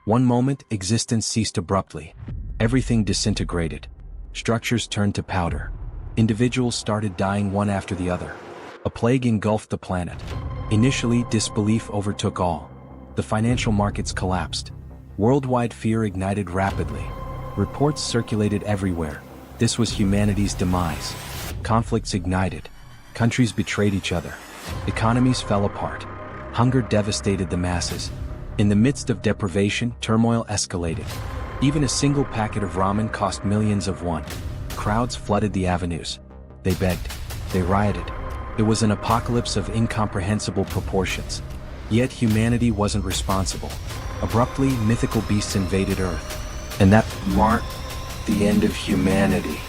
One moment, existence ceased abruptly. Everything disintegrated. Structures turned to powder. Individuals started dying one after the other. A plague engulfed the planet. Initially, disbelief overtook all. The financial markets collapsed. Worldwide fear ignited rapidly. Reports circulated everywhere. This was humanity's demise. Conflicts ignited. Countries betrayed each other. Economies fell apart. Hunger devastated the masses. In the midst of deprivation, turmoil escalated. Even a single packet of ramen cost millions of won. Crowds flooded the avenues. They begged. They rioted. It was an apocalypse of incomprehensible proportions. Yet humanity wasn't responsible. Abruptly, mythical beasts invaded Earth. And that marked the end of humanity.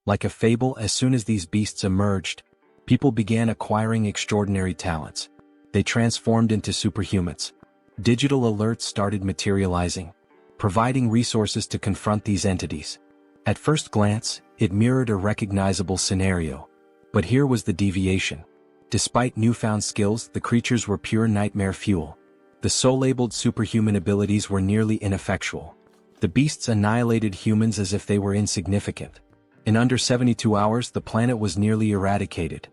Like a fable, as soon as these beasts emerged, people began acquiring extraordinary talents. They transformed into superhumans. Digital alerts started materializing, providing resources to confront these entities. At first glance, it mirrored a recognizable scenario. But here was the deviation. Despite newfound skills, the creatures were pure nightmare fuel. The soul-labeled superhuman abilities were nearly ineffectual. The beasts annihilated humans as if they were insignificant. In under 72 hours, the planet was nearly eradicated.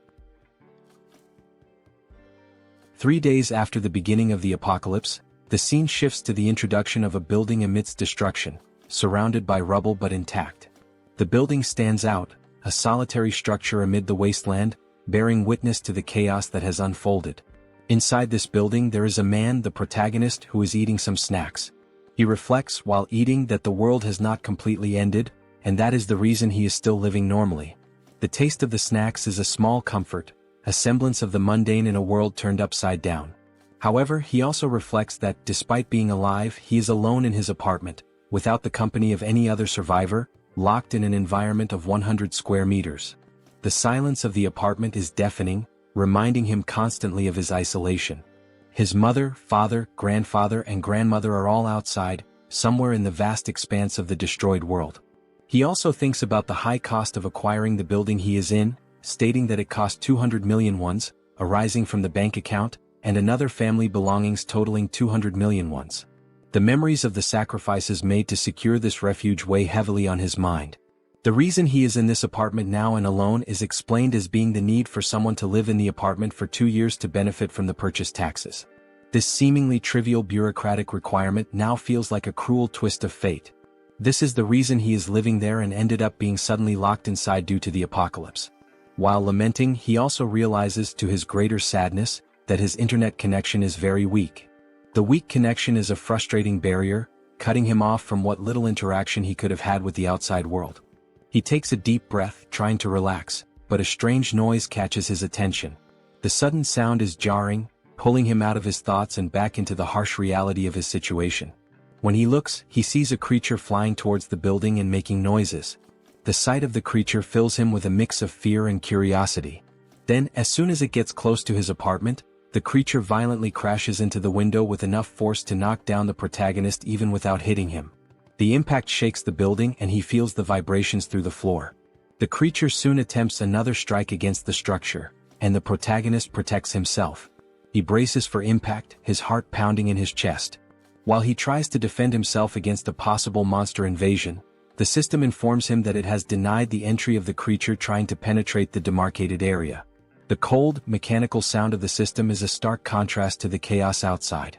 3 days after the beginning of the apocalypse, the scene shifts to the introduction of a building amidst destruction, surrounded by rubble but intact. The building stands out, a solitary structure amid the wasteland, bearing witness to the chaos that has unfolded. Inside this building there is a man, the protagonist, who is eating some snacks. He reflects while eating that the world has not completely ended, and that is the reason he is still living normally. The taste of the snacks is a small comfort, a semblance of the mundane in a world turned upside down. However, he also reflects that, despite being alive, he is alone in his apartment, without the company of any other survivor, locked in an environment of 100 square meters. The silence of the apartment is deafening, reminding him constantly of his isolation. His mother, father, grandfather, and grandmother are all outside, somewhere in the vast expanse of the destroyed world. He also thinks about the high cost of acquiring the building he is in, stating that it cost 200 million wons, arising from the bank account, and another family belongings totaling 200 million wons. The memories of the sacrifices made to secure this refuge weigh heavily on his mind. The reason he is in this apartment now and alone is explained as being the need for someone to live in the apartment for 2 years to benefit from the purchase taxes. This seemingly trivial bureaucratic requirement now feels like a cruel twist of fate. This is the reason he is living there and ended up being suddenly locked inside due to the apocalypse. While lamenting, he also realizes, to his greater sadness, that his internet connection is very weak. The weak connection is a frustrating barrier, cutting him off from what little interaction he could have had with the outside world. He takes a deep breath, trying to relax, but a strange noise catches his attention. The sudden sound is jarring, pulling him out of his thoughts and back into the harsh reality of his situation. When he looks, he sees a creature flying towards the building and making noises. The sight of the creature fills him with a mix of fear and curiosity. Then, as soon as it gets close to his apartment, the creature violently crashes into the window with enough force to knock down the protagonist even without hitting him. The impact shakes the building and he feels the vibrations through the floor. The creature soon attempts another strike against the structure, and the protagonist protects himself. He braces for impact, his heart pounding in his chest. While he tries to defend himself against a possible monster invasion, the system informs him that it has denied the entry of the creature trying to penetrate the demarcated area. The cold, mechanical sound of the system is a stark contrast to the chaos outside.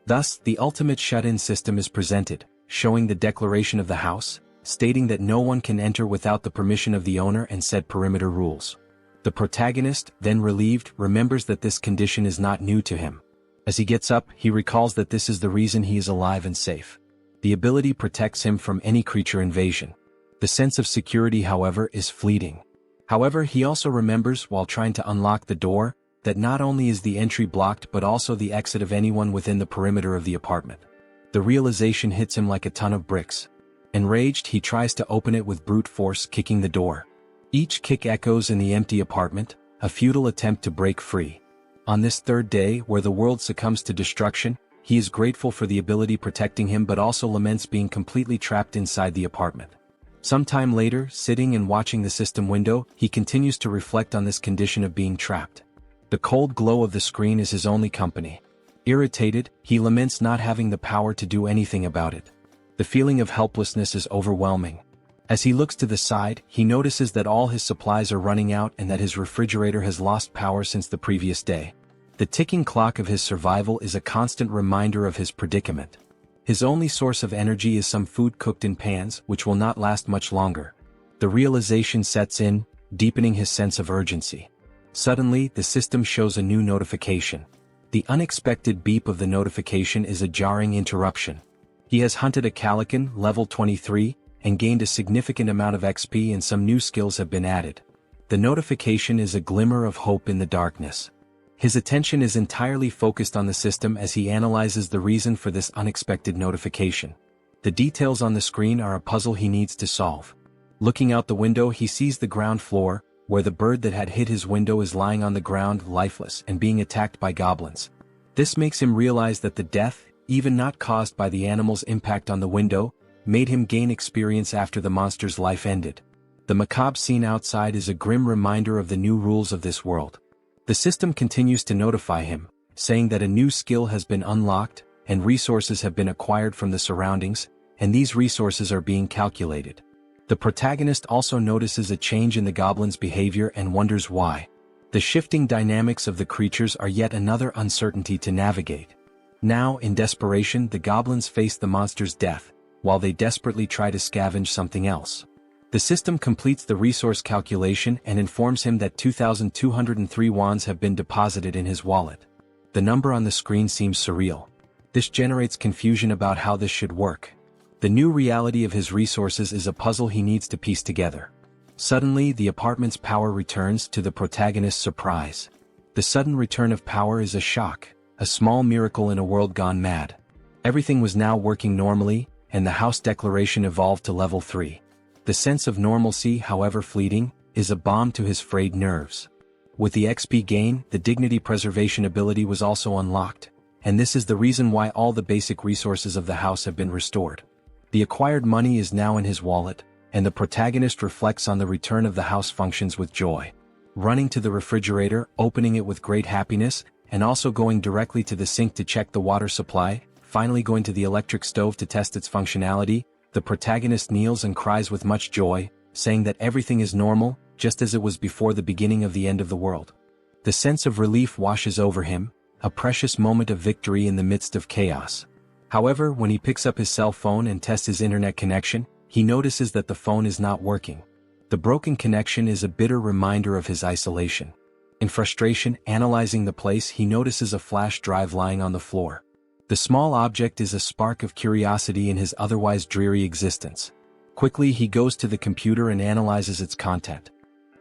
Thus, the ultimate shut-in system is presented, showing the declaration of the house, stating that no one can enter without the permission of the owner and set perimeter rules. The protagonist, then relieved, remembers that this condition is not new to him. As he gets up, he recalls that this is the reason he is alive and safe. The ability protects him from any creature invasion. The sense of security, however, is fleeting. However, he also remembers, while trying to unlock the door, that not only is the entry blocked but also the exit of anyone within the perimeter of the apartment. The realization hits him like a ton of bricks. Enraged, he tries to open it with brute force, kicking the door. Each kick echoes in the empty apartment, a futile attempt to break free. On this third day, where the world succumbs to destruction, he is grateful for the ability protecting him but also laments being completely trapped inside the apartment. Sometime later, sitting and watching the system window, he continues to reflect on this condition of being trapped. The cold glow of the screen is his only company. Irritated, he laments not having the power to do anything about it. The feeling of helplessness is overwhelming. As he looks to the side, he notices that all his supplies are running out and that his refrigerator has lost power since the previous day. The ticking clock of his survival is a constant reminder of his predicament. His only source of energy is some food cooked in pans, which will not last much longer. The realization sets in, deepening his sense of urgency. Suddenly, the system shows a new notification. The unexpected beep of the notification is a jarring interruption. He has hunted a Calican, level 23, and gained a significant amount of XP and some new skills have been added. The notification is a glimmer of hope in the darkness. His attention is entirely focused on the system as he analyzes the reason for this unexpected notification. The details on the screen are a puzzle he needs to solve. Looking out the window, he sees the ground floor, where the bird that had hit his window is lying on the ground lifeless and being attacked by goblins. This makes him realize that the death, even not caused by the animal's impact on the window, made him gain experience after the monster's life ended. The macabre scene outside is a grim reminder of the new rules of this world. The system continues to notify him, saying that a new skill has been unlocked, and resources have been acquired from the surroundings, and these resources are being calculated. The protagonist also notices a change in the goblin's behavior and wonders why. The shifting dynamics of the creatures are yet another uncertainty to navigate. Now, in desperation, the goblins face the monster's death, while they desperately try to scavenge something else. The system completes the resource calculation and informs him that 2,203 wands have been deposited in his wallet. The number on the screen seems surreal. This generates confusion about how this should work. The new reality of his resources is a puzzle he needs to piece together. Suddenly, the apartment's power returns, to the protagonist's surprise. The sudden return of power is a shock, a small miracle in a world gone mad. Everything was now working normally, and the house declaration evolved to level 3. The sense of normalcy, however fleeting, is a balm to his frayed nerves. With the XP gain, the dignity preservation ability was also unlocked, and this is the reason why all the basic resources of the house have been restored. The acquired money is now in his wallet, and the protagonist reflects on the return of the house functions with joy. Running to the refrigerator, opening it with great happiness, and also going directly to the sink to check the water supply, finally going to the electric stove to test its functionality, the protagonist kneels and cries with much joy, saying that everything is normal, just as it was before the beginning of the end of the world. The sense of relief washes over him, a precious moment of victory in the midst of chaos. However, when he picks up his cell phone and tests his internet connection, he notices that the phone is not working. The broken connection is a bitter reminder of his isolation. In frustration, analyzing the place, he notices a flash drive lying on the floor. The small object is a spark of curiosity in his otherwise dreary existence. Quickly, he goes to the computer and analyzes its content.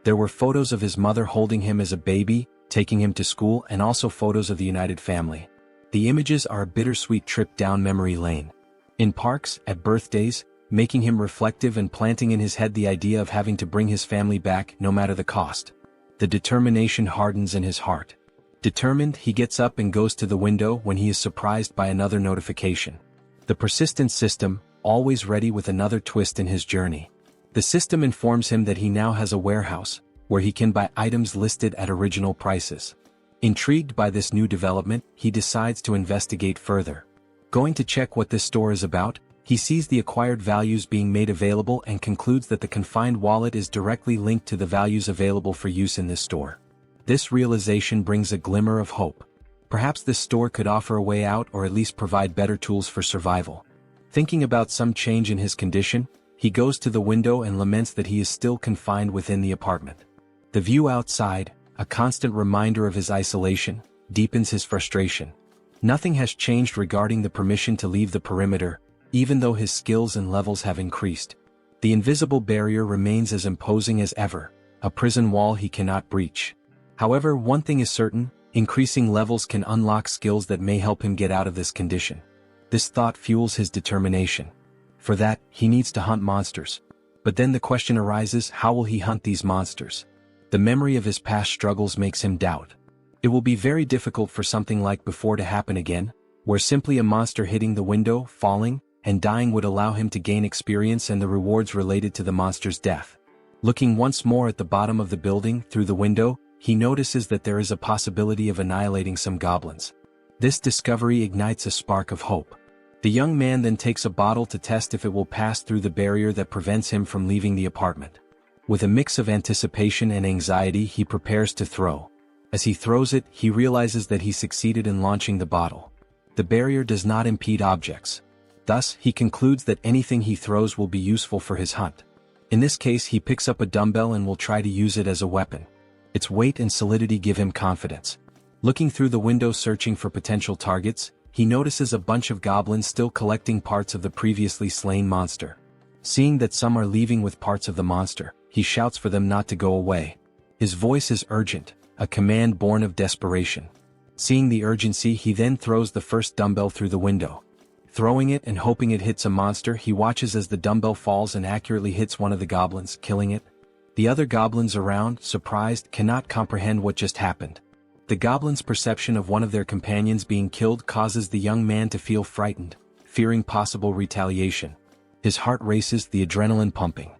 There were photos of his mother holding him as a baby, taking him to school, and also photos of the united family. The images are a bittersweet trip down memory lane. In parks, at birthdays, making him reflective and planting in his head the idea of having to bring his family back no matter the cost. The determination hardens in his heart. Determined, he gets up and goes to the window when he is surprised by another notification. The persistent system, always ready with another twist in his journey. The system informs him that he now has a warehouse, where he can buy items listed at original prices. Intrigued by this new development, he decides to investigate further. Going to check what this store is about, he sees the acquired values being made available and concludes that the confined wallet is directly linked to the values available for use in this store. This realization brings a glimmer of hope. Perhaps this store could offer a way out or at least provide better tools for survival. Thinking about some change in his condition, he goes to the window and laments that he is still confined within the apartment. The view outside, a constant reminder of his isolation, deepens his frustration. Nothing has changed regarding the permission to leave the perimeter, even though his skills and levels have increased. The invisible barrier remains as imposing as ever, a prison wall he cannot breach. However, one thing is certain, increasing levels can unlock skills that may help him get out of this condition. This thought fuels his determination. For that, he needs to hunt monsters. But then the question arises, how will he hunt these monsters? The memory of his past struggles makes him doubt. It will be very difficult for something like before to happen again, where simply a monster hitting the window, falling, and dying would allow him to gain experience and the rewards related to the monster's death. Looking once more at the bottom of the building through the window, he notices that there is a possibility of annihilating some goblins. This discovery ignites a spark of hope. The young man then takes a bottle to test if it will pass through the barrier that prevents him from leaving the apartment. With a mix of anticipation and anxiety, he prepares to throw. As he throws it, he realizes that he succeeded in launching the bottle. The barrier does not impede objects. Thus, he concludes that anything he throws will be useful for his hunt. In this case, he picks up a dumbbell and will try to use it as a weapon. Its weight and solidity give him confidence. Looking through the window searching for potential targets, he notices a bunch of goblins still collecting parts of the previously slain monster. Seeing that some are leaving with parts of the monster, he shouts for them not to go away. His voice is urgent, a command born of desperation. Seeing the urgency, he then throws the first dumbbell through the window. Throwing it and hoping it hits a monster, he watches as the dumbbell falls and accurately hits one of the goblins, killing it. The other goblins around, surprised, cannot comprehend what just happened. The goblins' perception of one of their companions being killed causes the young man to feel frightened, fearing possible retaliation. His heart races, the adrenaline pumping.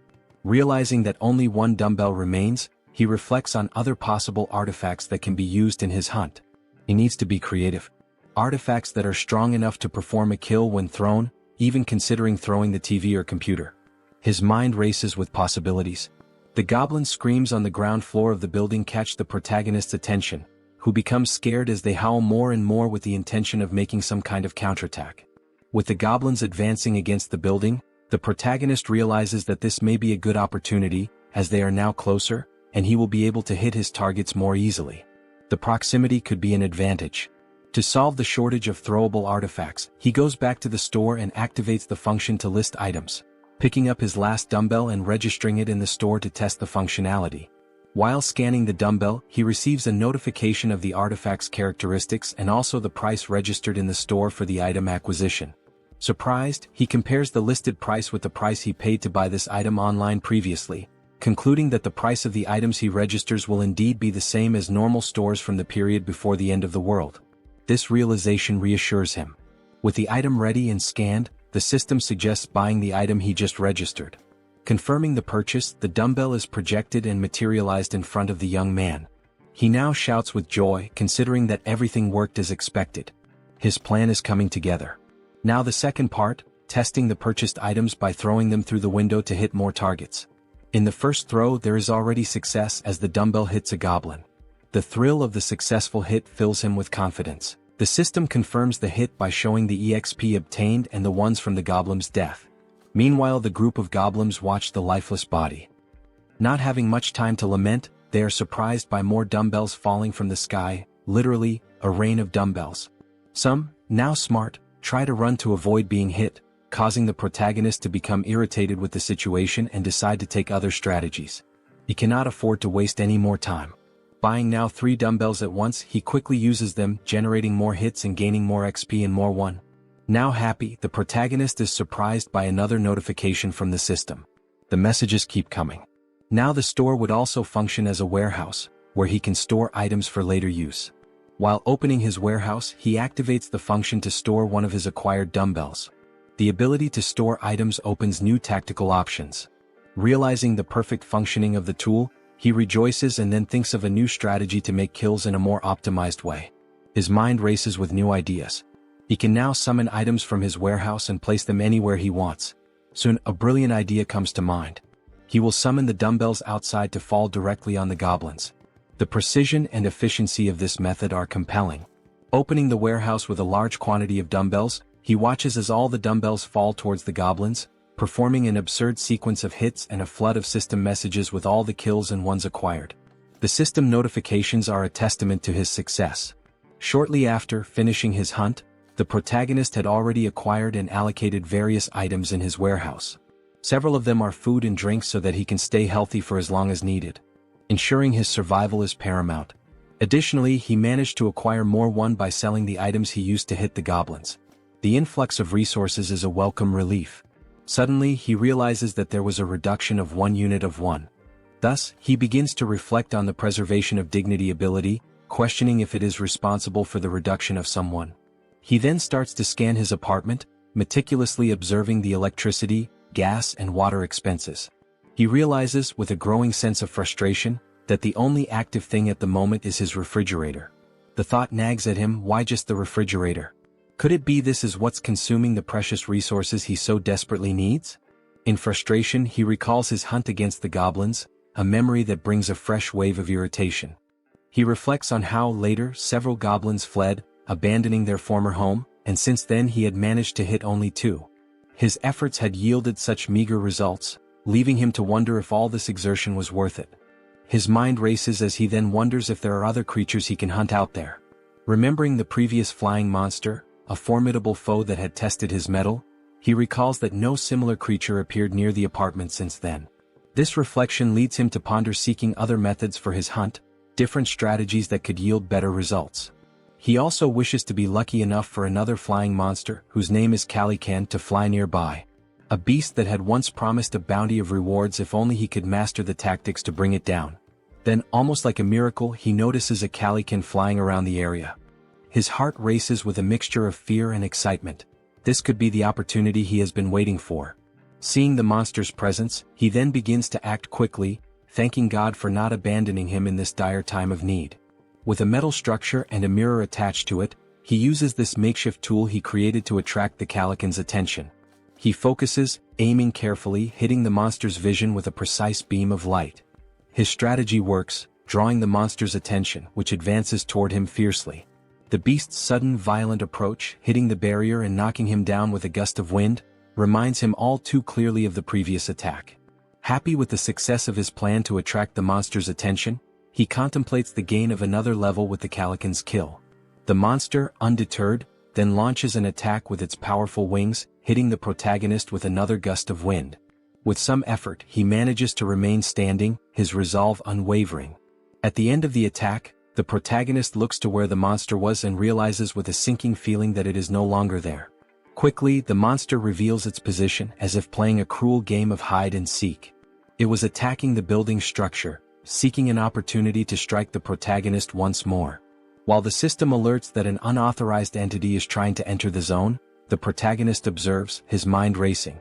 Realizing that only one dumbbell remains, he reflects on other possible artifacts that can be used in his hunt. He needs to be creative. Artifacts that are strong enough to perform a kill when thrown, even considering throwing the TV or computer. His mind races with possibilities. The goblin screams on the ground floor of the building catch the protagonist's attention, who becomes scared as they howl more and more with the intention of making some kind of counterattack. With the goblins advancing against the building, the protagonist realizes that this may be a good opportunity, as they are now closer, and he will be able to hit his targets more easily. The proximity could be an advantage. To solve the shortage of throwable artifacts, he goes back to the store and activates the function to list items, picking up his last dumbbell and registering it in the store to test the functionality. While scanning the dumbbell, he receives a notification of the artifact's characteristics and also the price registered in the store for the item acquisition. Surprised, he compares the listed price with the price he paid to buy this item online previously, concluding that the price of the items he registers will indeed be the same as normal stores from the period before the end of the world. This realization reassures him. With the item ready and scanned, the system suggests buying the item he just registered. Confirming the purchase, the dumbbell is projected and materialized in front of the young man. He now shouts with joy, considering that everything worked as expected. His plan is coming together. Now the second part, testing the purchased items by throwing them through the window to hit more targets. In the first throw, there is already success as the dumbbell hits a goblin. The thrill of the successful hit fills him with confidence. The system confirms the hit by showing the EXP obtained and the ones from the goblin's death. Meanwhile, the group of goblins watch the lifeless body. Not having much time to lament, they are surprised by more dumbbells falling from the sky, literally, a rain of dumbbells. Some, now smart, try to run to avoid being hit, causing the protagonist to become irritated with the situation and decide to take other strategies. He cannot afford to waste any more time. Buying now 3 dumbbells at once, he quickly uses them, generating more hits and gaining more XP and more one. Now happy, the protagonist is surprised by another notification from the system. The messages keep coming. Now the store would also function as a warehouse, where he can store items for later use. While opening his warehouse, he activates the function to store one of his acquired dumbbells. The ability to store items opens new tactical options. Realizing the perfect functioning of the tool, he rejoices and then thinks of a new strategy to make kills in a more optimized way. His mind races with new ideas. He can now summon items from his warehouse and place them anywhere he wants. Soon, a brilliant idea comes to mind. He will summon the dumbbells outside to fall directly on the goblins. The precision and efficiency of this method are compelling. Opening the warehouse with a large quantity of dumbbells, he watches as all the dumbbells fall towards the goblins, performing an absurd sequence of hits and a flood of system messages with all the kills and ones acquired. The system notifications are a testament to his success. Shortly after finishing his hunt, the protagonist had already acquired and allocated various items in his warehouse. Several of them are food and drinks so that he can stay healthy for as long as needed. Ensuring his survival is paramount. Additionally, he managed to acquire more one by selling the items he used to hit the goblins. The influx of resources is a welcome relief. Suddenly, he realizes that there was a reduction of 1 unit of one. Thus, he begins to reflect on the preservation of dignity ability, questioning if it is responsible for the reduction of someone. He then starts to scan his apartment, meticulously observing the electricity, gas, and water expenses. He realizes, with a growing sense of frustration, that the only active thing at the moment is his refrigerator. The thought nags at him, why just the refrigerator? Could it be this is what's consuming the precious resources he so desperately needs? In frustration, he recalls his hunt against the goblins, a memory that brings a fresh wave of irritation. He reflects on how, later, several goblins fled, abandoning their former home, and since then he had managed to hit only 2. His efforts had yielded such meager results, leaving him to wonder if all this exertion was worth it. His mind races as he then wonders if there are other creatures he can hunt out there. Remembering the previous flying monster, a formidable foe that had tested his mettle, he recalls that no similar creature appeared near the apartment since then. This reflection leads him to ponder seeking other methods for his hunt, different strategies that could yield better results. He also wishes to be lucky enough for another flying monster, whose name is Calican, to fly nearby. A beast that had once promised a bounty of rewards if only he could master the tactics to bring it down. Then, almost like a miracle, he notices a Calican flying around the area. His heart races with a mixture of fear and excitement. This could be the opportunity he has been waiting for. Seeing the monster's presence, he then begins to act quickly, thanking God for not abandoning him in this dire time of need. With a metal structure and a mirror attached to it, he uses this makeshift tool he created to attract the Calican's attention. He focuses, aiming carefully, hitting the monster's vision with a precise beam of light. His strategy works, drawing the monster's attention, which advances toward him fiercely. The beast's sudden violent approach, hitting the barrier and knocking him down with a gust of wind, reminds him all too clearly of the previous attack. Happy with the success of his plan to attract the monster's attention, he contemplates the gain of another level with the Calican's kill. The monster, undeterred, then launches an attack with its powerful wings, hitting the protagonist with another gust of wind. With some effort, he manages to remain standing, his resolve unwavering. At the end of the attack, the protagonist looks to where the monster was and realizes with a sinking feeling that it is no longer there. Quickly, the monster reveals its position as if playing a cruel game of hide and seek. It was attacking the building structure, seeking an opportunity to strike the protagonist once more. While the system alerts that an unauthorized entity is trying to enter the zone, the protagonist observes, his mind racing.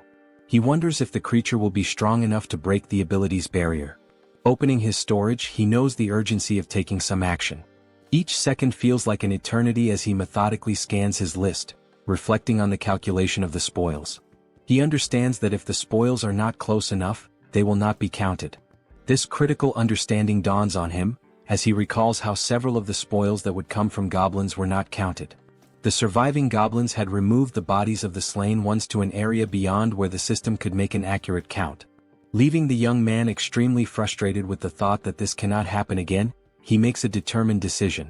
He wonders if the creature will be strong enough to break the ability's barrier. Opening his storage, he knows the urgency of taking some action. Each second feels like an eternity as he methodically scans his list, reflecting on the calculation of the spoils. He understands that if the spoils are not close enough, they will not be counted. This critical understanding dawns on him, as he recalls how several of the spoils that would come from goblins were not counted. The surviving goblins had removed the bodies of the slain ones to an area beyond where the system could make an accurate count. Leaving the young man extremely frustrated with the thought that this cannot happen again, he makes a determined decision.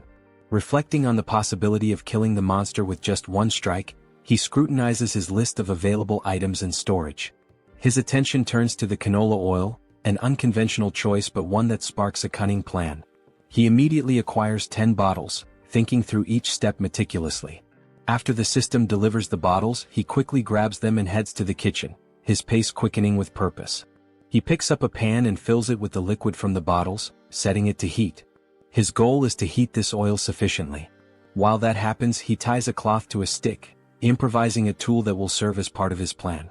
Reflecting on the possibility of killing the monster with just one strike, he scrutinizes his list of available items and storage. His attention turns to the canola oil, an unconventional choice but one that sparks a cunning plan. He immediately acquires 10 bottles, thinking through each step meticulously. After the system delivers the bottles, he quickly grabs them and heads to the kitchen, his pace quickening with purpose. He picks up a pan and fills it with the liquid from the bottles, setting it to heat. His goal is to heat this oil sufficiently. While that happens, he ties a cloth to a stick, improvising a tool that will serve as part of his plan.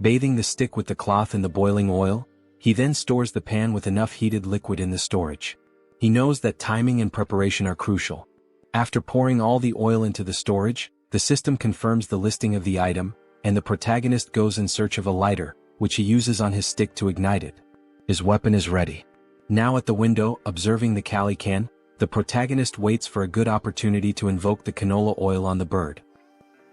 Bathing the stick with the cloth in the boiling oil, he then stores the pan with enough heated liquid in the storage. He knows that timing and preparation are crucial. After pouring all the oil into the storage, the system confirms the listing of the item, and the protagonist goes in search of a lighter, which he uses on his stick to ignite it. His weapon is ready. Now at the window, observing the Calican, the protagonist waits for a good opportunity to invoke the canola oil on the bird.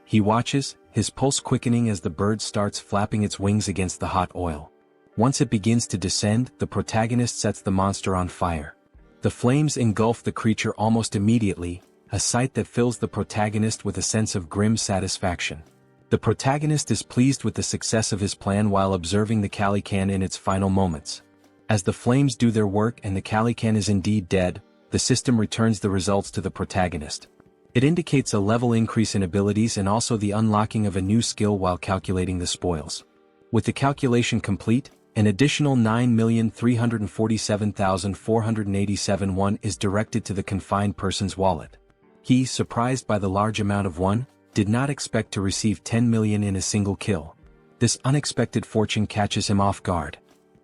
He watches, his pulse quickening as the bird starts flapping its wings against the hot oil. Once it begins to descend, the protagonist sets the monster on fire. The flames engulf the creature almost immediately, a sight that fills the protagonist with a sense of grim satisfaction. The protagonist is pleased with the success of his plan while observing the Calican in its final moments. As the flames do their work and the Calican is indeed dead, the system returns the results to the protagonist. It indicates a level increase in abilities and also the unlocking of a new skill while calculating the spoils. With the calculation complete, an additional 9,347,487 won is directed to the confined person's wallet. He, surprised by the large amount of won, did not expect to receive 10 million in a single kill. This unexpected fortune catches him off guard.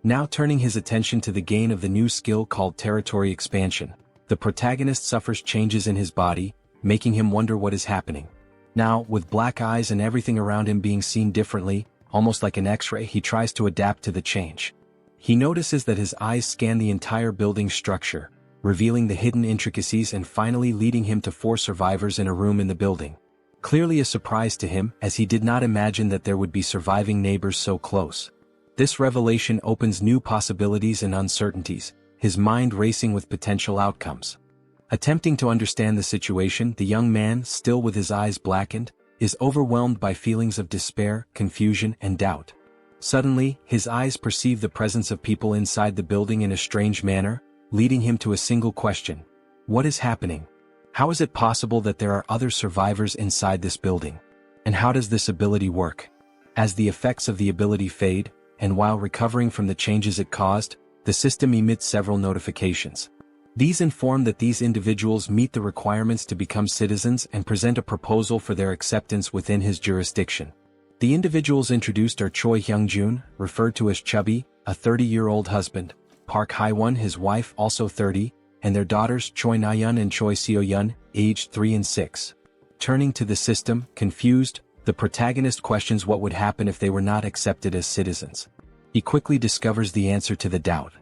Now turning his attention to the gain of the new skill called territory expansion, the protagonist suffers changes in his body, making him wonder what is happening. Now, with black eyes and everything around him being seen differently, almost like an X-ray, he tries to adapt to the change. He notices that his eyes scan the entire building structure, revealing the hidden intricacies and finally leading him to 4 survivors in a room in the building. Clearly a surprise to him, as he did not imagine that there would be surviving neighbors so close. This revelation opens new possibilities and uncertainties, his mind racing with potential outcomes. Attempting to understand the situation, the young man, still with his eyes blackened, is overwhelmed by feelings of despair, confusion, and doubt. Suddenly, his eyes perceive the presence of people inside the building in a strange manner, leading him to a single question. What is happening? How is it possible that there are other survivors inside this building? And how does this ability work? As the effects of the ability fade, and while recovering from the changes it caused, the system emits several notifications. These inform that these individuals meet the requirements to become citizens and present a proposal for their acceptance within his jurisdiction. The individuals introduced are Choi Hyung-jun, referred to as Chubby, a 30-year-old husband, Park Hae-won, his wife, also 30, and their daughters Choi Na-yeon and Choi Seo-yeon, aged 3 and 6. Turning to the system, confused, the protagonist questions what would happen if they were not accepted as citizens. He quickly discovers the answer to the doubt.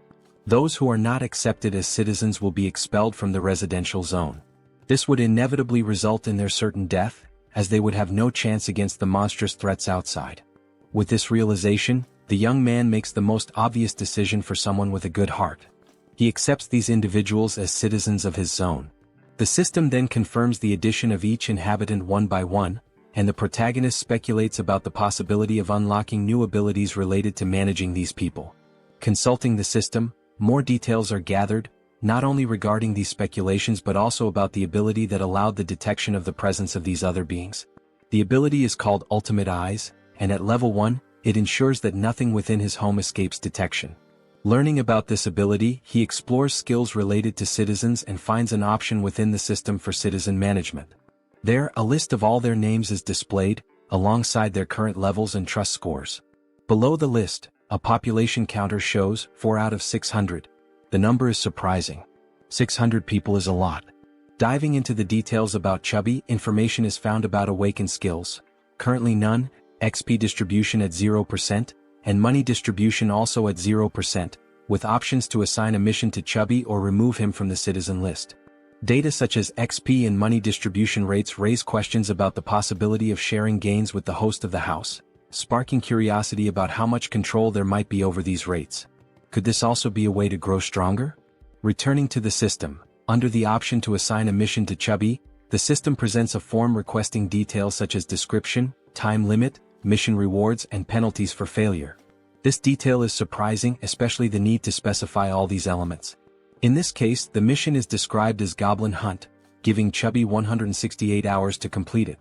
Those who are not accepted as citizens will be expelled from the residential zone. This would inevitably result in their certain death, as they would have no chance against the monstrous threats outside. With this realization, the young man makes the most obvious decision for someone with a good heart. He accepts these individuals as citizens of his zone. The system then confirms the addition of each inhabitant one by one, and the protagonist speculates about the possibility of unlocking new abilities related to managing these people. Consulting the system, more details are gathered, not only regarding these speculations but also about the ability that allowed the detection of the presence of these other beings. The ability is called Ultimate Eyes, and at level 1, it ensures that nothing within his home escapes detection. Learning about this ability, he explores skills related to citizens and finds an option within the system for citizen management. There, a list of all their names is displayed, alongside their current levels and trust scores. Below the list, a population counter shows 4 out of 600. The number is surprising. 600 people is a lot. Diving into the details about Chubby, information is found about awakened skills. Currently none, XP distribution at 0%, and money distribution also at 0%, with options to assign a mission to Chubby or remove him from the citizen list. Data such as XP and money distribution rates raise questions about the possibility of sharing gains with the host of the house, sparking curiosity about how much control there might be over these rates. Could this also be a way to grow stronger? Returning to the system, under the option to assign a mission to Chubby, the system presents a form requesting details such as description, time limit, mission rewards, and penalties for failure. This detail is surprising, especially the need to specify all these elements. In this case, the mission is described as Goblin Hunt, giving Chubby 168 hours to complete it.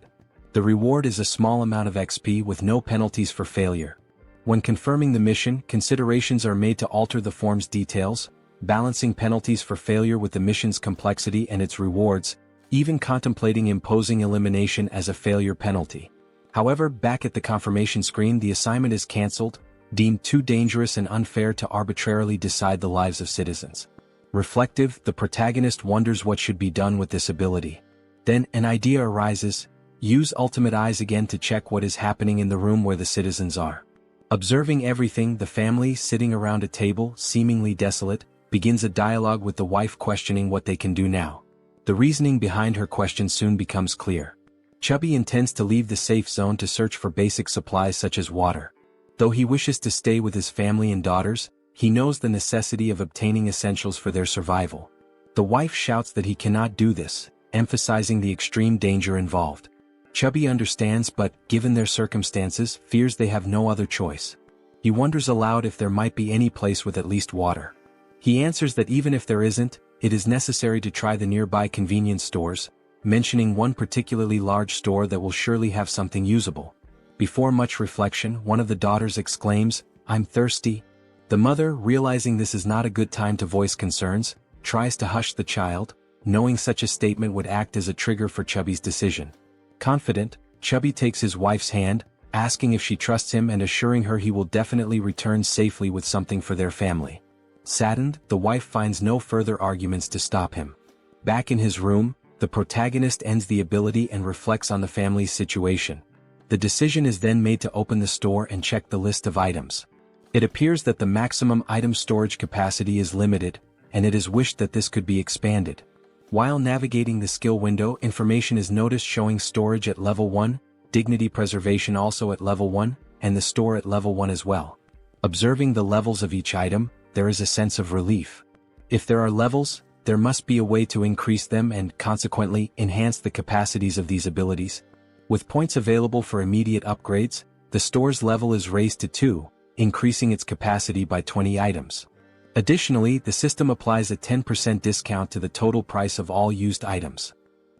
The reward is a small amount of XP with no penalties for failure. When confirming the mission, considerations are made to alter the form's details, balancing penalties for failure with the mission's complexity and its rewards, even contemplating imposing elimination as a failure penalty. However, back at the confirmation screen, the assignment is cancelled, deemed too dangerous and unfair to arbitrarily decide the lives of citizens. Reflective, the protagonist wonders what should be done with this ability. Then, an idea arises: use Ultimate Eyes again to check what is happening in the room where the citizens are. Observing everything, the family, sitting around a table, seemingly desolate, begins a dialogue with the wife questioning what they can do now. The reasoning behind her question soon becomes clear. Chubby intends to leave the safe zone to search for basic supplies such as water. Though he wishes to stay with his family and daughters, he knows the necessity of obtaining essentials for their survival. The wife shouts that he cannot do this, emphasizing the extreme danger involved. Chubby understands but, given their circumstances, fears they have no other choice. He wonders aloud if there might be any place with at least water. He answers that even if there isn't, it is necessary to try the nearby convenience stores, mentioning one particularly large store that will surely have something usable. Before much reflection, one of the daughters exclaims, "I'm thirsty." The mother, realizing this is not a good time to voice concerns, tries to hush the child, knowing such a statement would act as a trigger for Chubby's decision. Confident, Chubby takes his wife's hand, asking if she trusts him and assuring her he will definitely return safely with something for their family. Saddened, the wife finds no further arguments to stop him. Back in his room, the protagonist ends the ability and reflects on the family's situation. The decision is then made to open the store and check the list of items. It appears that the maximum item storage capacity is limited, and it is wished that this could be expanded. While navigating the skill window, information is noticed showing storage at level 1, dignity preservation also at level 1, and the store at level 1 as well. Observing the levels of each item, there is a sense of relief. If there are levels, there must be a way to increase them and, consequently, enhance the capacities of these abilities. With points available for immediate upgrades, the store's level is raised to 2, increasing its capacity by 20 items. Additionally, the system applies a 10% discount to the total price of all used items.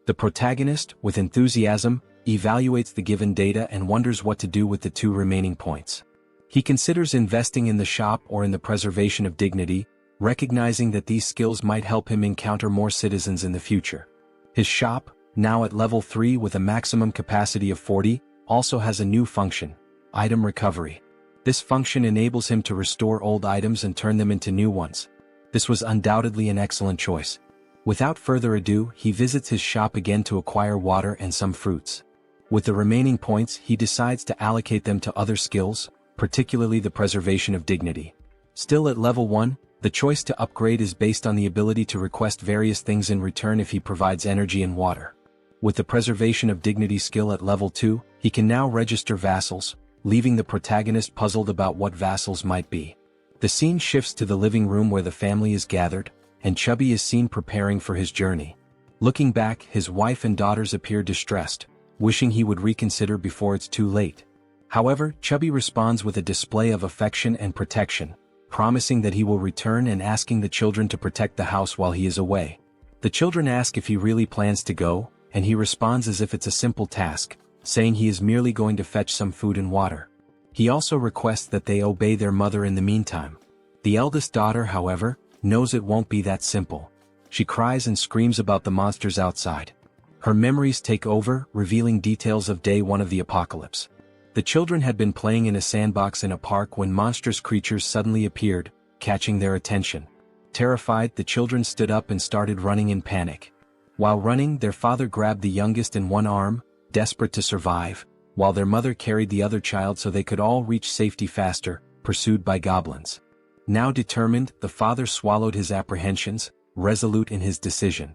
The protagonist, with enthusiasm, evaluates the given data and wonders what to do with the 2 remaining points. He considers investing in the shop or in the preservation of dignity, recognizing that these skills might help him encounter more citizens in the future. His shop, now at level 3 with a maximum capacity of 40, also has a new function, item recovery. This function enables him to restore old items and turn them into new ones. This was undoubtedly an excellent choice. Without further ado, he visits his shop again to acquire water and some fruits. With the remaining points, he decides to allocate them to other skills, particularly the preservation of dignity. Still at level 1, the choice to upgrade is based on the ability to request various things in return if he provides energy and water. With the preservation of dignity skill at level 2, he can now register vassals, leaving the protagonist puzzled about what vassals might be. The scene shifts to the living room where the family is gathered, and Chubby is seen preparing for his journey. Looking back, his wife and daughters appear distressed, wishing he would reconsider before it's too late. However, Chubby responds with a display of affection and protection, promising that he will return and asking the children to protect the house while he is away. The children ask if he really plans to go, and he responds as if it's a simple task, saying he is merely going to fetch some food and water. He also requests that they obey their mother in the meantime. The eldest daughter, however, knows it won't be that simple. She cries and screams about the monsters outside. Her memories take over, revealing details of day 1 of the apocalypse. The children had been playing in a sandbox in a park when monstrous creatures suddenly appeared, catching their attention. Terrified, the children stood up and started running in panic. While running, their father grabbed the youngest in one arm, desperate to survive, while their mother carried the other child so they could all reach safety faster, pursued by goblins. Now determined, the father swallowed his apprehensions, resolute in his decision.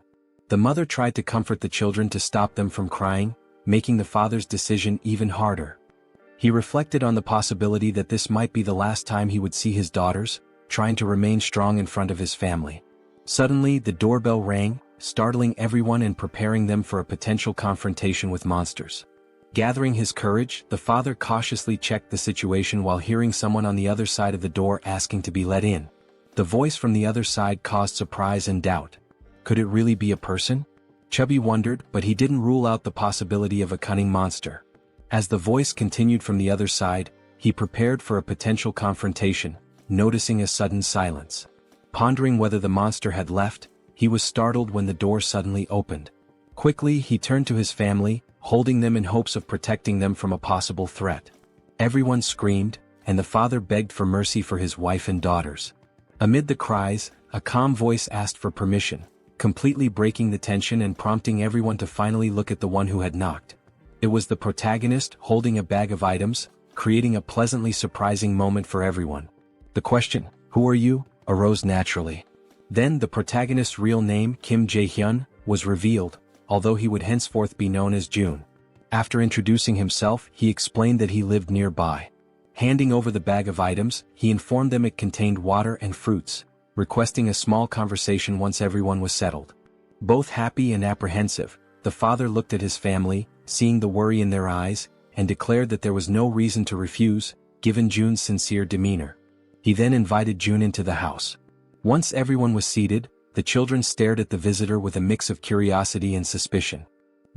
The mother tried to comfort the children to stop them from crying, making the father's decision even harder. He reflected on the possibility that this might be the last time he would see his daughters, trying to remain strong in front of his family. Suddenly, the doorbell rang, startling everyone and preparing them for a potential confrontation with monsters. Gathering his courage, the father cautiously checked the situation while hearing someone on the other side of the door asking to be let in. The voice from the other side caused surprise and doubt. Could it really be a person? Chubby wondered, but he didn't rule out the possibility of a cunning monster. As the voice continued from the other side, he prepared for a potential confrontation, noticing a sudden silence. Pondering whether the monster had left, he was startled when the door suddenly opened. Quickly, he turned to his family, holding them in hopes of protecting them from a possible threat. Everyone screamed, and the father begged for mercy for his wife and daughters. Amid the cries, a calm voice asked for permission, completely breaking the tension and prompting everyone to finally look at the one who had knocked. It was the protagonist holding a bag of items, creating a pleasantly surprising moment for everyone. The question, "Who are you?" arose naturally. Then the protagonist's real name, Kim Jae-hyun, was revealed, although he would henceforth be known as June. After introducing himself, he explained that he lived nearby. Handing over the bag of items, he informed them it contained water and fruits, requesting a small conversation once everyone was settled. Both happy and apprehensive, the father looked at his family, seeing the worry in their eyes, and declared that there was no reason to refuse, given June's sincere demeanor. He then invited June into the house. Once everyone was seated, the children stared at the visitor with a mix of curiosity and suspicion.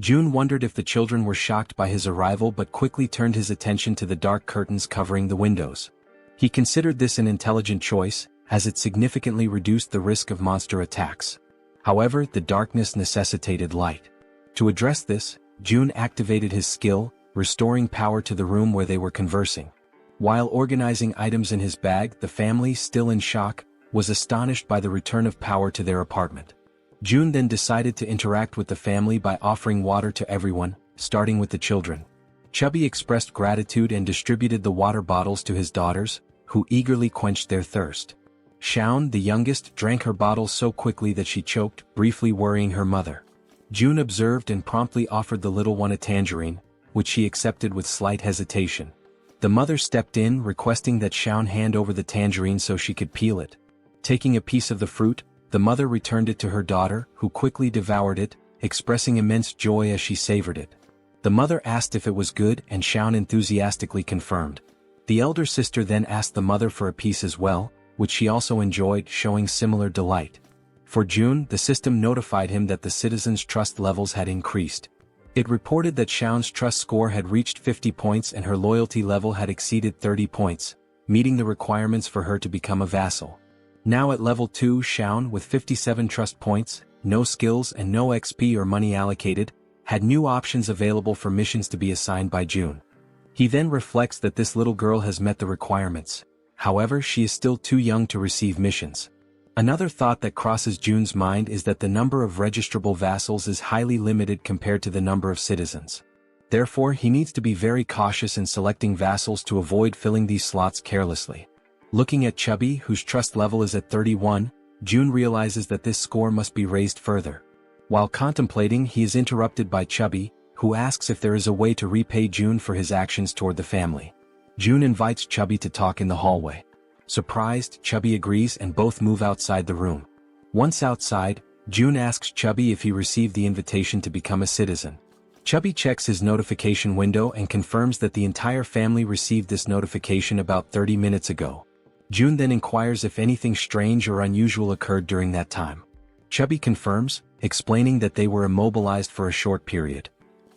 June wondered if the children were shocked by his arrival but quickly turned his attention to the dark curtains covering the windows. He considered this an intelligent choice, as it significantly reduced the risk of monster attacks. However, the darkness necessitated light. To address this, June activated his skill, restoring power to the room where they were conversing. While organizing items in his bag, the family, still in shock, was astonished by the return of power to their apartment. June then decided to interact with the family by offering water to everyone, starting with the children. Chubby expressed gratitude and distributed the water bottles to his daughters, who eagerly quenched their thirst. Shaun, the youngest, drank her bottle so quickly that she choked, briefly worrying her mother. June observed and promptly offered the little one a tangerine, which she accepted with slight hesitation. The mother stepped in, requesting that Shaun hand over the tangerine so she could peel it. Taking a piece of the fruit, the mother returned it to her daughter, who quickly devoured it, expressing immense joy as she savored it. The mother asked if it was good, and Shaun enthusiastically confirmed. The elder sister then asked the mother for a piece as well, which she also enjoyed, showing similar delight. For June, the system notified him that the citizens' trust levels had increased. It reported that Shaun's trust score had reached 50 points and her loyalty level had exceeded 30 points, meeting the requirements for her to become a vassal. Now at level 2, Shaun, with 57 trust points, no skills and no XP or money allocated, had new options available for missions to be assigned by June. He then reflects that this little girl has met the requirements. However, she is still too young to receive missions. Another thought that crosses June's mind is that the number of registrable vassals is highly limited compared to the number of citizens. Therefore, he needs to be very cautious in selecting vassals to avoid filling these slots carelessly. Looking at Chubby, whose trust level is at 31, June realizes that this score must be raised further. While contemplating, he is interrupted by Chubby, who asks if there is a way to repay June for his actions toward the family. June invites Chubby to talk in the hallway. Surprised, Chubby agrees and both move outside the room. Once outside, June asks Chubby if he received the invitation to become a citizen. Chubby checks his notification window and confirms that the entire family received this notification about 30 minutes ago. June then inquires if anything strange or unusual occurred during that time. Chubby confirms, explaining that they were immobilized for a short period.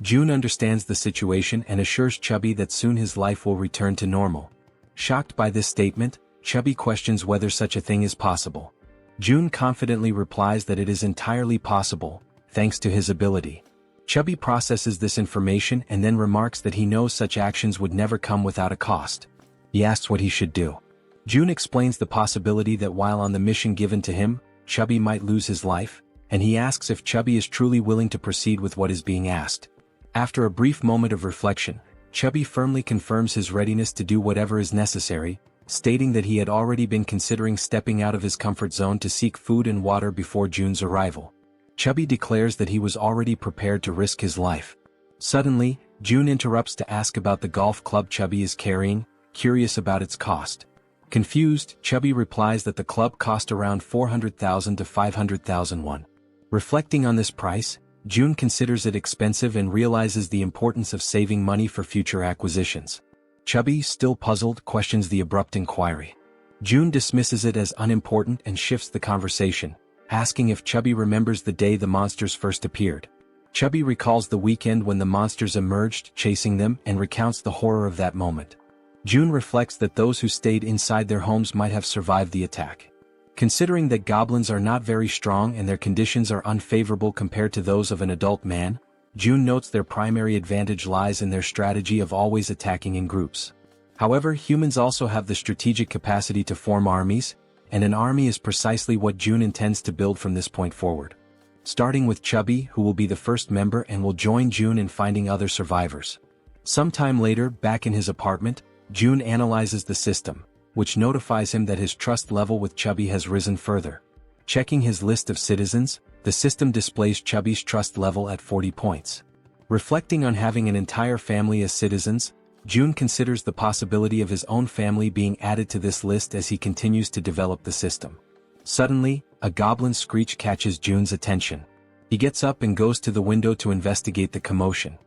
June understands the situation and assures Chubby that soon his life will return to normal. Shocked by this statement, Chubby questions whether such a thing is possible. June confidently replies that it is entirely possible, thanks to his ability. Chubby processes this information and then remarks that he knows such actions would never come without a cost. He asks what he should do. June explains the possibility that while on the mission given to him, Chubby might lose his life, and he asks if Chubby is truly willing to proceed with what is being asked. After a brief moment of reflection, Chubby firmly confirms his readiness to do whatever is necessary, stating that he had already been considering stepping out of his comfort zone to seek food and water before June's arrival. Chubby declares that he was already prepared to risk his life. Suddenly, June interrupts to ask about the golf club Chubby is carrying, curious about its cost. Confused, Chubby replies that the club cost around 400,000 to 500,000 won. Reflecting on this price, June considers it expensive and realizes the importance of saving money for future acquisitions. Chubby, still puzzled, questions the abrupt inquiry. June dismisses it as unimportant and shifts the conversation, asking if Chubby remembers the day the monsters first appeared. Chubby recalls the weekend when the monsters emerged, chasing them, and recounts the horror of that moment. June reflects that those who stayed inside their homes might have survived the attack. Considering that goblins are not very strong and their conditions are unfavorable compared to those of an adult man, June notes their primary advantage lies in their strategy of always attacking in groups. However, humans also have the strategic capacity to form armies, and an army is precisely what June intends to build from this point forward. Starting with Chubby, who will be the first member and will join June in finding other survivors. Sometime later, back in his apartment, June analyzes the system, which notifies him that his trust level with Chubby has risen further. Checking his list of citizens, the system displays Chubby's trust level at 40 points. Reflecting on having an entire family as citizens, June considers the possibility of his own family being added to this list as he continues to develop the system. Suddenly, a goblin screech catches June's attention. He gets up and goes to the window to investigate the commotion.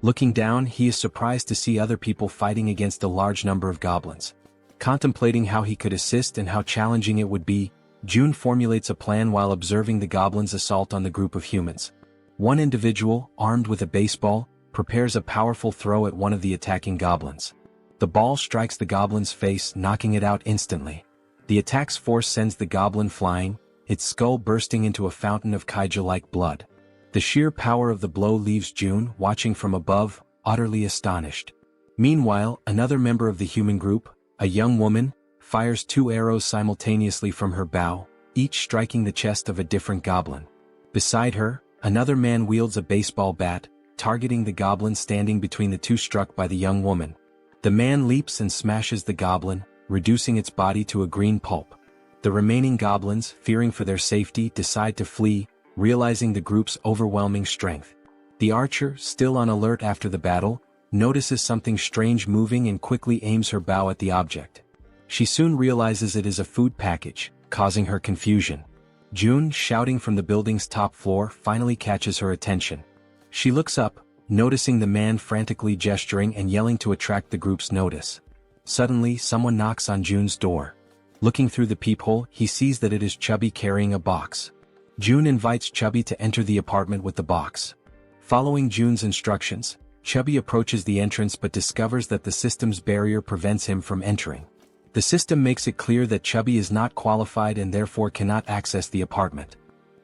Looking down, he is surprised to see other people fighting against a large number of goblins. Contemplating how he could assist and how challenging it would be, June formulates a plan while observing the goblins' assault on the group of humans. One individual, armed with a baseball, prepares a powerful throw at one of the attacking goblins. The ball strikes the goblin's face, knocking it out instantly. The attack's force sends the goblin flying, its skull bursting into a fountain of kaiju-like blood. The sheer power of the blow leaves June, watching from above, utterly astonished. Meanwhile, another member of the human group, a young woman, fires 2 arrows simultaneously from her bow, each striking the chest of a different goblin. Beside her, another man wields a baseball bat, targeting the goblin standing between the 2 struck by the young woman. The man leaps and smashes the goblin, reducing its body to a green pulp. The remaining goblins, fearing for their safety, decide to flee, realizing the group's overwhelming strength. The archer, still on alert after the battle, notices something strange moving and quickly aims her bow at the object. She soon realizes it is a food package, causing her confusion. June, shouting from the building's top floor, finally catches her attention. She looks up, noticing the man frantically gesturing and yelling to attract the group's notice. Suddenly, someone knocks on June's door. Looking through the peephole, he sees that it is Chubby carrying a box. June invites Chubby to enter the apartment with the box. Following June's instructions, Chubby approaches the entrance but discovers that the system's barrier prevents him from entering. The system makes it clear that Chubby is not qualified and therefore cannot access the apartment.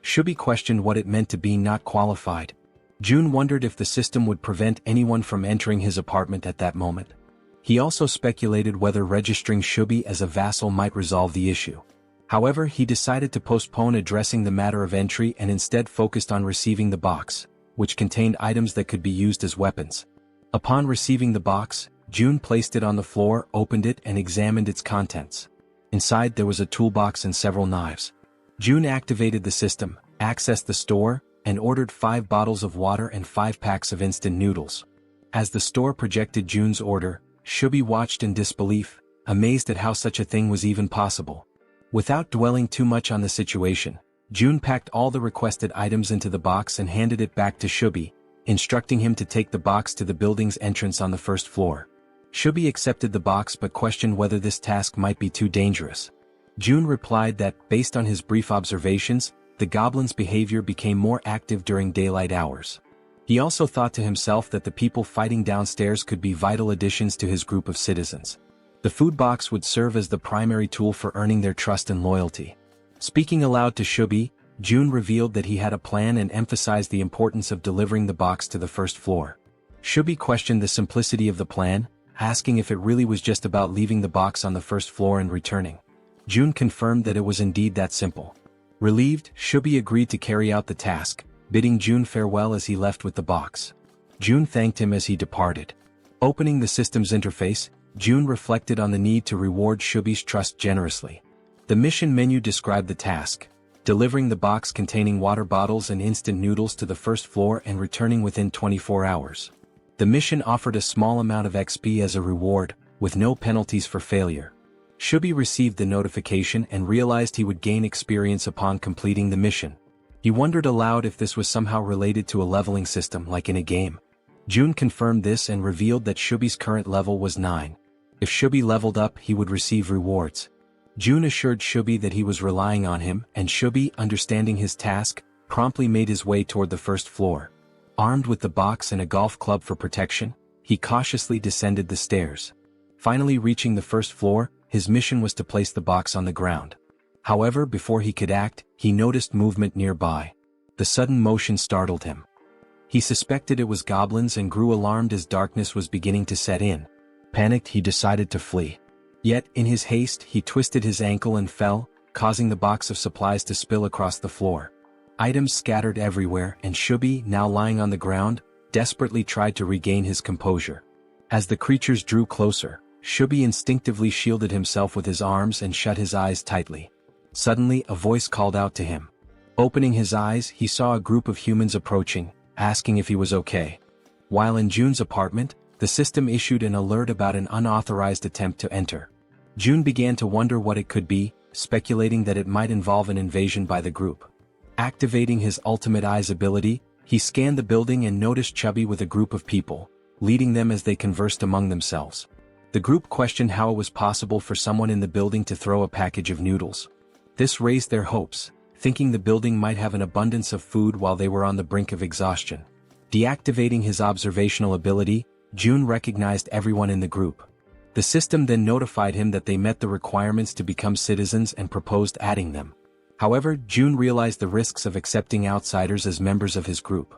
Chubby questioned what it meant to be not qualified. June wondered if the system would prevent anyone from entering his apartment at that moment. He also speculated whether registering Chubby as a vassal might resolve the issue. However, he decided to postpone addressing the matter of entry and instead focused on receiving the box, which contained items that could be used as weapons. Upon receiving the box, June placed it on the floor, opened it and examined its contents. Inside there was a toolbox and several knives. June activated the system, accessed the store, and ordered 5 bottles of water and 5 packs of instant noodles. As the store projected June's order, Chubby watched in disbelief, amazed at how such a thing was even possible. Without dwelling too much on the situation, June packed all the requested items into the box and handed it back to Chubby, instructing him to take the box to the building's entrance on the 1st floor. Chubby accepted the box but questioned whether this task might be too dangerous. June replied that, based on his brief observations, the goblin's behavior became more active during daylight hours. He also thought to himself that the people fighting downstairs could be vital additions to his group of citizens. The food box would serve as the primary tool for earning their trust and loyalty. Speaking aloud to Chubby, June revealed that he had a plan and emphasized the importance of delivering the box to the 1st floor. Chubby questioned the simplicity of the plan, asking if it really was just about leaving the box on the 1st floor and returning. June confirmed that it was indeed that simple. Relieved, Chubby agreed to carry out the task, bidding June farewell as he left with the box. June thanked him as he departed. Opening the system's interface, June reflected on the need to reward Chubby's trust generously. The mission menu described the task: delivering the box containing water bottles and instant noodles to the 1st floor and returning within 24 hours. The mission offered a small amount of XP as a reward, with no penalties for failure. Chubby received the notification and realized he would gain experience upon completing the mission. He wondered aloud if this was somehow related to a leveling system like in a game. June confirmed this and revealed that Chubby's current level was 9. If Chubby leveled up, he would receive rewards. June assured Chubby that he was relying on him, and Chubby, understanding his task, promptly made his way toward the 1st floor. Armed with the box and a golf club for protection, he cautiously descended the stairs. Finally reaching the 1st floor, his mission was to place the box on the ground. However, before he could act, he noticed movement nearby. The sudden motion startled him. He suspected it was goblins and grew alarmed as darkness was beginning to set in. Panicked, he decided to flee. Yet, in his haste, he twisted his ankle and fell, causing the box of supplies to spill across the floor. Items scattered everywhere, and Chubby, now lying on the ground, desperately tried to regain his composure. As the creatures drew closer, Chubby instinctively shielded himself with his arms and shut his eyes tightly. Suddenly, a voice called out to him. Opening his eyes, he saw a group of humans approaching, asking if he was okay. While in June's apartment, the system issued an alert about an unauthorized attempt to enter. June began to wonder what it could be, speculating that it might involve an invasion by the group. Activating his ultimate eyes ability, he scanned the building and noticed Chubby with a group of people, leading them as they conversed among themselves. The group questioned how it was possible for someone in the building to throw a package of noodles. This raised their hopes, thinking the building might have an abundance of food while they were on the brink of exhaustion. Deactivating his observational ability, June recognized everyone in the group. The system then notified him that they met the requirements to become citizens and proposed adding them. However, June realized the risks of accepting outsiders as members of his group.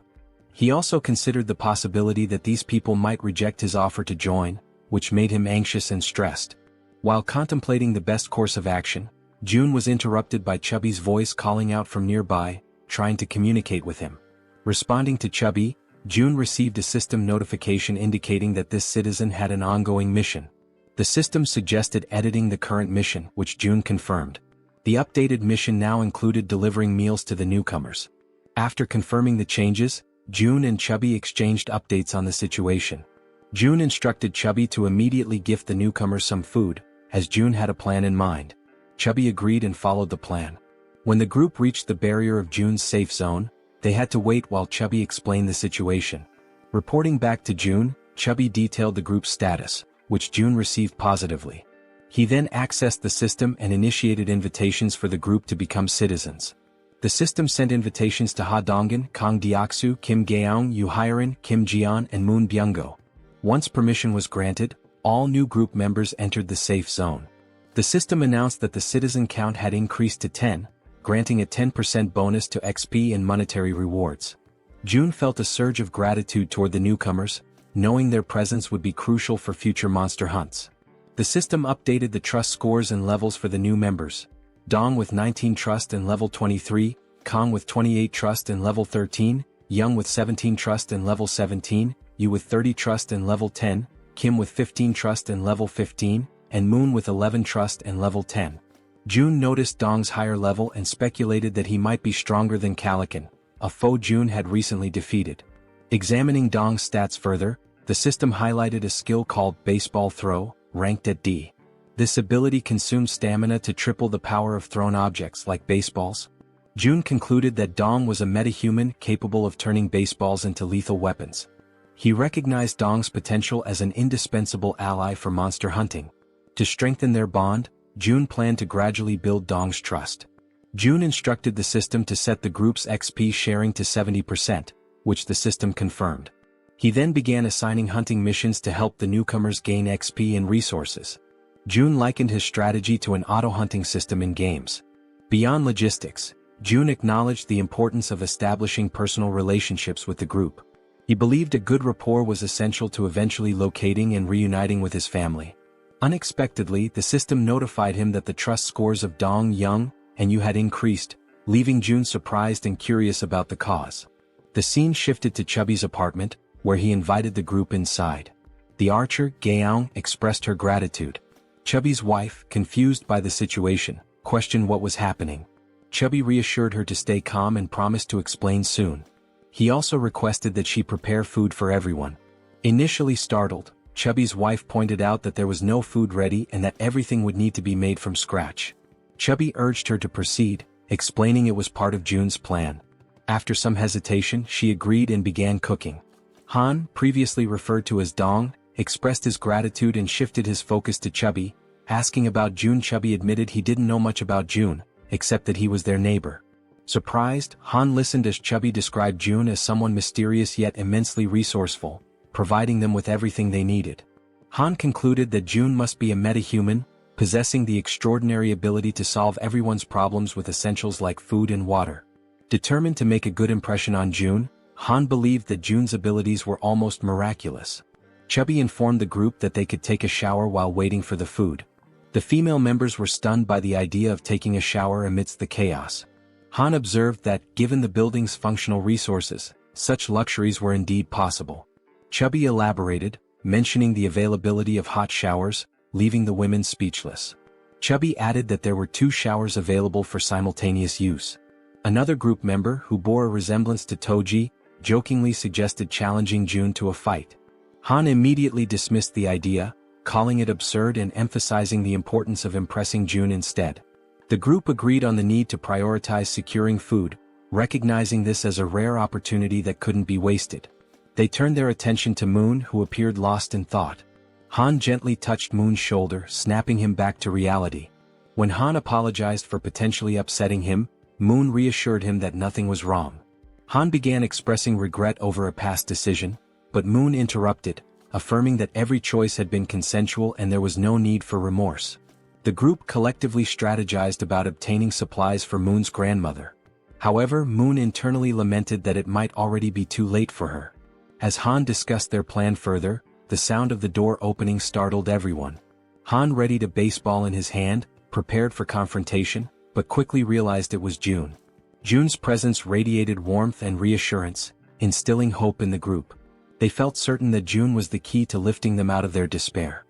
He also considered the possibility that these people might reject his offer to join, which made him anxious and stressed. While contemplating the best course of action, June was interrupted by Chubby's voice calling out from nearby, trying to communicate with him. Responding to Chubby, June received a system notification indicating that this citizen had an ongoing mission. The system suggested editing the current mission, which June confirmed. The updated mission now included delivering meals to the newcomers. After confirming the changes, June and Chubby exchanged updates on the situation. June instructed Chubby to immediately gift the newcomers some food, as June had a plan in mind. Chubby agreed and followed the plan. When the group reached the barrier of June's safe zone, they had to wait while Chubby explained the situation. Reporting back to June, Chubby detailed the group's status, which June received positively. He then accessed the system and initiated invitations for the group to become citizens. The system sent invitations to Ha Donggan, Kang Deoksu, Kim Gaeong, Yu Hyerin, Kim Jian, and Moon Byunggo. Once permission was granted, all new group members entered the safe zone. The system announced that the citizen count had increased to 10, granting a 10% bonus to XP and monetary rewards. June felt a surge of gratitude toward the newcomers, knowing their presence would be crucial for future monster hunts. The system updated the trust scores and levels for the new members. Dong with 19 trust and level 23, Kong with 28 trust and level 13, Young with 17 trust and level 17, Yu with 30 trust and level 10, Kim with 15 trust and level 15, and Moon with 11 trust and level 10. June noticed Dong's higher level and speculated that he might be stronger than Calican, a foe June had recently defeated. Examining Dong's stats further, the system highlighted a skill called Baseball Throw, ranked at D. This ability consumes stamina to triple the power of thrown objects like baseballs. June concluded that Dong was a metahuman capable of turning baseballs into lethal weapons. He recognized Dong's potential as an indispensable ally for monster hunting. To strengthen their bond, June planned to gradually build Dong's trust. June instructed the system to set the group's XP sharing to 70%, which the system confirmed. He then began assigning hunting missions to help the newcomers gain XP and resources. June likened his strategy to an auto-hunting system in games. Beyond logistics, June acknowledged the importance of establishing personal relationships with the group. He believed a good rapport was essential to eventually locating and reuniting with his family. Unexpectedly, the system notified him that the trust scores of Dong, Young, and Yu had increased, leaving June surprised and curious about the cause. The scene shifted to Chubby's apartment, where he invited the group inside. The archer, Gaeong, expressed her gratitude. Chubby's wife, confused by the situation, questioned what was happening. Chubby reassured her to stay calm and promised to explain soon. He also requested that she prepare food for everyone. Initially startled, Chubby's wife pointed out that there was no food ready and that everything would need to be made from scratch. Chubby urged her to proceed, explaining it was part of June's plan. After some hesitation, she agreed and began cooking. Han, previously referred to as Dong, expressed his gratitude and shifted his focus to Chubby, asking about June. Chubby admitted he didn't know much about June, except that he was their neighbor. Surprised, Han listened as Chubby described June as someone mysterious yet immensely resourceful, providing them with everything they needed. Han concluded that June must be a metahuman, possessing the extraordinary ability to solve everyone's problems with essentials like food and water. Determined to make a good impression on June, Han believed that June's abilities were almost miraculous. Chubby informed the group that they could take a shower while waiting for the food. The female members were stunned by the idea of taking a shower amidst the chaos. Han observed that, given the building's functional resources, such luxuries were indeed possible. Chubby elaborated, mentioning the availability of hot showers, leaving the women speechless. Chubby added that there were 2 showers available for simultaneous use. Another group member, who bore a resemblance to Toji, jokingly suggested challenging June to a fight. Han immediately dismissed the idea, calling it absurd and emphasizing the importance of impressing June instead. The group agreed on the need to prioritize securing food, recognizing this as a rare opportunity that couldn't be wasted. They turned their attention to Moon, who appeared lost in thought. Han gently touched Moon's shoulder, snapping him back to reality. When Han apologized for potentially upsetting him, Moon reassured him that nothing was wrong. Han began expressing regret over a past decision, but Moon interrupted, affirming that every choice had been consensual and there was no need for remorse. The group collectively strategized about obtaining supplies for Moon's grandmother. However, Moon internally lamented that it might already be too late for her. As Han discussed their plan further, the sound of the door opening startled everyone. Han readied a baseball in his hand, prepared for confrontation, but quickly realized it was June. June's presence radiated warmth and reassurance, instilling hope in the group. They felt certain that June was the key to lifting them out of their despair.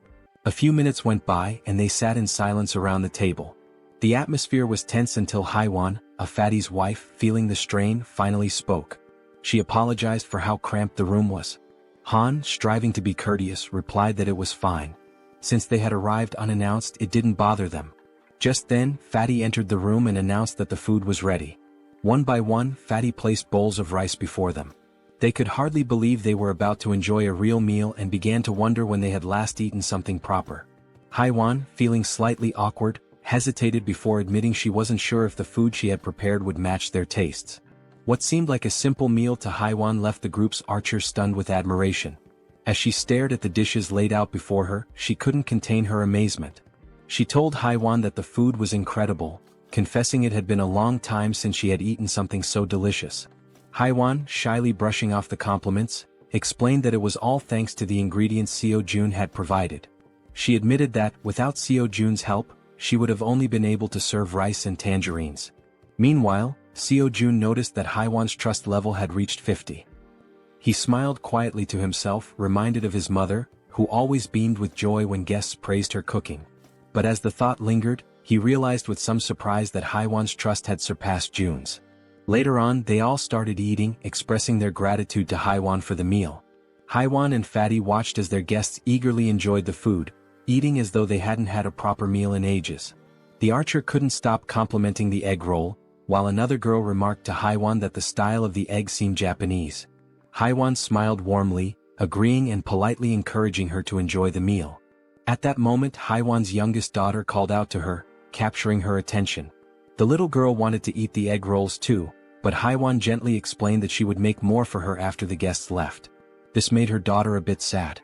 A few minutes went by and they sat in silence around the table. The atmosphere was tense until Haiwan, a fatty's wife, feeling the strain, finally spoke. She apologized for how cramped the room was. Han, striving to be courteous, replied that it was fine. Since they had arrived unannounced, it didn't bother them. Just then, Fatty entered the room and announced that the food was ready. One by one, Fatty placed bowls of rice before them. They could hardly believe they were about to enjoy a real meal and began to wonder when they had last eaten something proper. Haiwan, feeling slightly awkward, hesitated before admitting she wasn't sure if the food she had prepared would match their tastes. What seemed like a simple meal to Haiwan left the group's archers stunned with admiration. As she stared at the dishes laid out before her, she couldn't contain her amazement. She told Haiwan that the food was incredible, confessing it had been a long time since she had eaten something so delicious. Haiwan, shyly brushing off the compliments, explained that it was all thanks to the ingredients Seo Jun had provided. She admitted that, without Seo Jun's help, she would have only been able to serve rice and tangerines. Meanwhile, Seo Jun noticed that Haiwan's trust level had reached 50. He smiled quietly to himself, reminded of his mother, who always beamed with joy when guests praised her cooking. But as the thought lingered, he realized with some surprise that Haiwan's trust had surpassed Jun's. Later on, they all started eating, expressing their gratitude to Haiwan for the meal. Haiwan and Fatty watched as their guests eagerly enjoyed the food, eating as though they hadn't had a proper meal in ages. The archer couldn't stop complimenting the egg roll, while another girl remarked to Haiwan that the style of the egg seemed Japanese. Haiwan smiled warmly, agreeing and politely encouraging her to enjoy the meal. At that moment, Haiwan's youngest daughter called out to her, capturing her attention. The little girl wanted to eat the egg rolls too, but Haiwan gently explained that she would make more for her after the guests left. This made her daughter a bit sad.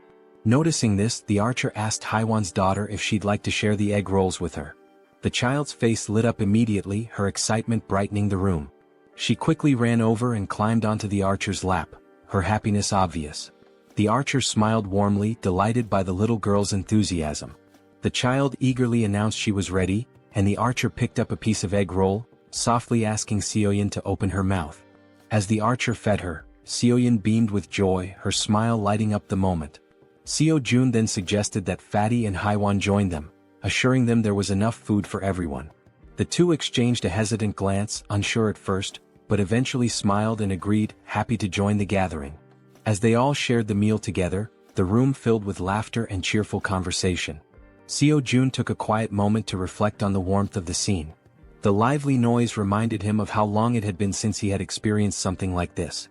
Noticing this, the archer asked Haiwan's daughter if she'd like to share the egg rolls with her. The child's face lit up immediately, her excitement brightening the room. She quickly ran over and climbed onto the archer's lap, her happiness obvious. The archer smiled warmly, delighted by the little girl's enthusiasm. The child eagerly announced she was ready, and the archer picked up a piece of egg roll, softly asking Seoyin to open her mouth. As the archer fed her, Seoyin beamed with joy, her smile lighting up the moment. Seo Jun then suggested that Fatty and Haiwan join them, assuring them there was enough food for everyone. The two exchanged a hesitant glance, unsure at first, but eventually smiled and agreed, happy to join the gathering. As they all shared the meal together, the room filled with laughter and cheerful conversation. Seo Jun took a quiet moment to reflect on the warmth of the scene. The lively noise reminded him of how long it had been since he had experienced something like this.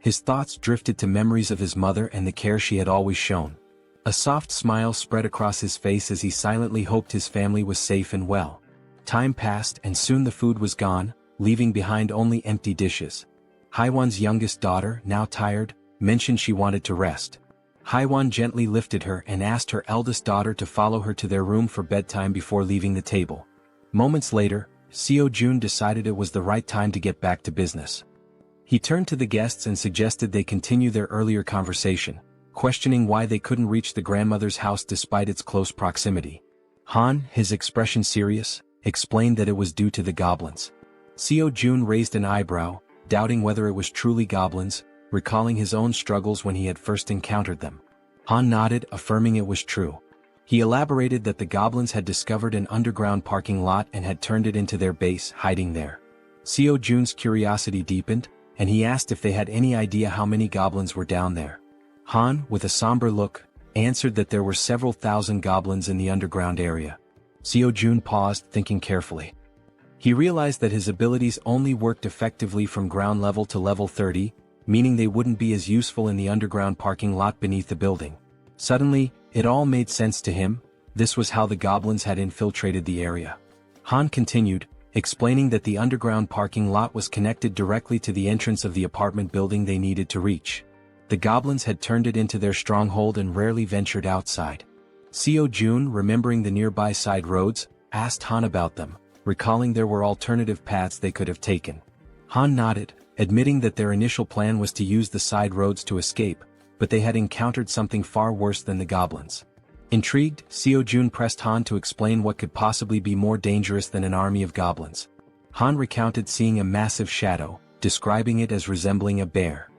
His thoughts drifted to memories of his mother and the care she had always shown. A soft smile spread across his face as he silently hoped his family was safe and well. Time passed and soon the food was gone, leaving behind only empty dishes. Haiwan's youngest daughter, now tired, mentioned she wanted to rest. Haiwan gently lifted her and asked her eldest daughter to follow her to their room for bedtime before leaving the table. Moments later, Seo Jun decided it was the right time to get back to business. He turned to the guests and suggested they continue their earlier conversation, questioning why they couldn't reach the grandmother's house despite its close proximity. Han, his expression serious, explained that it was due to the goblins. Seo Jun raised an eyebrow, doubting whether it was truly goblins, recalling his own struggles when he had first encountered them. Han nodded, affirming it was true. He elaborated that the goblins had discovered an underground parking lot and had turned it into their base, hiding there. Seo Jun's curiosity deepened, and he asked if they had any idea how many goblins were down there. Han, with a somber look, answered that there were several thousand goblins in the underground area. Seo Jun paused, thinking carefully. He realized that his abilities only worked effectively from ground level to level 30, meaning they wouldn't be as useful in the underground parking lot beneath the building. Suddenly, it all made sense to him. This was how the goblins had infiltrated the area. Han continued, explaining that the underground parking lot was connected directly to the entrance of the apartment building they needed to reach. The goblins had turned it into their stronghold and rarely ventured outside. Seo Jun, remembering the nearby side roads, asked Han about them, recalling there were alternative paths they could have taken. Han nodded, admitting that their initial plan was to use the side roads to escape, but they had encountered something far worse than the goblins. Intrigued, Seo-jun pressed Han to explain what could possibly be more dangerous than an army of goblins. Han recounted seeing a massive shadow, describing it as resembling a bear.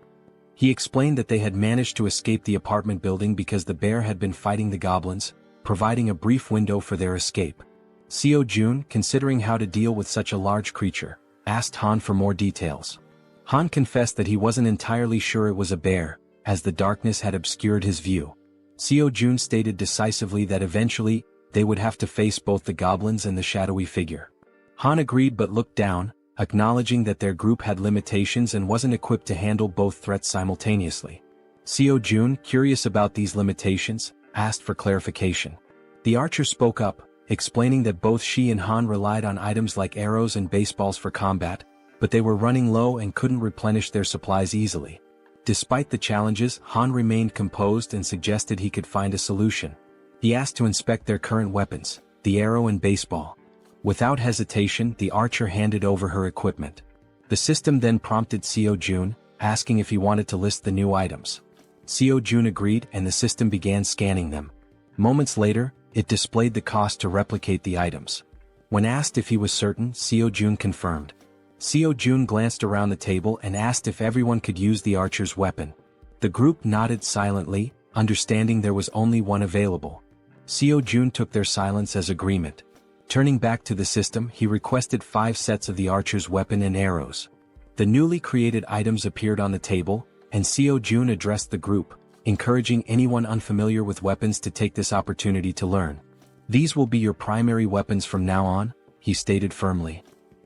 He explained that they had managed to escape the apartment building because the bear had been fighting the goblins, providing a brief window for their escape. Seo-jun, considering how to deal with such a large creature, asked Han for more details. Han confessed that he wasn't entirely sure it was a bear, as the darkness had obscured his view. Seo-jun stated decisively that eventually, they would have to face both the goblins and the shadowy figure. Han agreed but looked down, acknowledging that their group had limitations and wasn't equipped to handle both threats simultaneously. Seo-jun, curious about these limitations, asked for clarification. The archer spoke up, explaining that both she and Han relied on items like arrows and baseballs for combat, but they were running low and couldn't replenish their supplies easily. Despite the challenges, Han remained composed and suggested he could find a solution. He asked to inspect their current weapons, the arrow and baseball. Without hesitation, the archer handed over her equipment. The system then prompted Seo-jun, asking if he wanted to list the new items. Seo-jun agreed and the system began scanning them. Moments later, it displayed the cost to replicate the items. When asked if he was certain, Seo-jun confirmed. Seo-jun glanced around the table and asked if everyone could use the archer's weapon. The group nodded silently, understanding there was only one available. Seo-jun took their silence as agreement. Turning back to the system, he requested 5 sets of the archer's weapon and arrows. The newly created items appeared on the table, and Seo-jun addressed the group, encouraging anyone unfamiliar with weapons to take this opportunity to learn. "These will be your primary weapons from now on," he stated firmly.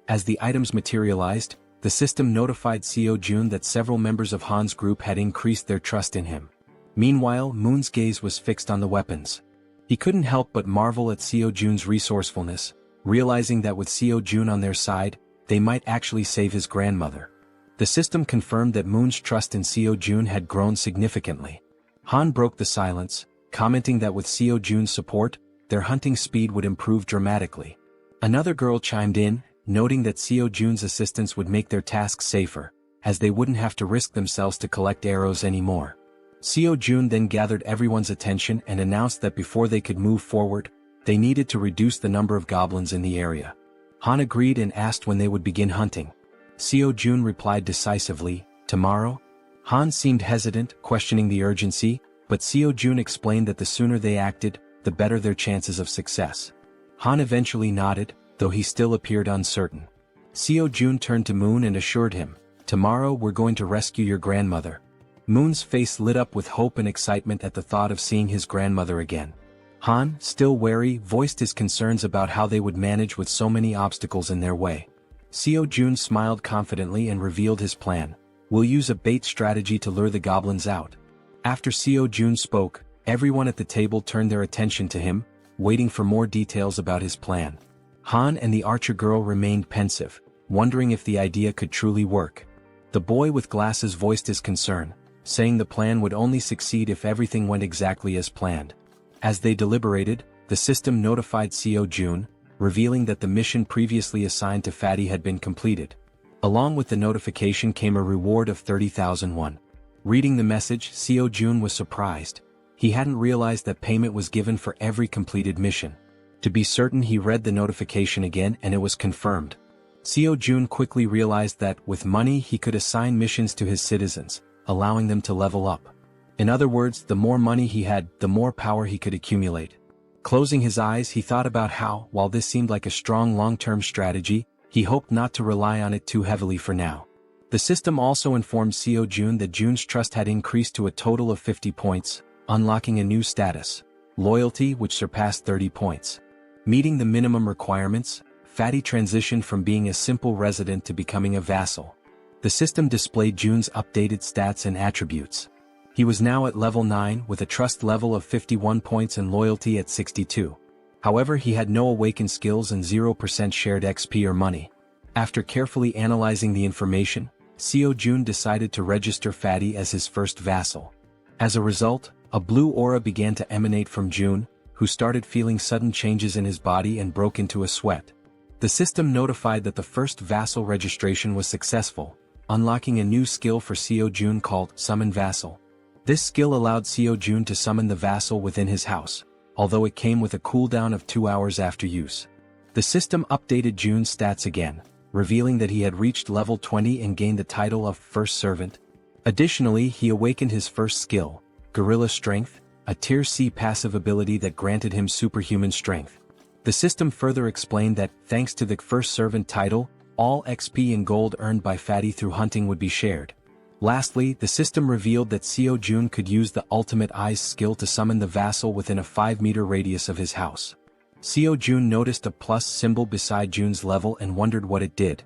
As the items materialized, the system notified Seo-jun that several members of Han's group had increased their trust in him. Meanwhile, Moon's gaze was fixed on the weapons. He couldn't help but marvel at Seo-jun's resourcefulness, realizing that with Seo-jun on their side, they might actually save his grandmother. The system confirmed that Moon's trust in Seo-jun had grown significantly. Han broke the silence, commenting that with Seo-jun's support, their hunting speed would improve dramatically. Another girl chimed in, noting that Seo-jun's assistance would make their tasks safer, as they wouldn't have to risk themselves to collect arrows anymore. Seo-jun then gathered everyone's attention and announced that before they could move forward, they needed to reduce the number of goblins in the area. Han agreed and asked when they would begin hunting. Seo-jun replied decisively, "Tomorrow?" Han seemed hesitant, questioning the urgency, but Seo-jun explained that the sooner they acted, the better their chances of success. Han eventually nodded, though he still appeared uncertain. Seo-jun turned to Moon and assured him, "Tomorrow we're going to rescue your grandmother." Moon's face lit up with hope and excitement at the thought of seeing his grandmother again. Han, still wary, voiced his concerns about how they would manage with so many obstacles in their way. Seo-jun smiled confidently and revealed his plan. "We'll use a bait strategy to lure the goblins out." After Seo-jun spoke, everyone at the table turned their attention to him, waiting for more details about his plan. Han and the archer girl remained pensive, wondering if the idea could truly work. The boy with glasses voiced his concern, saying the plan would only succeed if everything went exactly as planned. As they deliberated, the system notified Seo-jun, revealing that the mission previously assigned to Fatty had been completed. Along with the notification came a reward of 30,000 won. Reading the message, Seo-jun was surprised. He hadn't realized that payment was given for every completed mission. To be certain, he read the notification again and it was confirmed. Seo-jun quickly realized that, with money, he could assign missions to his citizens, allowing them to level up. In other words, the more money he had, the more power he could accumulate. Closing his eyes, he thought about how, while this seemed like a strong long-term strategy, he hoped not to rely on it too heavily for now. The system also informed Seo-jun that Jun's trust had increased to a total of 50 points, unlocking a new status, loyalty, which surpassed 30 points. Meeting the minimum requirements, Fatty transitioned from being a simple resident to becoming a vassal. The system displayed Jun's updated stats and attributes. He was now at level 9 with a trust level of 51 points and loyalty at 62. However, he had no awakened skills and 0% shared XP or money. After carefully analyzing the information, Seo-jun decided to register Fatty as his first vassal. As a result, a blue aura began to emanate from Jun, who started feeling sudden changes in his body and broke into a sweat. The system notified that the first vassal registration was successful, unlocking a new skill for Seo Jun called Summon Vassal. This skill allowed Seo Jun to summon the vassal within his house, although it came with a cooldown of 2 hours after use. The system updated Jun's stats again, revealing that he had reached level 20 and gained the title of First Servant. Additionally, he awakened his first skill, Gorilla Strength, a Tier C passive ability that granted him superhuman strength. The system further explained that, thanks to the First Servant title, all XP and gold earned by Fatty through hunting would be shared. Lastly, the system revealed that Seo Jun could use the Ultimate Eyes skill to summon the vassal within a 5-meter radius of his house. Seo Jun noticed a plus symbol beside Jun's level and wondered what it did.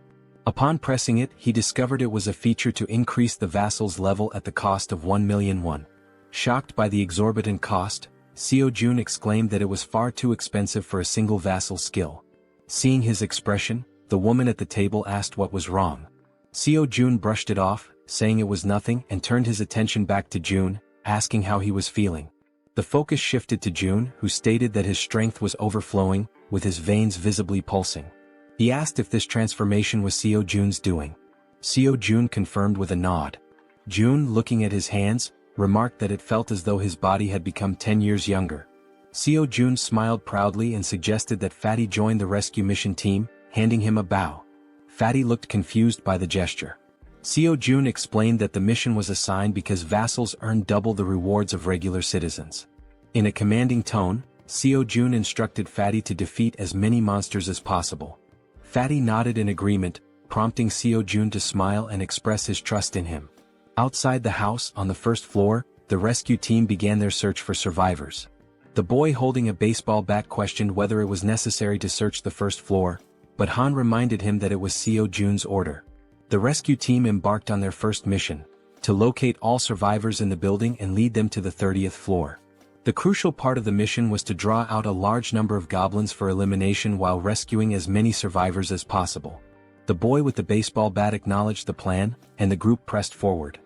Upon pressing it, he discovered it was a feature to increase the vassal's level at the cost of 1 million won. Shocked by the exorbitant cost, Seo Jun exclaimed that it was far too expensive for a single vassal skill. Seeing his expression, the woman at the table asked what was wrong. Seo Jun brushed it off, saying it was nothing, and turned his attention back to Jun, asking how he was feeling. The focus shifted to Jun, who stated that his strength was overflowing, with his veins visibly pulsing. He asked if this transformation was Seo Jun's doing. Seo Jun confirmed with a nod. Jun, looking at his hands, remarked that it felt as though his body had become 10 years younger. Seo Jun smiled proudly and suggested that Fatty join the rescue mission team, handing him a bow. Fatty looked confused by the gesture. Seo Jun explained that the mission was assigned because vassals earned double the rewards of regular citizens. In a commanding tone, Seo Jun instructed Fatty to defeat as many monsters as possible. Fatty nodded in agreement, prompting Seo Jun to smile and express his trust in him. Outside the house, on the first floor, the rescue team began their search for survivors. The boy holding a baseball bat questioned whether it was necessary to search the first floor, but Han reminded him that it was Seo Jun's order. The rescue team embarked on their first mission, to locate all survivors in the building and lead them to the 30th floor. The crucial part of the mission was to draw out a large number of goblins for elimination while rescuing as many survivors as possible. The boy with the baseball bat acknowledged the plan, and the group pressed forward.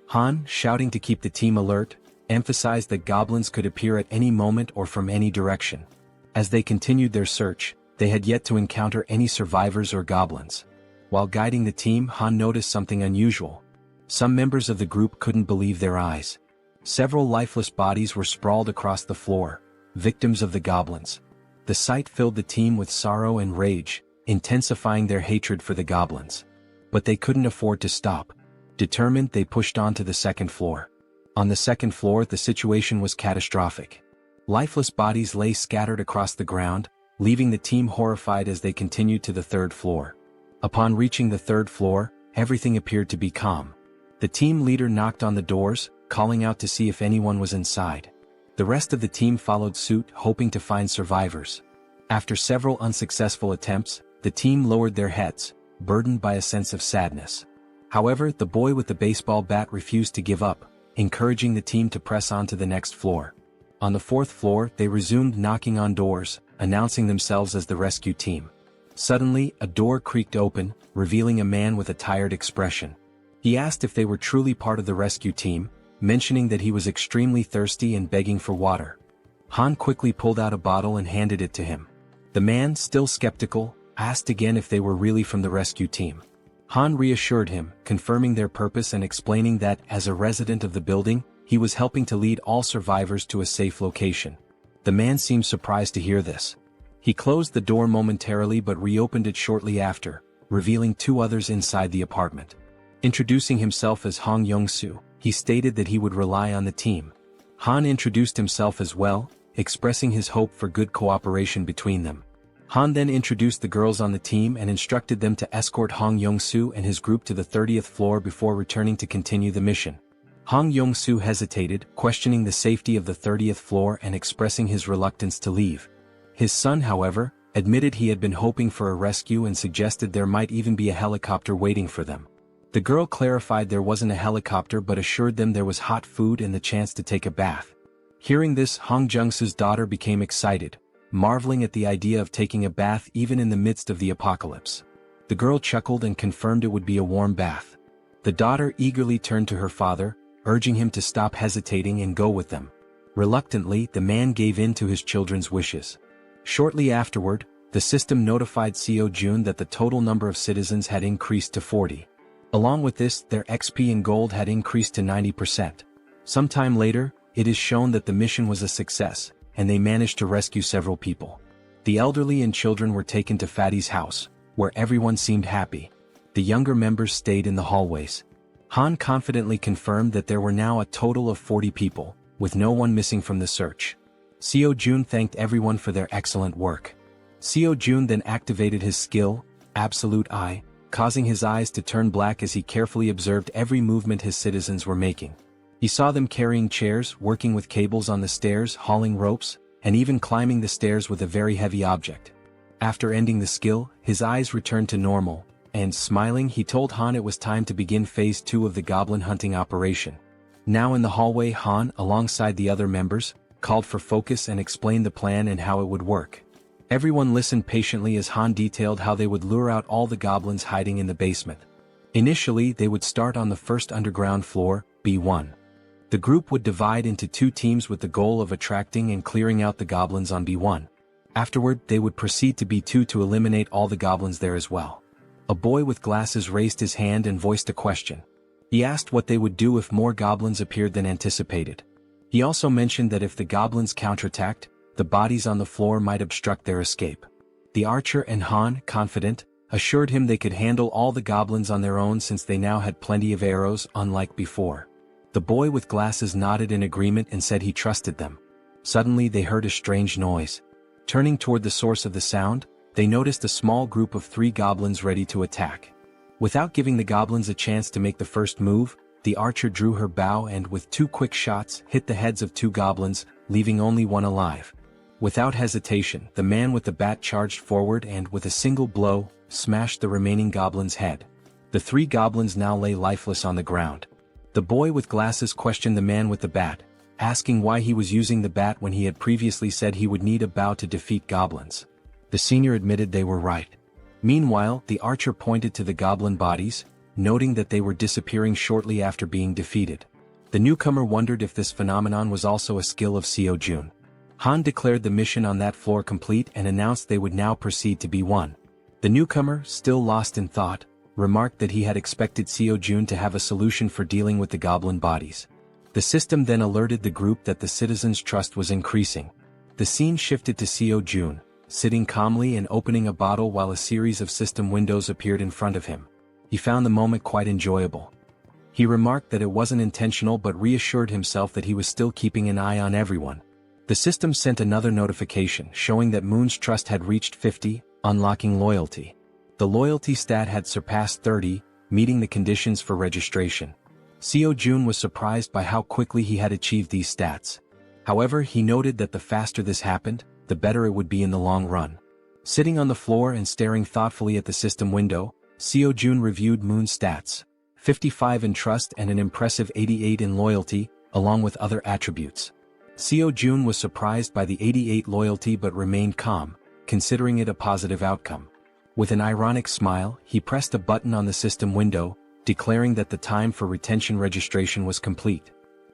Han, shouting to keep the team alert, emphasized that goblins could appear at any moment or from any direction. As they continued their search, they had yet to encounter any survivors or goblins. While guiding the team, Han noticed something unusual. Some members of the group couldn't believe their eyes. Several lifeless bodies were sprawled across the floor, victims of the goblins. The sight filled the team with sorrow and rage, intensifying their hatred for the goblins. But they couldn't afford to stop. Determined, they pushed on to the second floor. On the second floor, the situation was catastrophic. Lifeless bodies lay scattered across the ground, leaving the team horrified as they continued to the third floor. Upon reaching the third floor, everything appeared to be calm. The team leader knocked on the doors, calling out to see if anyone was inside. The rest of the team followed suit, hoping to find survivors. After several unsuccessful attempts, the team lowered their heads, burdened by a sense of sadness. However, the boy with the baseball bat refused to give up, encouraging the team to press on to the next floor. On the fourth floor, they resumed knocking on doors, announcing themselves as the rescue team. Suddenly, a door creaked open, revealing a man with a tired expression. He asked if they were truly part of the rescue team, mentioning that he was extremely thirsty and begging for water. Han quickly pulled out a bottle and handed it to him. The man, still skeptical, asked again if they were really from the rescue team. Han reassured him, confirming their purpose and explaining that, as a resident of the building, he was helping to lead all survivors to a safe location. The man seemed surprised to hear this. He closed the door momentarily but reopened it shortly after, revealing 2 others inside the apartment. Introducing himself as Hong Young-soo, he stated that he would rely on the team. Han introduced himself as well, expressing his hope for good cooperation between them. Han then introduced the girls on the team and instructed them to escort Hong Young-soo and his group to the 30th floor before returning to continue the mission. Hong Young-soo hesitated, questioning the safety of the 30th floor and expressing his reluctance to leave. His son, however, admitted he had been hoping for a rescue and suggested there might even be a helicopter waiting for them. The girl clarified there wasn't a helicopter but assured them there was hot food and the chance to take a bath. Hearing this, Hong Jung-soo's daughter became excited, marveling at the idea of taking a bath even in the midst of the apocalypse. The girl chuckled and confirmed it would be a warm bath. The daughter eagerly turned to her father, urging him to stop hesitating and go with them. Reluctantly, the man gave in to his children's wishes. Shortly afterward, the system notified Seo Jun that the total number of citizens had increased to 40. Along with this, their XP and gold had increased to 90%. Sometime later, it is shown that the mission was a success, and they managed to rescue several people. The elderly and children were taken to Fatty's house, where everyone seemed happy. The younger members stayed in the hallways. Han confidently confirmed that there were now a total of 40 people, with no one missing from the search. Seo Jun thanked everyone for their excellent work. Seo Jun then activated his skill, Absolute Eye, causing his eyes to turn black as he carefully observed every movement his citizens were making. He saw them carrying chairs, working with cables on the stairs, hauling ropes, and even climbing the stairs with a very heavy object. After ending the skill, his eyes returned to normal, and smiling he told Han it was time to begin phase 2 of the goblin hunting operation. Now in the hallway, Han, alongside the other members, called for focus and explained the plan and how it would work. Everyone listened patiently as Han detailed how they would lure out all the goblins hiding in the basement. Initially, they would start on the first underground floor, B1. The group would divide into 2 teams with the goal of attracting and clearing out the goblins on B1. Afterward, they would proceed to B2 to eliminate all the goblins there as well. A boy with glasses raised his hand and voiced a question. He asked what they would do if more goblins appeared than anticipated. He also mentioned that if the goblins counterattacked, the bodies on the floor might obstruct their escape. The archer and Han, confident, assured him they could handle all the goblins on their own since they now had plenty of arrows, unlike before. The boy with glasses nodded in agreement and said he trusted them. Suddenly they heard a strange noise. Turning toward the source of the sound, they noticed a small group of 3 goblins ready to attack. Without giving the goblins a chance to make the first move, the archer drew her bow and with 2 quick shots hit the heads of 2 goblins, leaving only one alive. Without hesitation, the man with the bat charged forward and with a single blow, smashed the remaining goblin's head. The 3 goblins now lay lifeless on the ground. The boy with glasses questioned the man with the bat, asking why he was using the bat when he had previously said he would need a bow to defeat goblins. The senior admitted they were right. Meanwhile, the archer pointed to the goblin bodies, noting that they were disappearing shortly after being defeated. The newcomer wondered if this phenomenon was also a skill of Seo Jun. Han declared the mission on that floor complete and announced they would now proceed to B1. The newcomer, still lost in thought, remarked that he had expected Seo Jun to have a solution for dealing with the goblin bodies. The system then alerted the group that the citizens' trust was increasing. The scene shifted to Seo Jun, sitting calmly and opening a bottle while a series of system windows appeared in front of him. He found the moment quite enjoyable. He remarked that it wasn't intentional but reassured himself that he was still keeping an eye on everyone. The system sent another notification showing that Moon's trust had reached 50, unlocking loyalty. The loyalty stat had surpassed 30, meeting the conditions for registration. Seo Jun was surprised by how quickly he had achieved these stats. However, he noted that the faster this happened, the better it would be in the long run. Sitting on the floor and staring thoughtfully at the system window, Seo Jun reviewed Moon's stats, 55 in trust and an impressive 88 in loyalty, along with other attributes. Seo Jun was surprised by the 88 loyalty but remained calm, considering it a positive outcome. With an ironic smile, he pressed a button on the system window, declaring that the time for retention registration was complete.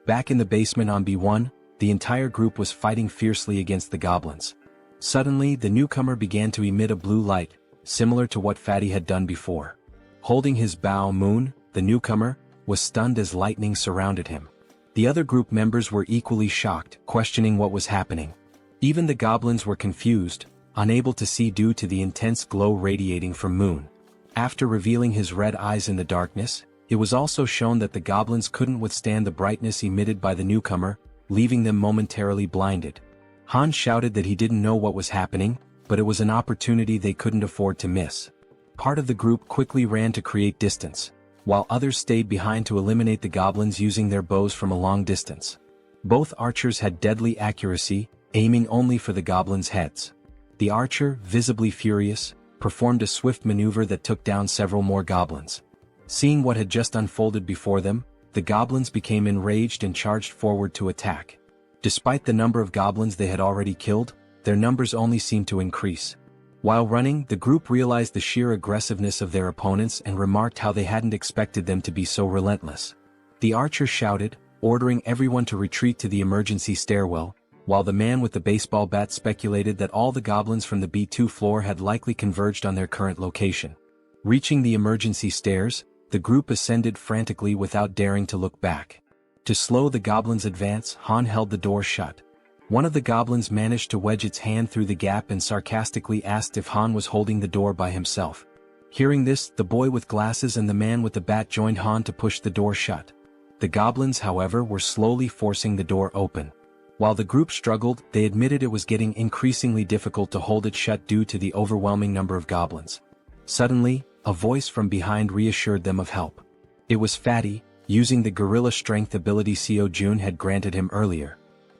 Back in the basement on B1, the entire group was fighting fiercely against the goblins. Suddenly, the newcomer began to emit a blue light, similar to what Fatty had done before. Holding his bow, Moon, the newcomer, was stunned as lightning surrounded him. The other group members were equally shocked, questioning what was happening. Even the goblins were confused, unable to see due to the intense glow radiating from Moon. After revealing his red eyes in the darkness, it was also shown that the goblins couldn't withstand the brightness emitted by the newcomer, leaving them momentarily blinded. Han shouted that he didn't know what was happening, but it was an opportunity they couldn't afford to miss. Part of the group quickly ran to create distance, while others stayed behind to eliminate the goblins using their bows from a long distance. Both archers had deadly accuracy, aiming only for the goblins' heads. The archer, visibly furious, performed a swift maneuver that took down several more goblins. Seeing what had just unfolded before them, the goblins became enraged and charged forward to attack. Despite the number of goblins they had already killed, their numbers only seemed to increase. While running, the group realized the sheer aggressiveness of their opponents and remarked how they hadn't expected them to be so relentless. The archer shouted, ordering everyone to retreat to the emergency stairwell, while the man with the baseball bat speculated that all the goblins from the B2 floor had likely converged on their current location. Reaching the emergency stairs, the group ascended frantically without daring to look back. To slow the goblins' advance, Han held the door shut. One of the goblins managed to wedge its hand through the gap and sarcastically asked if Han was holding the door by himself. Hearing this, the boy with glasses and the man with the bat joined Han to push the door shut. The goblins, however, were slowly forcing the door open. While the group struggled, they admitted it was getting increasingly difficult to hold it shut due to the overwhelming number of goblins. Suddenly, a voice from behind reassured them of help. It was Fatty, using the gorilla strength ability Seo Jun had granted him earlier.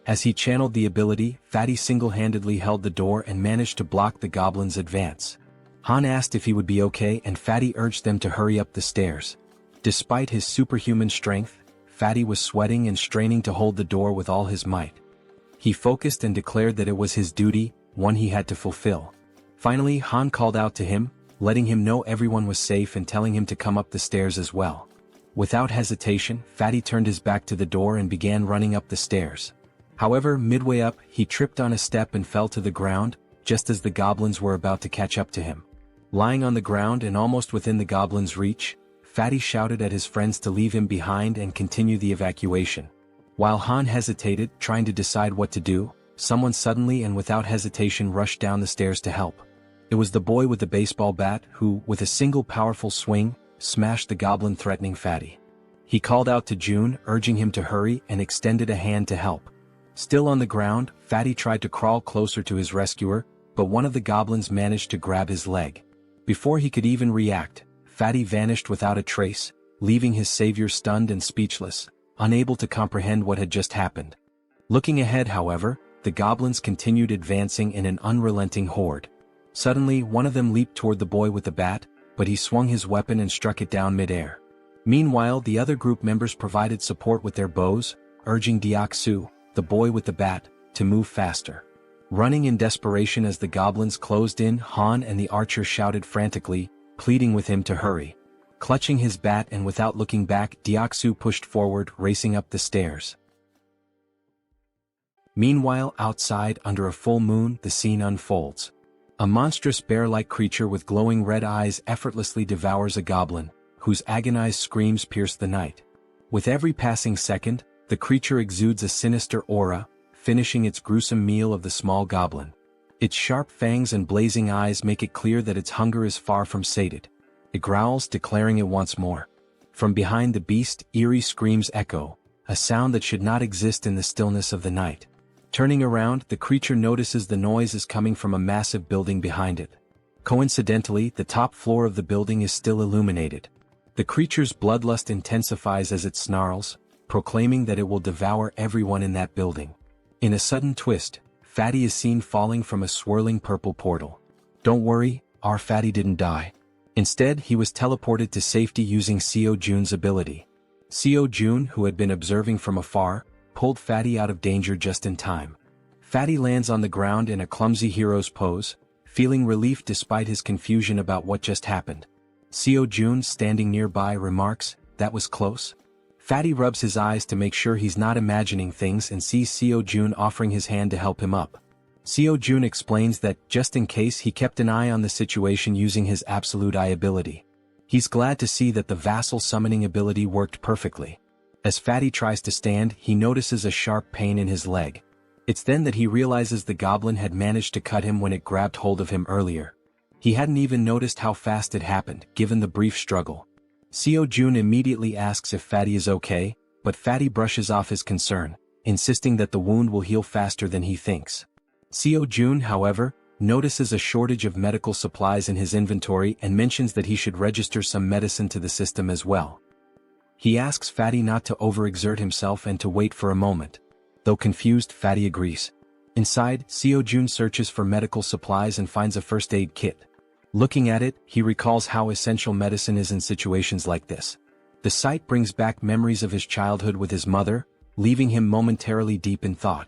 As he channeled the ability, Fatty single-handedly held the door and managed to block the goblins' advance. Han asked if he would be okay and Fatty urged them to hurry up the stairs. Despite his superhuman strength, Fatty was sweating and straining to hold the door with all his might. He focused and declared that it was his duty, one he had to fulfill. Finally, Han called out to him, letting him know everyone was safe and telling him to come up the stairs as well. Without hesitation, Fatty turned his back to the door and began running up the stairs. However, midway up, he tripped on a step and fell to the ground, just as the goblins were about to catch up to him. Lying on the ground and almost within the goblins' reach, Fatty shouted at his friends to leave him behind and continue the evacuation. While Han hesitated, trying to decide what to do, someone suddenly and without hesitation rushed down the stairs to help. It was the boy with the baseball bat who, with a single powerful swing, smashed the goblin threatening Fatty. He called out to Jun, urging him to hurry, and extended a hand to help. Still on the ground, Fatty tried to crawl closer to his rescuer, but one of the goblins managed to grab his leg. Before he could even react, Fatty vanished without a trace, leaving his savior stunned and speechless, unable to comprehend what had just happened. Looking ahead, however, the goblins continued advancing in an unrelenting horde. Suddenly, one of them leaped toward the boy with the bat, but he swung his weapon and struck it down mid-air. Meanwhile, the other group members provided support with their bows, urging Deok-su, the boy with the bat, to move faster. Running in desperation as the goblins closed in, Han and the archer shouted frantically, pleading with him to hurry. Clutching his bat and without looking back, Deok-su pushed forward, racing up the stairs. Meanwhile, outside, under a full moon, the scene unfolds. A monstrous bear-like creature with glowing red eyes effortlessly devours a goblin, whose agonized screams pierce the night. With every passing second, the creature exudes a sinister aura, finishing its gruesome meal of the small goblin. Its sharp fangs and blazing eyes make it clear that its hunger is far from sated. It growls, declaring it wants more. From behind the beast, eerie screams echo, a sound that should not exist in the stillness of the night. Turning around, the creature notices the noise is coming from a massive building behind it. Coincidentally, the top floor of the building is still illuminated. The creature's bloodlust intensifies as it snarls, proclaiming that it will devour everyone in that building. In a sudden twist, Fatty is seen falling from a swirling purple portal. Don't worry, our Fatty didn't die. Instead, he was teleported to safety using Seo Jun's ability. Seo Jun, who had been observing from afar, pulled Fatty out of danger just in time. Fatty lands on the ground in a clumsy hero's pose, feeling relief despite his confusion about what just happened. Seo Jun, standing nearby, remarks, "That was close." Fatty rubs his eyes to make sure he's not imagining things and sees Seo Jun offering his hand to help him up. Seo Jun explains that, just in case, he kept an eye on the situation using his Absolute Eye ability. He's glad to see that the vassal summoning ability worked perfectly. As Fatty tries to stand, he notices a sharp pain in his leg. It's then that he realizes the goblin had managed to cut him when it grabbed hold of him earlier. He hadn't even noticed how fast it happened, given the brief struggle. Seo Jun immediately asks if Fatty is okay, but Fatty brushes off his concern, insisting that the wound will heal faster than he thinks. Seo Jun, however, notices a shortage of medical supplies in his inventory and mentions that he should register some medicine to the system as well. He asks Fatty not to overexert himself and to wait for a moment. Though confused, Fatty agrees. Inside, Seo Jun searches for medical supplies and finds a first aid kit. Looking at it, he recalls how essential medicine is in situations like this. The sight brings back memories of his childhood with his mother, leaving him momentarily deep in thought.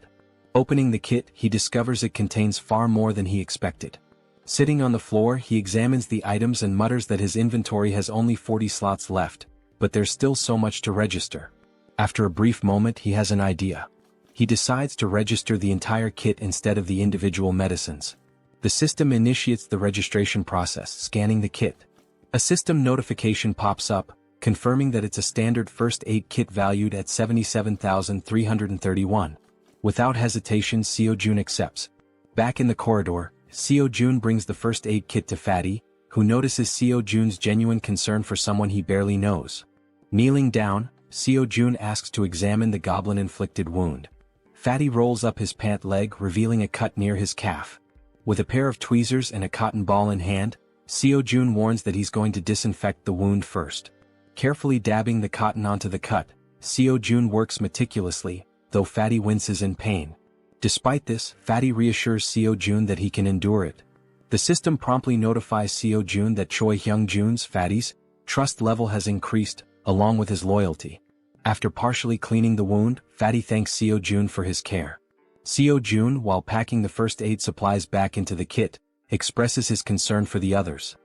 Opening the kit, he discovers it contains far more than he expected. Sitting on the floor, he examines the items and mutters that his inventory has only 40 slots left, but there's still so much to register. After a brief moment, he has an idea. he decides to register the entire kit instead of the individual medicines. The system initiates the registration process, scanning the kit. A system notification pops up, confirming that it's a standard first aid kit valued at 77,331. Without hesitation, Seo-jun accepts. Back in the corridor, Seo-jun brings the first aid kit to Fatty, who notices Seo-jun's genuine concern for someone he barely knows. Kneeling down, Seo-jun asks to examine the goblin-inflicted wound. Fatty rolls up his pant leg, revealing a cut near his calf. With a pair of tweezers and a cotton ball in hand, Seo-jun warns that he's going to disinfect the wound first. Carefully dabbing the cotton onto the cut, Seo-jun works meticulously, though Fatty winces in pain. Despite this, Fatty reassures Seo-jun that he can endure it. The system promptly notifies Seo-jun that Choi Hyung-jun's, Fatty's, trust level has increased, along with his loyalty. After partially cleaning the wound, Fatty thanks Seo-jun for his care. Seo-jun, while packing the first aid supplies back into the kit, expresses his concern for the others.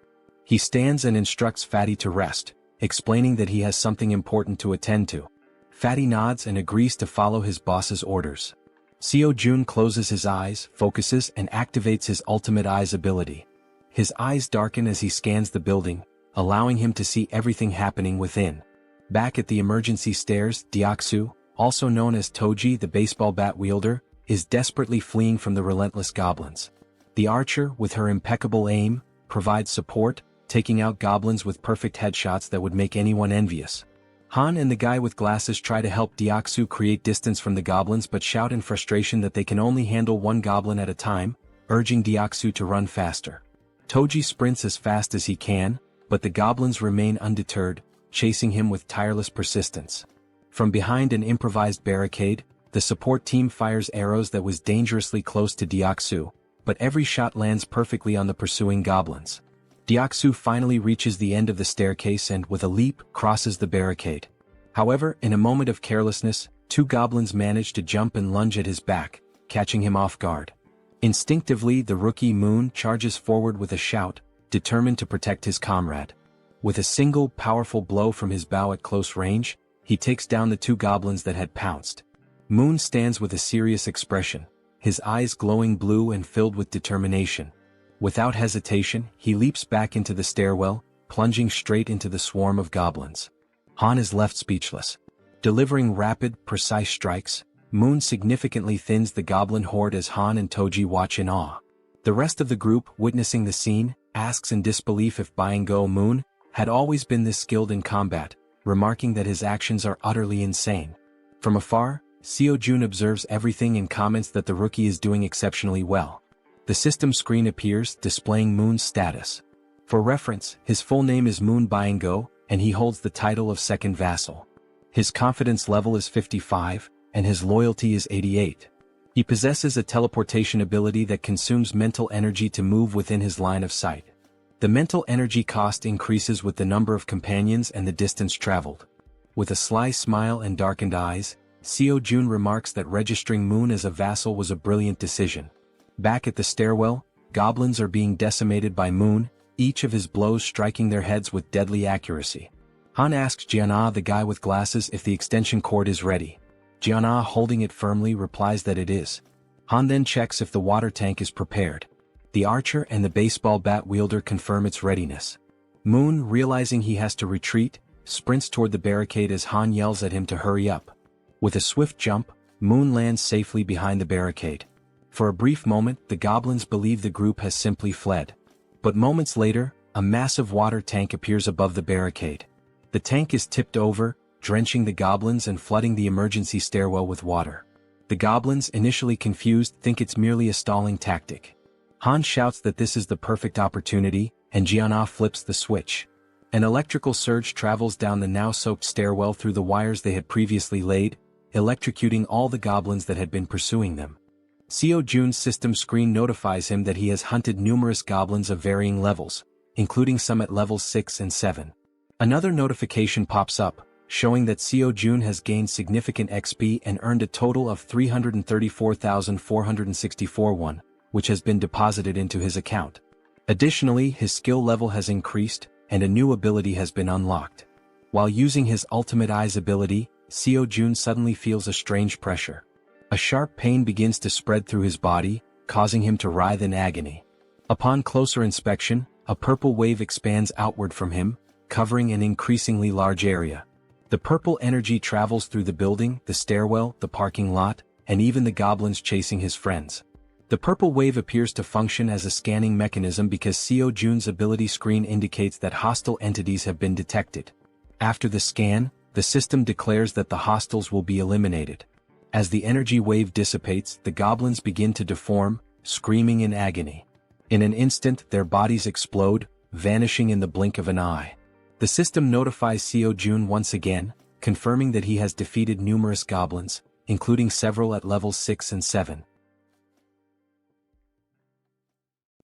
He stands and instructs Fatty to rest, explaining that he has something important to attend to. Fatty nods and agrees to follow his boss's orders. Seo-jun closes his eyes, focuses, and activates his ultimate eyes ability. His eyes darken as he scans the building, allowing him to see everything happening within. Back at the emergency stairs, Deoksu, also known as Toji the baseball bat wielder, is desperately fleeing from the relentless goblins. The archer, with her impeccable aim, provides support, taking out goblins with perfect headshots that would make anyone envious. Han and the guy with glasses try to help Deoksu create distance from the goblins but shout in frustration that they can only handle one goblin at a time, urging Deoksu to run faster. Toji sprints as fast as he can, but the goblins remain undeterred, chasing him with tireless persistence. From behind an improvised barricade, the support team fires arrows that was dangerously close to Deoksu, but every shot lands perfectly on the pursuing goblins. Deoksu finally reaches the end of the staircase and, with a leap, crosses the barricade. However, in a moment of carelessness, two goblins manage to jump and lunge at his back, catching him off guard. Instinctively, the rookie Moon charges forward with a shout, determined to protect his comrade. With a single powerful blow from his bow at close range, he takes down the two goblins that had pounced. Moon stands with a serious expression, his eyes glowing blue and filled with determination. Without hesitation, he leaps back into the stairwell, plunging straight into the swarm of goblins. Han is left speechless. Delivering rapid, precise strikes, Moon significantly thins the goblin horde as Han and Toji watch in awe. The rest of the group, witnessing the scene, asks in disbelief if Byung-go Moon had always been this skilled in combat, remarking that his actions are utterly insane. From afar, Seo-jun observes everything and comments that the rookie is doing exceptionally well. The system screen appears, displaying Moon's status. For reference, his full name is Moon Byung-go, and he holds the title of second vassal. His confidence level is 55, and his loyalty is 88. He possesses a teleportation ability that consumes mental energy to move within his line of sight. The mental energy cost increases with the number of companions and the distance traveled. With a sly smile and darkened eyes, Seo-jun remarks that registering Moon as a vassal was a brilliant decision. Back at the stairwell, goblins are being decimated by Moon, each of his blows striking their heads with deadly accuracy. Han asks Jiana, the guy with glasses, if the extension cord is ready. Jiana, holding it firmly, replies that it is. Han then checks if the water tank is prepared. The archer and the baseball bat wielder confirm its readiness. Moon, realizing he has to retreat, sprints toward the barricade as Han yells at him to hurry up. With a swift jump, Moon lands safely behind the barricade. For a brief moment, the goblins believe the group has simply fled. But moments later, a massive water tank appears above the barricade. The tank is tipped over, drenching the goblins and flooding the emergency stairwell with water. The goblins, initially confused, think it's merely a stalling tactic. Han shouts that this is the perfect opportunity, and Jiana flips the switch. An electrical surge travels down the now-soaked stairwell through the wires they had previously laid, electrocuting all the goblins that had been pursuing them. Seo-jun's system screen notifies him that he has hunted numerous goblins of varying levels, including some at levels 6 and 7. Another notification pops up, showing that Seo-jun has gained significant XP and earned a total of 334,464 won, which has been deposited into his account. Additionally, his skill level has increased, and a new ability has been unlocked. While using his ultimate eyes ability, Seo-jun suddenly feels a strange pressure. A sharp pain begins to spread through his body, causing him to writhe in agony. Upon closer inspection, a purple wave expands outward from him, covering an increasingly large area. The purple energy travels through the building, the stairwell, the parking lot, and even the goblins chasing his friends. The purple wave appears to function as a scanning mechanism because Seo Jun's ability screen indicates that hostile entities have been detected. After the scan, the system declares that the hostiles will be eliminated. As the energy wave dissipates, the goblins begin to deform, screaming in agony. In an instant, their bodies explode, vanishing in the blink of an eye. The system notifies Seo Jun once again, confirming that he has defeated numerous goblins, including several at levels 6 and 7.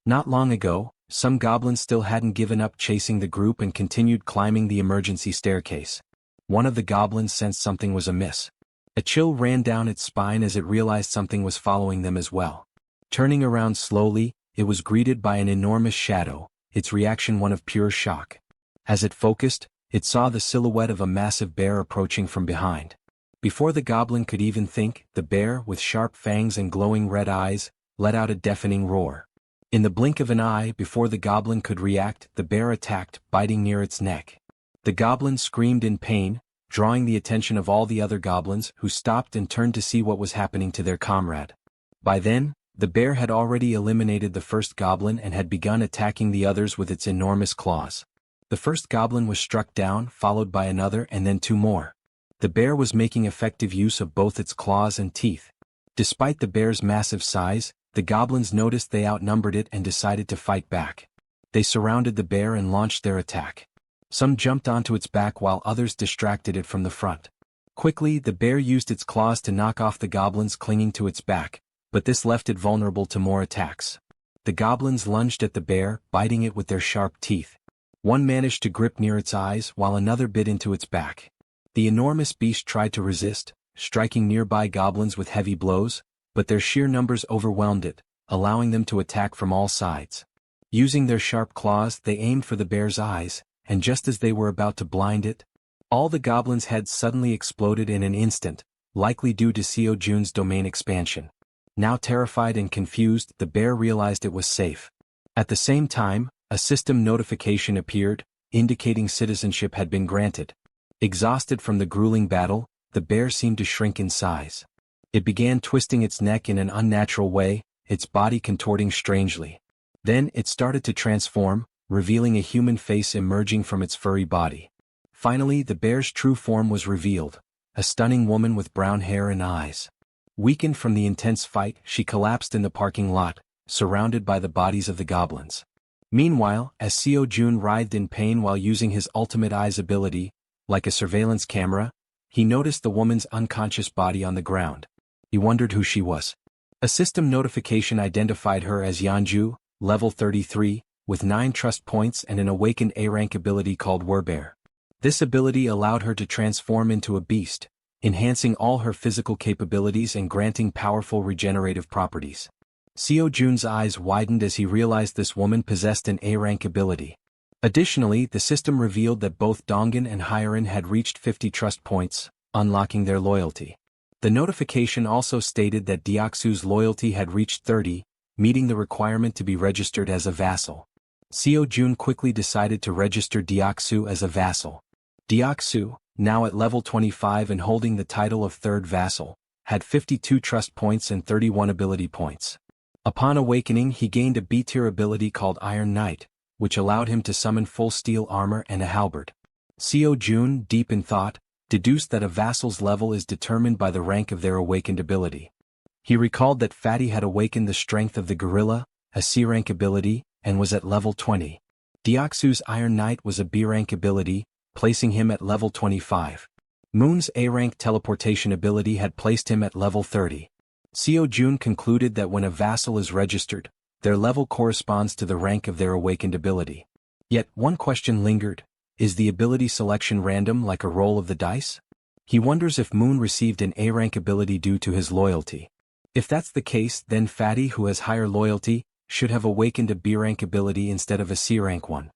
Not long ago, some goblins still hadn't given up chasing the group and continued climbing the emergency staircase. One of the goblins sensed something was amiss. A chill ran down its spine as it realized something was following them as well. Turning around slowly, it was greeted by an enormous shadow, its reaction one of pure shock. As it focused, it saw the silhouette of a massive bear approaching from behind. Before the goblin could even think, the bear, with sharp fangs and glowing red eyes, let out a deafening roar. In the blink of an eye, before the goblin could react, the bear attacked, biting near its neck. The goblin screamed in pain, drawing the attention of all the other goblins, who stopped and turned to see what was happening to their comrade. By then, the bear had already eliminated the first goblin and had begun attacking the others with its enormous claws. The first goblin was struck down, followed by another and then 2 more. The bear was making effective use of both its claws and teeth. Despite the bear's massive size, the goblins noticed they outnumbered it and decided to fight back. They surrounded the bear and launched their attack. Some jumped onto its back while others distracted it from the front. Quickly, the bear used its claws to knock off the goblins clinging to its back, but this left it vulnerable to more attacks. The goblins lunged at the bear, biting it with their sharp teeth. One managed to grip near its eyes while another bit into its back. The enormous beast tried to resist, striking nearby goblins with heavy blows, but their sheer numbers overwhelmed it, allowing them to attack from all sides. Using their sharp claws, they aimed for the bear's eyes, and just as they were about to blind it, all the goblins' heads suddenly exploded in an instant, likely due to Seo Jun's domain expansion. Now terrified and confused, the bear realized it was safe. At the same time, a system notification appeared, indicating citizenship had been granted. Exhausted from the grueling battle, the bear seemed to shrink in size. It began twisting its neck in an unnatural way, its body contorting strangely. Then it started to transform, revealing a human face emerging from its furry body. Finally, the bear's true form was revealed, a stunning woman with brown hair and eyes. Weakened from the intense fight, she collapsed in the parking lot, surrounded by the bodies of the goblins. Meanwhile, as Seo Jun writhed in pain while using his ultimate eyes ability, like a surveillance camera, he noticed the woman's unconscious body on the ground. He wondered who she was. A system notification identified her as Yanju, level 33, with 9 trust points and an awakened A-rank ability called Werbear. This ability allowed her to transform into a beast, enhancing all her physical capabilities and granting powerful regenerative properties. Seo Jun's eyes widened as he realized this woman possessed an A-rank ability. Additionally, the system revealed that both Dongan and Harem had reached 50 trust points, unlocking their loyalty. The notification also stated that Deoksu's loyalty had reached 30, meeting the requirement to be registered as a vassal. Seo Jun quickly decided to register Deoksu as a vassal. Deoksu, now at level 25 and holding the title of third vassal, had 52 trust points and 31 ability points. Upon awakening, he gained a B-tier ability called Iron Knight, which allowed him to summon full steel armor and a halberd. Seo Jun, deep in thought, deduced that a vassal's level is determined by the rank of their awakened ability. He recalled that Fatty had awakened the strength of the gorilla, a C-rank ability, and was at level 20. Deoksu's Iron Knight was a B-rank ability, placing him at level 25. Moon's A-rank teleportation ability had placed him at level 30. Seo Jun concluded that when a vassal is registered, their level corresponds to the rank of their awakened ability. Yet, one question lingered: is the ability selection random like a roll of the dice? He wonders if Moon received an A-rank ability due to his loyalty. If that's the case, then Fatty, who has higher loyalty, should have awakened a B-rank ability instead of a C-rank one.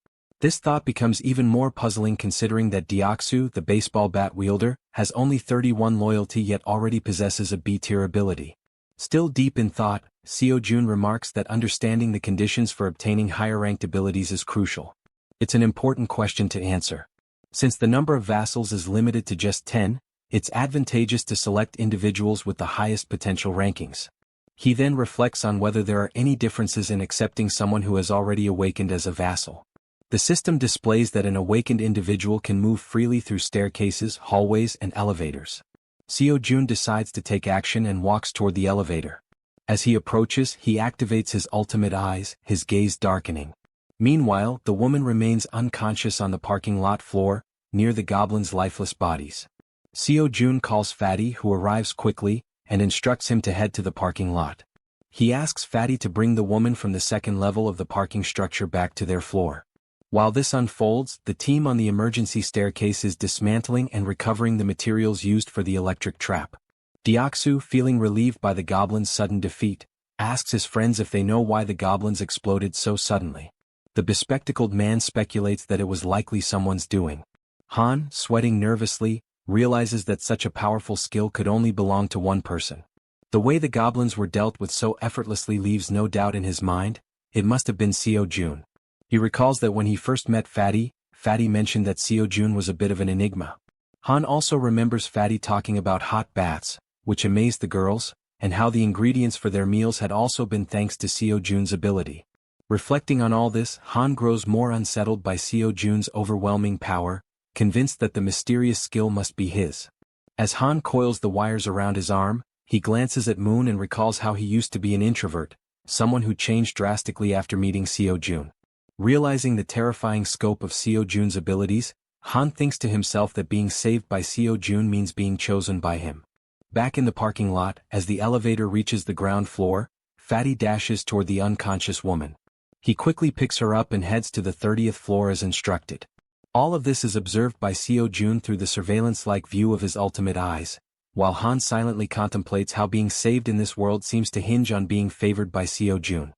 This thought becomes even more puzzling considering that Deoxu, the baseball bat wielder, has only 31 loyalty yet already possesses a B-tier ability. Still deep in thought, Seo-jun remarks that understanding the conditions for obtaining higher-ranked abilities is crucial. It's an important question to answer. Since the number of vassals is limited to just 10, it's advantageous to select individuals with the highest potential rankings. He then reflects on whether there are any differences in accepting someone who has already awakened as a vassal. The system displays that an awakened individual can move freely through staircases, hallways, and elevators. Seo-jun decides to take action and walks toward the elevator. As he approaches, he activates his ultimate eyes, his gaze darkening. Meanwhile, the woman remains unconscious on the parking lot floor, near the goblins' lifeless bodies. Seo-jun calls Fatty, who arrives quickly, and instructs him to head to the parking lot. He asks Fatty to bring the woman from the second level of the parking structure back to their floor. While this unfolds, the team on the emergency staircase is dismantling and recovering the materials used for the electric trap. Deoxu, feeling relieved by the goblins' sudden defeat, asks his friends if they know why the goblins exploded so suddenly. The bespectacled man speculates that it was likely someone's doing. Han, sweating nervously, realizes that such a powerful skill could only belong to one person. The way the goblins were dealt with so effortlessly leaves no doubt in his mind. It must have been Seo-jun. He recalls that when he first met Fatty, Fatty mentioned that Seo-jun was a bit of an enigma. Han also remembers Fatty talking about hot baths, which amazed the girls, and how the ingredients for their meals had also been thanks to Seo-jun's ability. Reflecting on all this, Han grows more unsettled by Seo-jun's overwhelming power, convinced that the mysterious skill must be his. As Han coils the wires around his arm, he glances at Moon and recalls how he used to be an introvert, someone who changed drastically after meeting Seo-jun. Realizing the terrifying scope of Seo-jun's abilities, Han thinks to himself that being saved by Seo-jun means being chosen by him. Back in the parking lot, as the elevator reaches the ground floor, Fatty dashes toward the unconscious woman. He quickly picks her up and heads to the 30th floor as instructed. All of this is observed by Seo-jun through the surveillance-like view of his ultimate eyes, while Han silently contemplates how being saved in this world seems to hinge on being favored by Seo-jun.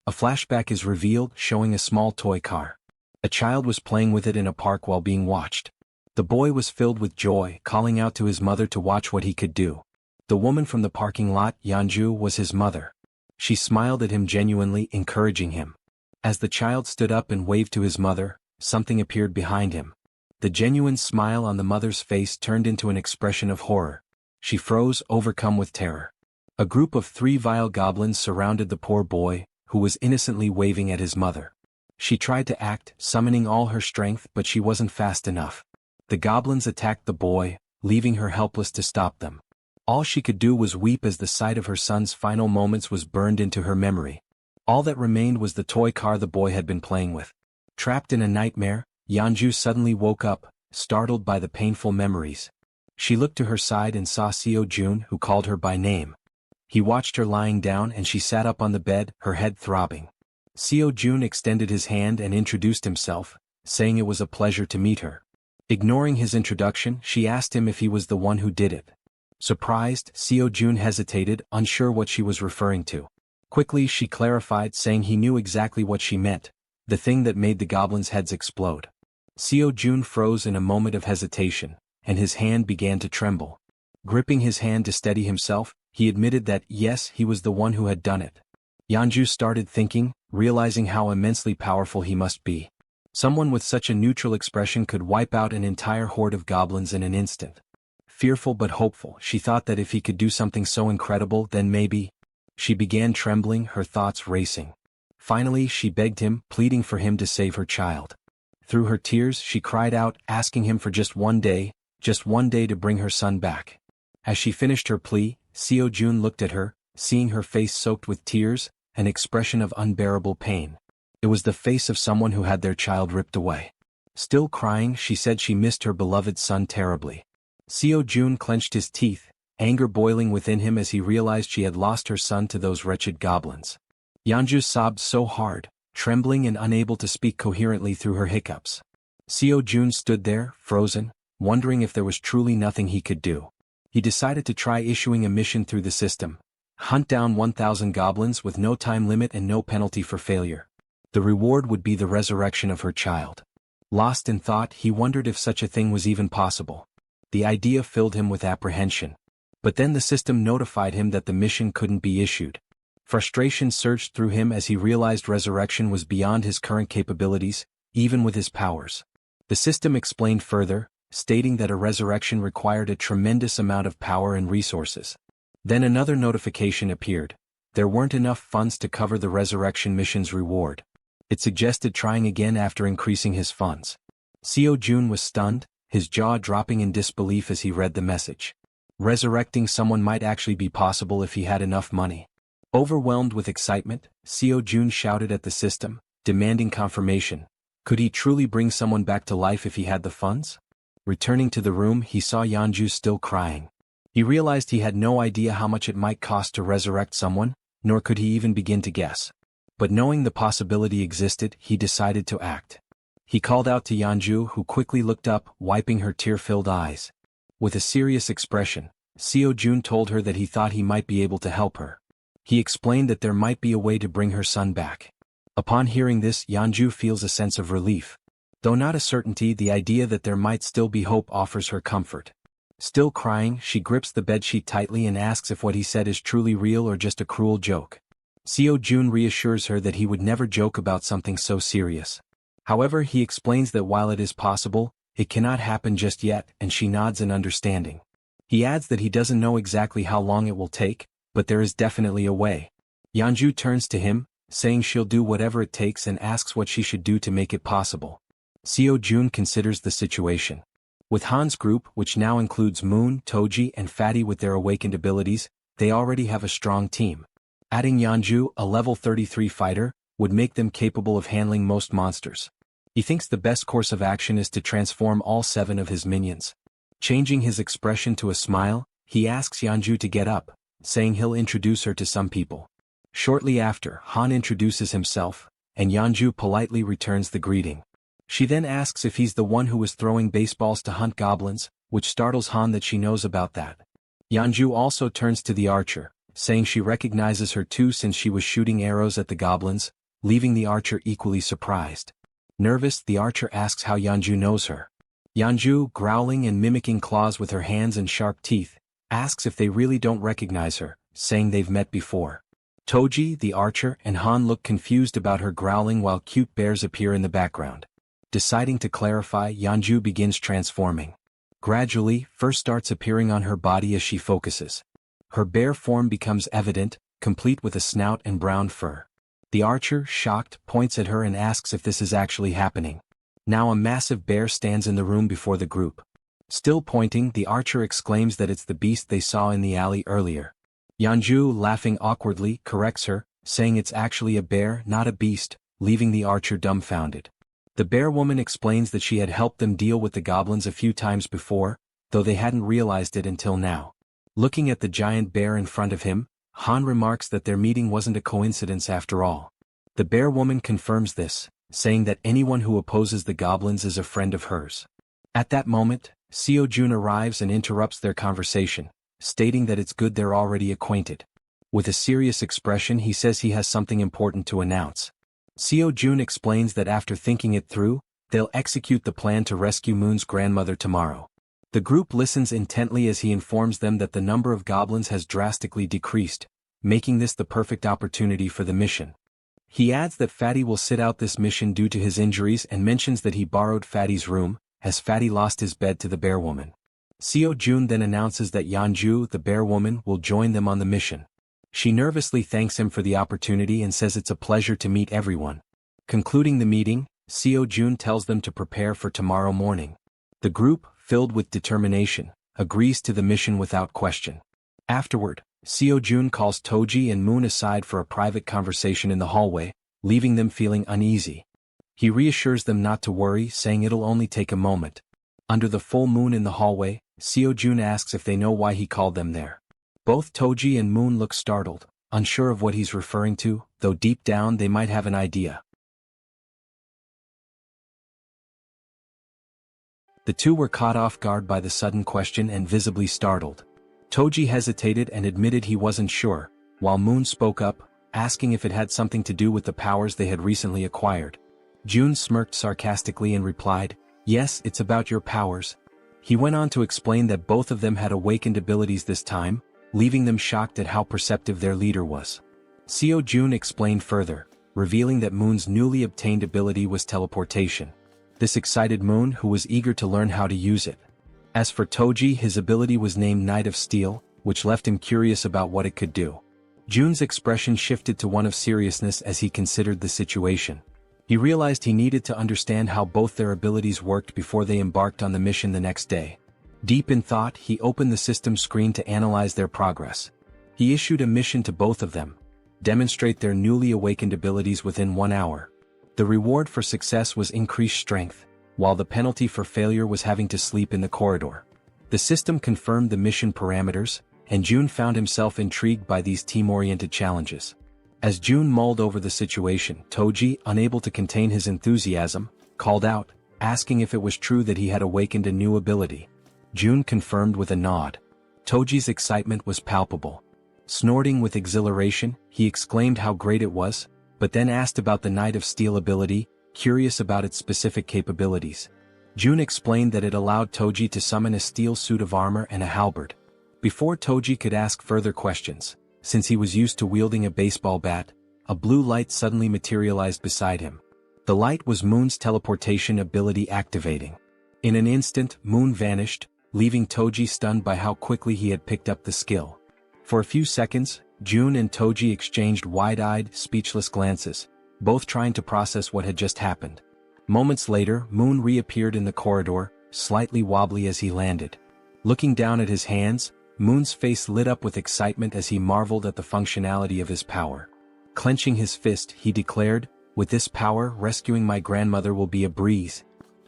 A flashback is revealed, showing a small toy car. A child was playing with it in a park while being watched. The boy was filled with joy, calling out to his mother to watch what he could do. The woman from the parking lot, Yeonju, was his mother. She smiled at him genuinely, encouraging him. As the child stood up and waved to his mother, something appeared behind him. The genuine smile on the mother's face turned into an expression of horror. She froze, overcome with terror. A group of 3 vile goblins surrounded the poor boy, who was innocently waving at his mother. She tried to act, summoning all her strength, but she wasn't fast enough. The goblins attacked the boy, leaving her helpless to stop them. All she could do was weep as the sight of her son's final moments was burned into her memory. All that remained was the toy car the boy had been playing with. Trapped in a nightmare, Yeonju suddenly woke up, startled by the painful memories. She looked to her side and saw Seo-jun, who called her by name. He watched her lying down and she sat up on the bed, her head throbbing. Seo-jun extended his hand and introduced himself, saying it was a pleasure to meet her. Ignoring his introduction, she asked him if he was the one who did it. Surprised, Seo-jun hesitated, unsure what she was referring to. Quickly she clarified, saying he knew exactly what she meant, the thing that made the goblins' heads explode. Seo-jun froze in a moment of hesitation, and his hand began to tremble. Gripping his hand to steady himself, he admitted that, yes, he was the one who had done it. Yeonju started thinking, realizing how immensely powerful he must be. Someone with such a neutral expression could wipe out an entire horde of goblins in an instant. Fearful but hopeful, she thought that if he could do something so incredible, then maybe. She began trembling, her thoughts racing. Finally, she begged him, pleading for him to save her child. Through her tears, she cried out, asking him for just one day to bring her son back. As she finished her plea, Seo-jun looked at her, seeing her face soaked with tears, an expression of unbearable pain. It was the face of someone who had their child ripped away. Still crying, she said she missed her beloved son terribly. Seo-jun clenched his teeth, anger boiling within him as he realized she had lost her son to those wretched goblins. Yeonju sobbed so hard, trembling and unable to speak coherently through her hiccups. Seo-jun stood there, frozen, wondering if there was truly nothing he could do. He decided to try issuing a mission through the system. Hunt down 1,000 goblins with no time limit and no penalty for failure. The reward would be the resurrection of her child. Lost in thought, he wondered if such a thing was even possible. The idea filled him with apprehension. But then the system notified him that the mission couldn't be issued. Frustration surged through him as he realized resurrection was beyond his current capabilities, even with his powers. The system explained further, stating that a resurrection required a tremendous amount of power and resources. Then another notification appeared. There weren't enough funds to cover the resurrection mission's reward. It suggested trying again after increasing his funds. Seo Jun was stunned, his jaw dropping in disbelief as he read the message. Resurrecting someone might actually be possible if he had enough money. Overwhelmed with excitement, Seo Jun shouted at the system, demanding confirmation. Could he truly bring someone back to life if he had the funds? Returning to the room, he saw Yeonju still crying. He realized he had no idea how much it might cost to resurrect someone, nor could he even begin to guess. But knowing the possibility existed, he decided to act. He called out to Yeonju, who quickly looked up, wiping her tear-filled eyes. With a serious expression, Seo Jun told her that he thought he might be able to help her. He explained that there might be a way to bring her son back. Upon hearing this, Yeonju feels a sense of relief. Though not a certainty, the idea that there might still be hope offers her comfort. Still crying, she grips the bedsheet tightly and asks if what he said is truly real or just a cruel joke. Seo Jun reassures her that he would never joke about something so serious. However, he explains that while it is possible, it cannot happen just yet, and she nods in understanding. He adds that he doesn't know exactly how long it will take, but there is definitely a way. Yeonju turns to him, saying she'll do whatever it takes and asks what she should do to make it possible. Seo Jun considers the situation. With Han's group, which now includes Moon, Toji and Fatty with their awakened abilities, they already have a strong team. Adding Yeonju, a level 33 fighter, would make them capable of handling most monsters. He thinks the best course of action is to transform all 7 of his minions. Changing his expression to a smile, he asks Yeonju to get up, saying he'll introduce her to some people. Shortly after, Han introduces himself, and Yeonju politely returns the greeting. She then asks if he's the one who was throwing baseballs to hunt goblins, which startles Han that she knows about that. Yeonju also turns to the archer, saying she recognizes her too since she was shooting arrows at the goblins, leaving the archer equally surprised. Nervous, the archer asks how Yeonju knows her. Yeonju, growling and mimicking claws with her hands and sharp teeth, asks if they really don't recognize her, saying they've met before. Toji, the archer, and Han look confused about her growling while cute bears appear in the background. Deciding to clarify, Yeonju begins transforming. Gradually, fur starts appearing on her body as she focuses. Her bear form becomes evident, complete with a snout and brown fur. The archer, shocked, points at her and asks if this is actually happening. Now a massive bear stands in the room before the group. Still pointing, the archer exclaims that it's the beast they saw in the alley earlier. Yeonju, laughing awkwardly, corrects her, saying it's actually a bear, not a beast, leaving the archer dumbfounded. The bear woman explains that she had helped them deal with the goblins a few times before, though they hadn't realized it until now. Looking at the giant bear in front of him, Han remarks that their meeting wasn't a coincidence after all. The bear woman confirms this, saying that anyone who opposes the goblins is a friend of hers. At that moment, Seo Jun arrives and interrupts their conversation, stating that it's good they're already acquainted. With a serious expression, he says he has something important to announce. Seo Jun explains that after thinking it through, they'll execute the plan to rescue Moon's grandmother tomorrow. The group listens intently as he informs them that the number of goblins has drastically decreased, making this the perfect opportunity for the mission. He adds that Fatty will sit out this mission due to his injuries and mentions that he borrowed Fatty's room, as Fatty lost his bed to the bear woman. Seo Jun then announces that Yeonju, the bear woman, will join them on the mission. She nervously thanks him for the opportunity and says it's a pleasure to meet everyone. Concluding the meeting, Seo Jun tells them to prepare for tomorrow morning. The group, filled with determination, agrees to the mission without question. Afterward, Seo Jun calls Toji and Moon aside for a private conversation in the hallway, leaving them feeling uneasy. He reassures them not to worry, saying it'll only take a moment. Under the full moon in the hallway, Seo Jun asks if they know why he called them there. Both Toji and Moon look startled, unsure of what he's referring to, though deep down they might have an idea. The two were caught off guard by the sudden question and visibly startled. Toji hesitated and admitted he wasn't sure, while Moon spoke up, asking if it had something to do with the powers they had recently acquired. June smirked sarcastically and replied, "Yes, it's about your powers." He went on to explain that both of them had awakened abilities this time, leaving them shocked at how perceptive their leader was. Seo Jun explained further, revealing that Moon's newly obtained ability was teleportation. This excited Moon, who was eager to learn how to use it. As for Toji, his ability was named Knight of Steel, which left him curious about what it could do. Jun's expression shifted to one of seriousness as he considered the situation. He realized he needed to understand how both their abilities worked before they embarked on the mission the next day. Deep in thought, he opened the system screen to analyze their progress. He issued a mission to both of them: demonstrate their newly awakened abilities within 1 hour. The reward for success was increased strength, while the penalty for failure was having to sleep in the corridor. The system confirmed the mission parameters, and Jun found himself intrigued by these team-oriented challenges. As Jun mulled over the situation, Toji, unable to contain his enthusiasm, called out, asking if it was true that he had awakened a new ability. Jun confirmed with a nod. Toji's excitement was palpable. Snorting with exhilaration, he exclaimed how great it was, but then asked about the Knight of Steel ability, curious about its specific capabilities. Jun explained that it allowed Toji to summon a steel suit of armor and a halberd. Before Toji could ask further questions, since he was used to wielding a baseball bat, a blue light suddenly materialized beside him. The light was Moon's teleportation ability activating. In an instant, Moon vanished, leaving Toji stunned by how quickly he had picked up the skill. For a few seconds, Jun and Toji exchanged wide-eyed, speechless glances, both trying to process what had just happened. Moments later, Moon reappeared in the corridor, slightly wobbly as he landed. Looking down at his hands, Moon's face lit up with excitement as he marveled at the functionality of his power. Clenching his fist, he declared, "With this power, rescuing my grandmother will be a breeze."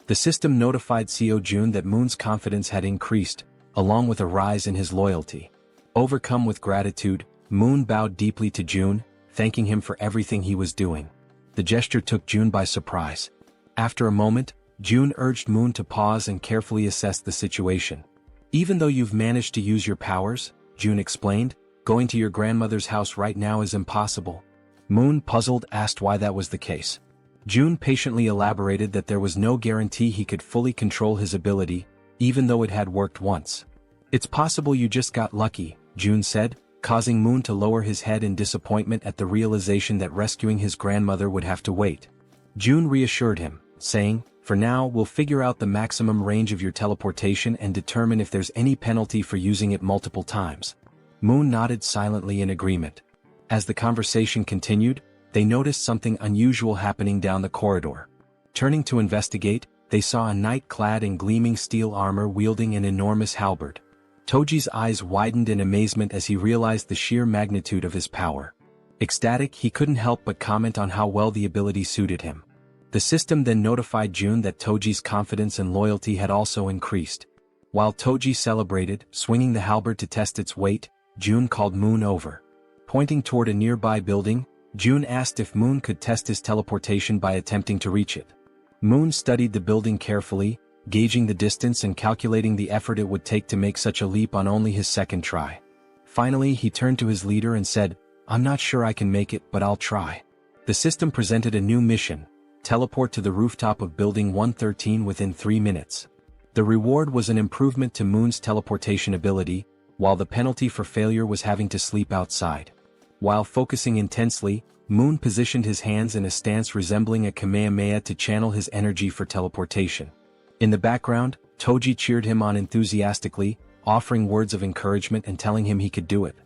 The system notified Seo Jun that Moon's confidence had increased, along with a rise in his loyalty. Overcome with gratitude, Moon bowed deeply to Jun, thanking him for everything he was doing. The gesture took Jun by surprise. After a moment, Jun urged Moon to pause and carefully assess the situation. "Even though you've managed to use your powers," Jun explained, "going to your grandmother's house right now is impossible." Moon, puzzled, asked why that was the case. Jun patiently elaborated that there was no guarantee he could fully control his ability, even though it had worked once. "It's possible you just got lucky," Jun said, causing Moon to lower his head in disappointment at the realization that rescuing his grandmother would have to wait. Jun reassured him, saying, "For now, we'll figure out the maximum range of your teleportation and determine if there's any penalty for using it multiple times." Moon nodded silently in agreement. As the conversation continued, they noticed something unusual happening down the corridor. Turning to investigate, they saw a knight clad in gleaming steel armor wielding an enormous halberd. Toji's eyes widened in amazement as he realized the sheer magnitude of his power. Ecstatic, he couldn't help but comment on how well the ability suited him. The system then notified Jun that Toji's confidence and loyalty had also increased. While Toji celebrated, swinging the halberd to test its weight, Jun called Moon over. Pointing toward a nearby building, Jun asked if Moon could test his teleportation by attempting to reach it. Moon studied the building carefully, gauging the distance and calculating the effort it would take to make such a leap on only his second try. Finally, he turned to his leader and said, "I'm not sure I can make it, but I'll try." The system presented a new mission: teleport to the rooftop of Building 113 within 3 minutes. The reward was an improvement to Moon's teleportation ability, while the penalty for failure was having to sleep outside. While focusing intensely, Moon positioned his hands in a stance resembling a Kamehameha to channel his energy for teleportation. In the background, Toji cheered him on enthusiastically, offering words of encouragement and telling him he could do it.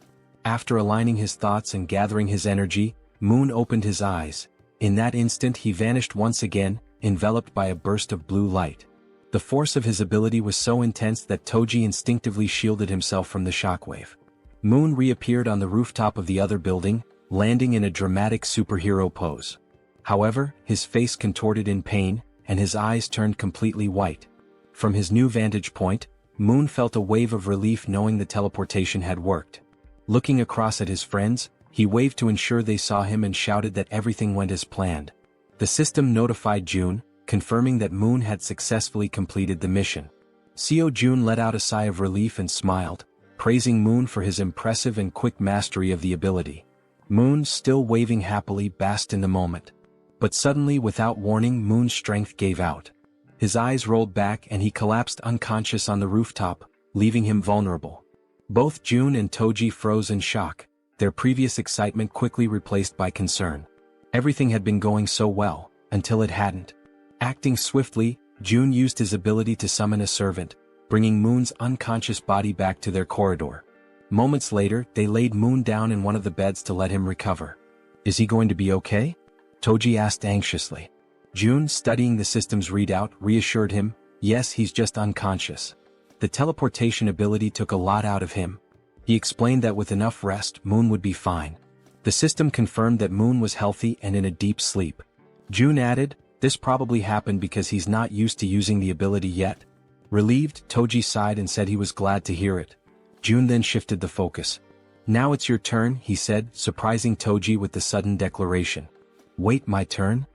After aligning his thoughts and gathering his energy, Moon opened his eyes. In that instant he vanished once again, enveloped by a burst of blue light. The force of his ability was so intense that Toji instinctively shielded himself from the shockwave. Moon reappeared on the rooftop of the other building, landing in a dramatic superhero pose. However, his face contorted in pain, and his eyes turned completely white. From his new vantage point, Moon felt a wave of relief knowing the teleportation had worked. Looking across at his friends, he waved to ensure they saw him and shouted that everything went as planned. The system notified Jun, confirming that Moon had successfully completed the mission. Seo Jun let out a sigh of relief and smiled, praising Moon for his impressive and quick mastery of the ability. Moon, still waving happily, basked in the moment. But suddenly, without warning, Moon's strength gave out. His eyes rolled back and he collapsed unconscious on the rooftop, leaving him vulnerable. Both June and Toji froze in shock, their previous excitement quickly replaced by concern. Everything had been going so well, until it hadn't. Acting swiftly, June used his ability to summon a servant, bringing Moon's unconscious body back to their corridor. Moments later, they laid Moon down in one of the beds to let him recover. "Is he going to be okay?" Toji asked anxiously. June, studying the system's readout, reassured him, "Yes, he's just unconscious. The teleportation ability took a lot out of him." He explained that with enough rest, Moon would be fine. The system confirmed that Moon was healthy and in a deep sleep. June added, "This probably happened because he's not used to using the ability yet." Relieved, Toji sighed and said he was glad to hear it. June then shifted the focus. "Now it's your turn," he said, surprising Toji with the sudden declaration. "Wait, my turn?"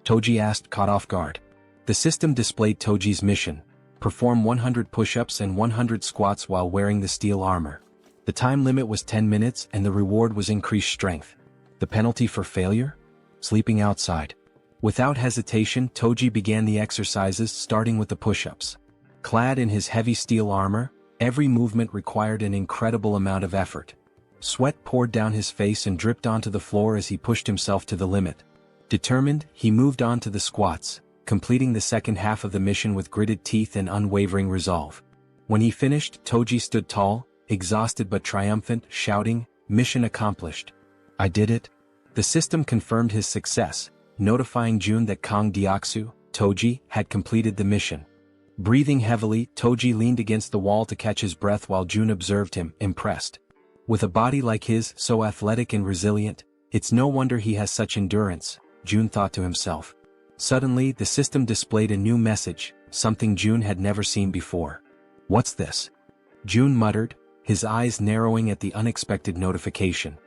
Toji asked, caught off guard. The system displayed Toji's mission: perform 100 push-ups and 100 squats while wearing the steel armor. The time limit was 10 minutes and the reward was increased strength. The penalty for failure? Sleeping outside. Without hesitation, Toji began the exercises, starting with the push-ups. Clad in his heavy steel armor, every movement required an incredible amount of effort. Sweat poured down his face and dripped onto the floor as he pushed himself to the limit. Determined, he moved on to the squats, completing the second half of the mission with gritted teeth and unwavering resolve. When he finished, Toji stood tall, exhausted but triumphant, shouting, "Mission accomplished. I did it." The system confirmed his success, notifying June that Kang Deoksu, Toji, had completed the mission. Breathing heavily, Toji leaned against the wall to catch his breath while June observed him, impressed. With a body like his, so athletic and resilient, it's no wonder he has such endurance, June thought to himself. Suddenly, the system displayed a new message, something June had never seen before. "What's this?" June muttered, his eyes narrowing at the unexpected notification.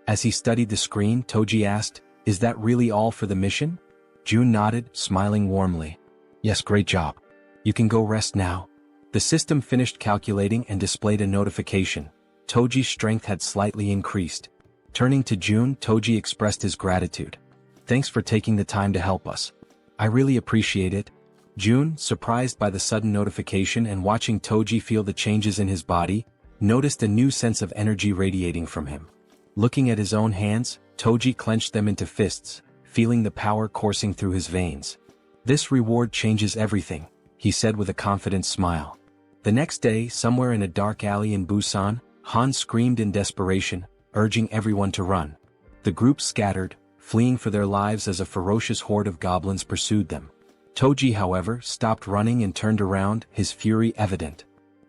As he studied the screen, Toji asked, "Is that really all for the mission?" June nodded, smiling warmly. "Yes, great job. You can go rest now." The system finished calculating and displayed a notification. Toji's strength had slightly increased. Turning to June, Toji expressed his gratitude. "Thanks for taking the time to help us. I really appreciate it." June, surprised by the sudden notification and watching Toji feel the changes in his body, noticed a new sense of energy radiating from him. Looking at his own hands, Toji clenched them into fists, feeling the power coursing through his veins. "This reward changes everything," he said with a confident smile. The next day, somewhere in a dark alley in Busan, Han screamed in desperation, urging everyone to run. The group scattered, fleeing for their lives as a ferocious horde of goblins pursued them. Toji, however, stopped running and turned around, his fury evident.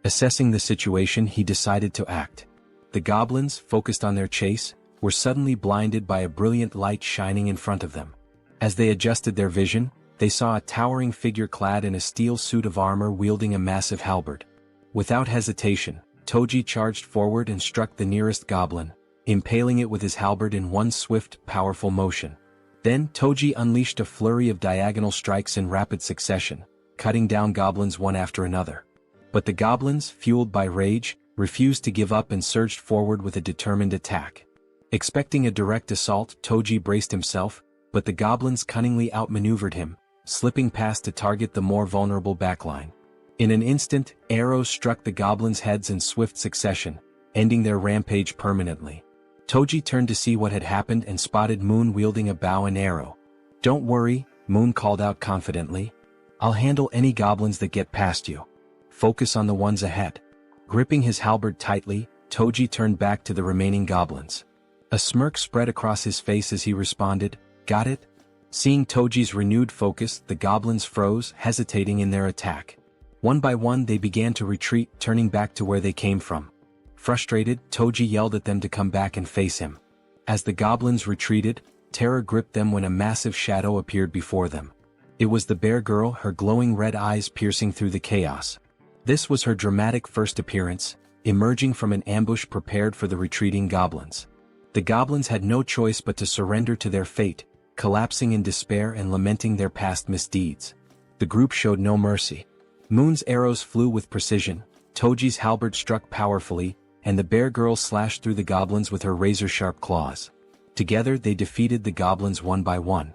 Assessing the situation, he decided to act. The goblins, focused on their chase, were suddenly blinded by a brilliant light shining in front of them. As they adjusted their vision, they saw a towering figure clad in a steel suit of armor wielding a massive halberd. Without hesitation, Toji charged forward and struck the nearest goblin, impaling it with his halberd in one swift, powerful motion. Then Toji unleashed a flurry of diagonal strikes in rapid succession, cutting down goblins one after another. But the goblins, fueled by rage, refused to give up and surged forward with a determined attack. Expecting a direct assault, Toji braced himself, but the goblins cunningly outmaneuvered him, slipping past to target the more vulnerable backline. In an instant, arrows struck the goblins' heads in swift succession, ending their rampage permanently. Toji turned to see what had happened and spotted Moon wielding a bow and arrow. "Don't worry," Moon called out confidently. "I'll handle any goblins that get past you. Focus on the ones ahead." Gripping his halberd tightly, Toji turned back to the remaining goblins. A smirk spread across his face as he responded, "Got it?" Seeing Toji's renewed focus, the goblins froze, hesitating in their attack. One by one they began to retreat, turning back to where they came from. Frustrated, Toji yelled at them to come back and face him. As the goblins retreated, terror gripped them when a massive shadow appeared before them. It was the bear girl, her glowing red eyes piercing through the chaos. This was her dramatic first appearance, emerging from an ambush prepared for the retreating goblins. The goblins had no choice but to surrender to their fate, collapsing in despair and lamenting their past misdeeds. The group showed no mercy. Moon's arrows flew with precision, Toji's halberd struck powerfully, and the bear girl slashed through the goblins with her razor-sharp claws. Together they defeated the goblins one by one.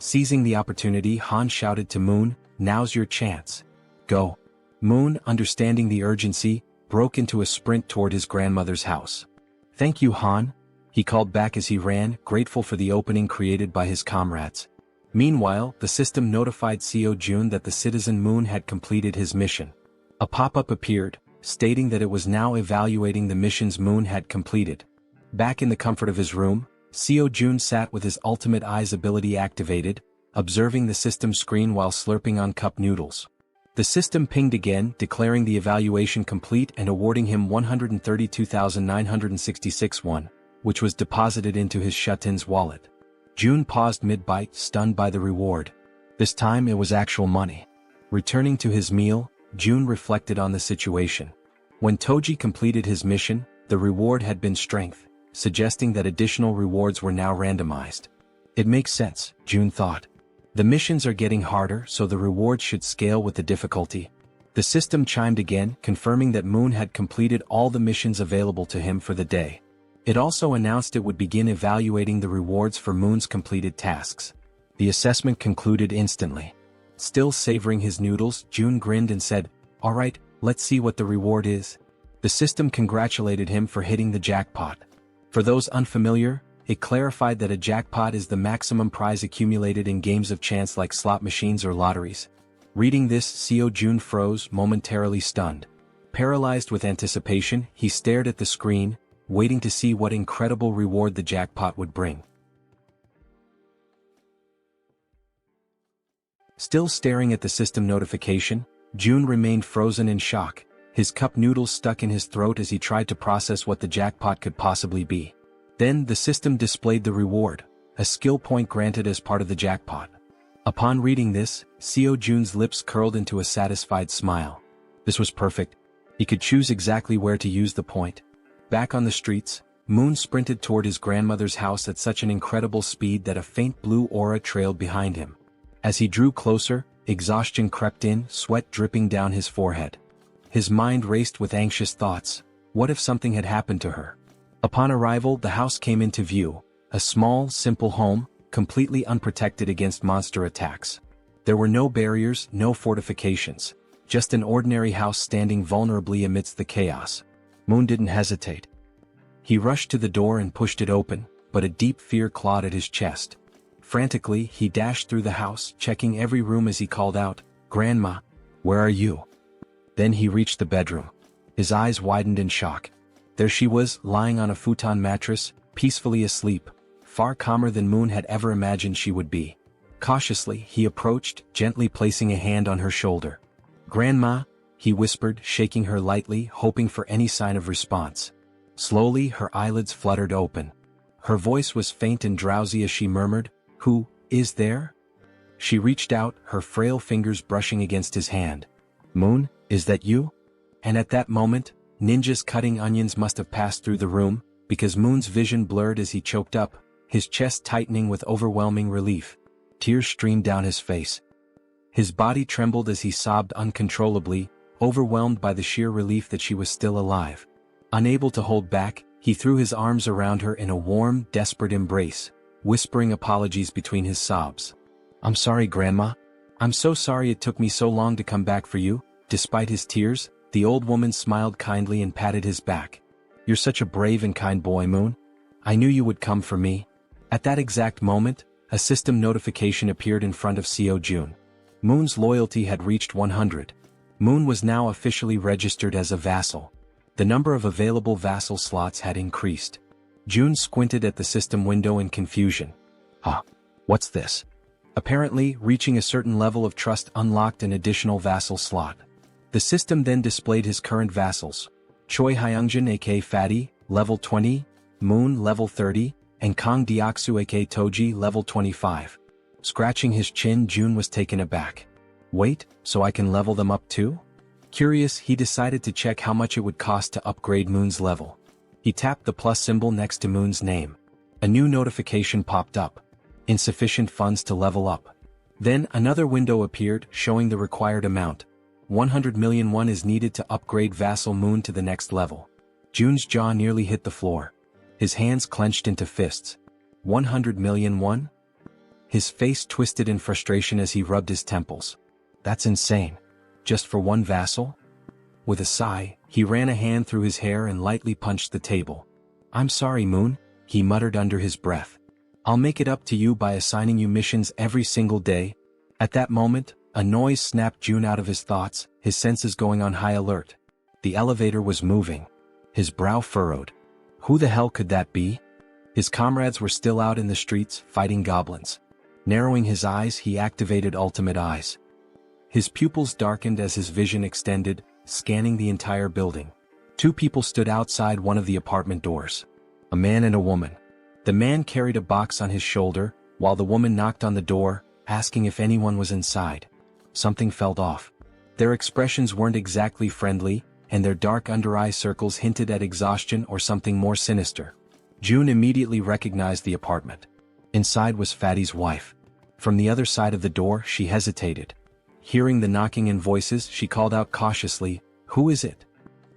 Seizing the opportunity, Han shouted to Moon, "Now's your chance. Go." Moon, understanding the urgency, broke into a sprint toward his grandmother's house. "Thank you, Han," he called back as he ran, grateful for the opening created by his comrades. Meanwhile, the system notified Seo Jun that the citizen Moon had completed his mission. A pop-up appeared, stating that it was now evaluating the missions Moon had completed. Back in the comfort of his room, Seo Jun sat with his ultimate eyes ability activated, observing the system screen while slurping on cup noodles. The system pinged again, declaring the evaluation complete and awarding him 132,966 won, which was deposited into his Shutin's wallet. Jun paused mid-bite, stunned by the reward. This time it was actual money. Returning to his meal, Jun reflected on the situation. When Toji completed his mission, the reward had been strength, suggesting that additional rewards were now randomized. It makes sense, Jun thought. The missions are getting harder, so the rewards should scale with the difficulty. The system chimed again, confirming that Moon had completed all the missions available to him for the day. It also announced it would begin evaluating the rewards for Moon's completed tasks. The assessment concluded instantly. Still savoring his noodles, Jun grinned and said, "All right, let's see what the reward is." The system congratulated him for hitting the jackpot. For those unfamiliar, it clarified that a jackpot is the maximum prize accumulated in games of chance like slot machines or lotteries. Reading this, Seo Jun froze, momentarily stunned. Paralyzed with anticipation, he stared at the screen, waiting to see what incredible reward the jackpot would bring. Still staring at the system notification, Jun remained frozen in shock, his cup noodles stuck in his throat as he tried to process what the jackpot could possibly be. Then the system displayed the reward, a skill point granted as part of the jackpot. Upon reading this, Seo Jun's lips curled into a satisfied smile. This was perfect. He could choose exactly where to use the point. Back on the streets, Moon sprinted toward his grandmother's house at such an incredible speed that a faint blue aura trailed behind him. As he drew closer, exhaustion crept in, sweat dripping down his forehead. His mind raced with anxious thoughts. What if something had happened to her? Upon arrival, the house came into view, a small, simple home, completely unprotected against monster attacks. There were no barriers, no fortifications, just an ordinary house standing vulnerably amidst the chaos. Moon didn't hesitate. He rushed to the door and pushed it open, but a deep fear clawed at his chest. Frantically, he dashed through the house, checking every room as he called out, "Grandma, where are you?" Then he reached the bedroom. His eyes widened in shock. There she was, lying on a futon mattress, peacefully asleep, far calmer than Moon had ever imagined she would be. Cautiously, he approached, gently placing a hand on her shoulder. "Grandma," he whispered, shaking her lightly, hoping for any sign of response. Slowly, her eyelids fluttered open. Her voice was faint and drowsy as she murmured, "Who is there?" She reached out, her frail fingers brushing against his hand. "Moon, is that you?" And at that moment, ninjas cutting onions must have passed through the room, because Moon's vision blurred as he choked up, his chest tightening with overwhelming relief. Tears streamed down his face. His body trembled as he sobbed uncontrollably, overwhelmed by the sheer relief that she was still alive. Unable to hold back, he threw his arms around her in a warm, desperate embrace, whispering apologies between his sobs. "I'm sorry, Grandma. I'm so sorry it took me so long to come back for you." Despite his tears, the old woman smiled kindly and patted his back. "You're such a brave and kind boy, Moon. I knew you would come for me." At that exact moment, a system notification appeared in front of Seo Jun. Moon's loyalty had reached 100. Moon was now officially registered as a vassal. The number of available vassal slots had increased. Jun squinted at the system window in confusion. What's this? Apparently, reaching a certain level of trust unlocked an additional vassal slot. The system then displayed his current vassals. Choi Hyungjin aka Fatty, level 20, Moon level 30, and Kang Deoksu aka Toji level 25. Scratching his chin, Jun was taken aback. Wait, so I can level them up too? Curious, he decided to check how much it would cost to upgrade Moon's level. He tapped the plus symbol next to Moon's name. A new notification popped up. Insufficient funds to level up. Then another window appeared, showing the required amount. 100 million won is needed to upgrade Vassal Moon to the next level. Jun's jaw nearly hit the floor. His hands clenched into fists. 100 million won? his face twisted in frustration as he rubbed his temples. That's insane. Just for one vassal? With a sigh, he ran a hand through his hair and lightly punched the table. I'm sorry, Moon, he muttered under his breath. I'll make it up to you by assigning you missions every single day. At that moment, a noise snapped June out of his thoughts, his senses going on high alert. The elevator was moving. His brow furrowed. Who the hell could that be? His comrades were still out in the streets, fighting goblins. Narrowing his eyes, he activated Ultimate Eyes. His pupils darkened as his vision extended, scanning the entire building. Two people stood outside one of the apartment doors. A man and a woman. The man carried a box on his shoulder, while the woman knocked on the door, asking if anyone was inside. Something felt off. Their expressions weren't exactly friendly, and their dark under-eye circles hinted at exhaustion or something more sinister. June immediately recognized the apartment. Inside was Fatty's wife. From the other side of the door, she hesitated. Hearing the knocking and voices, she called out cautiously, "Who is it?"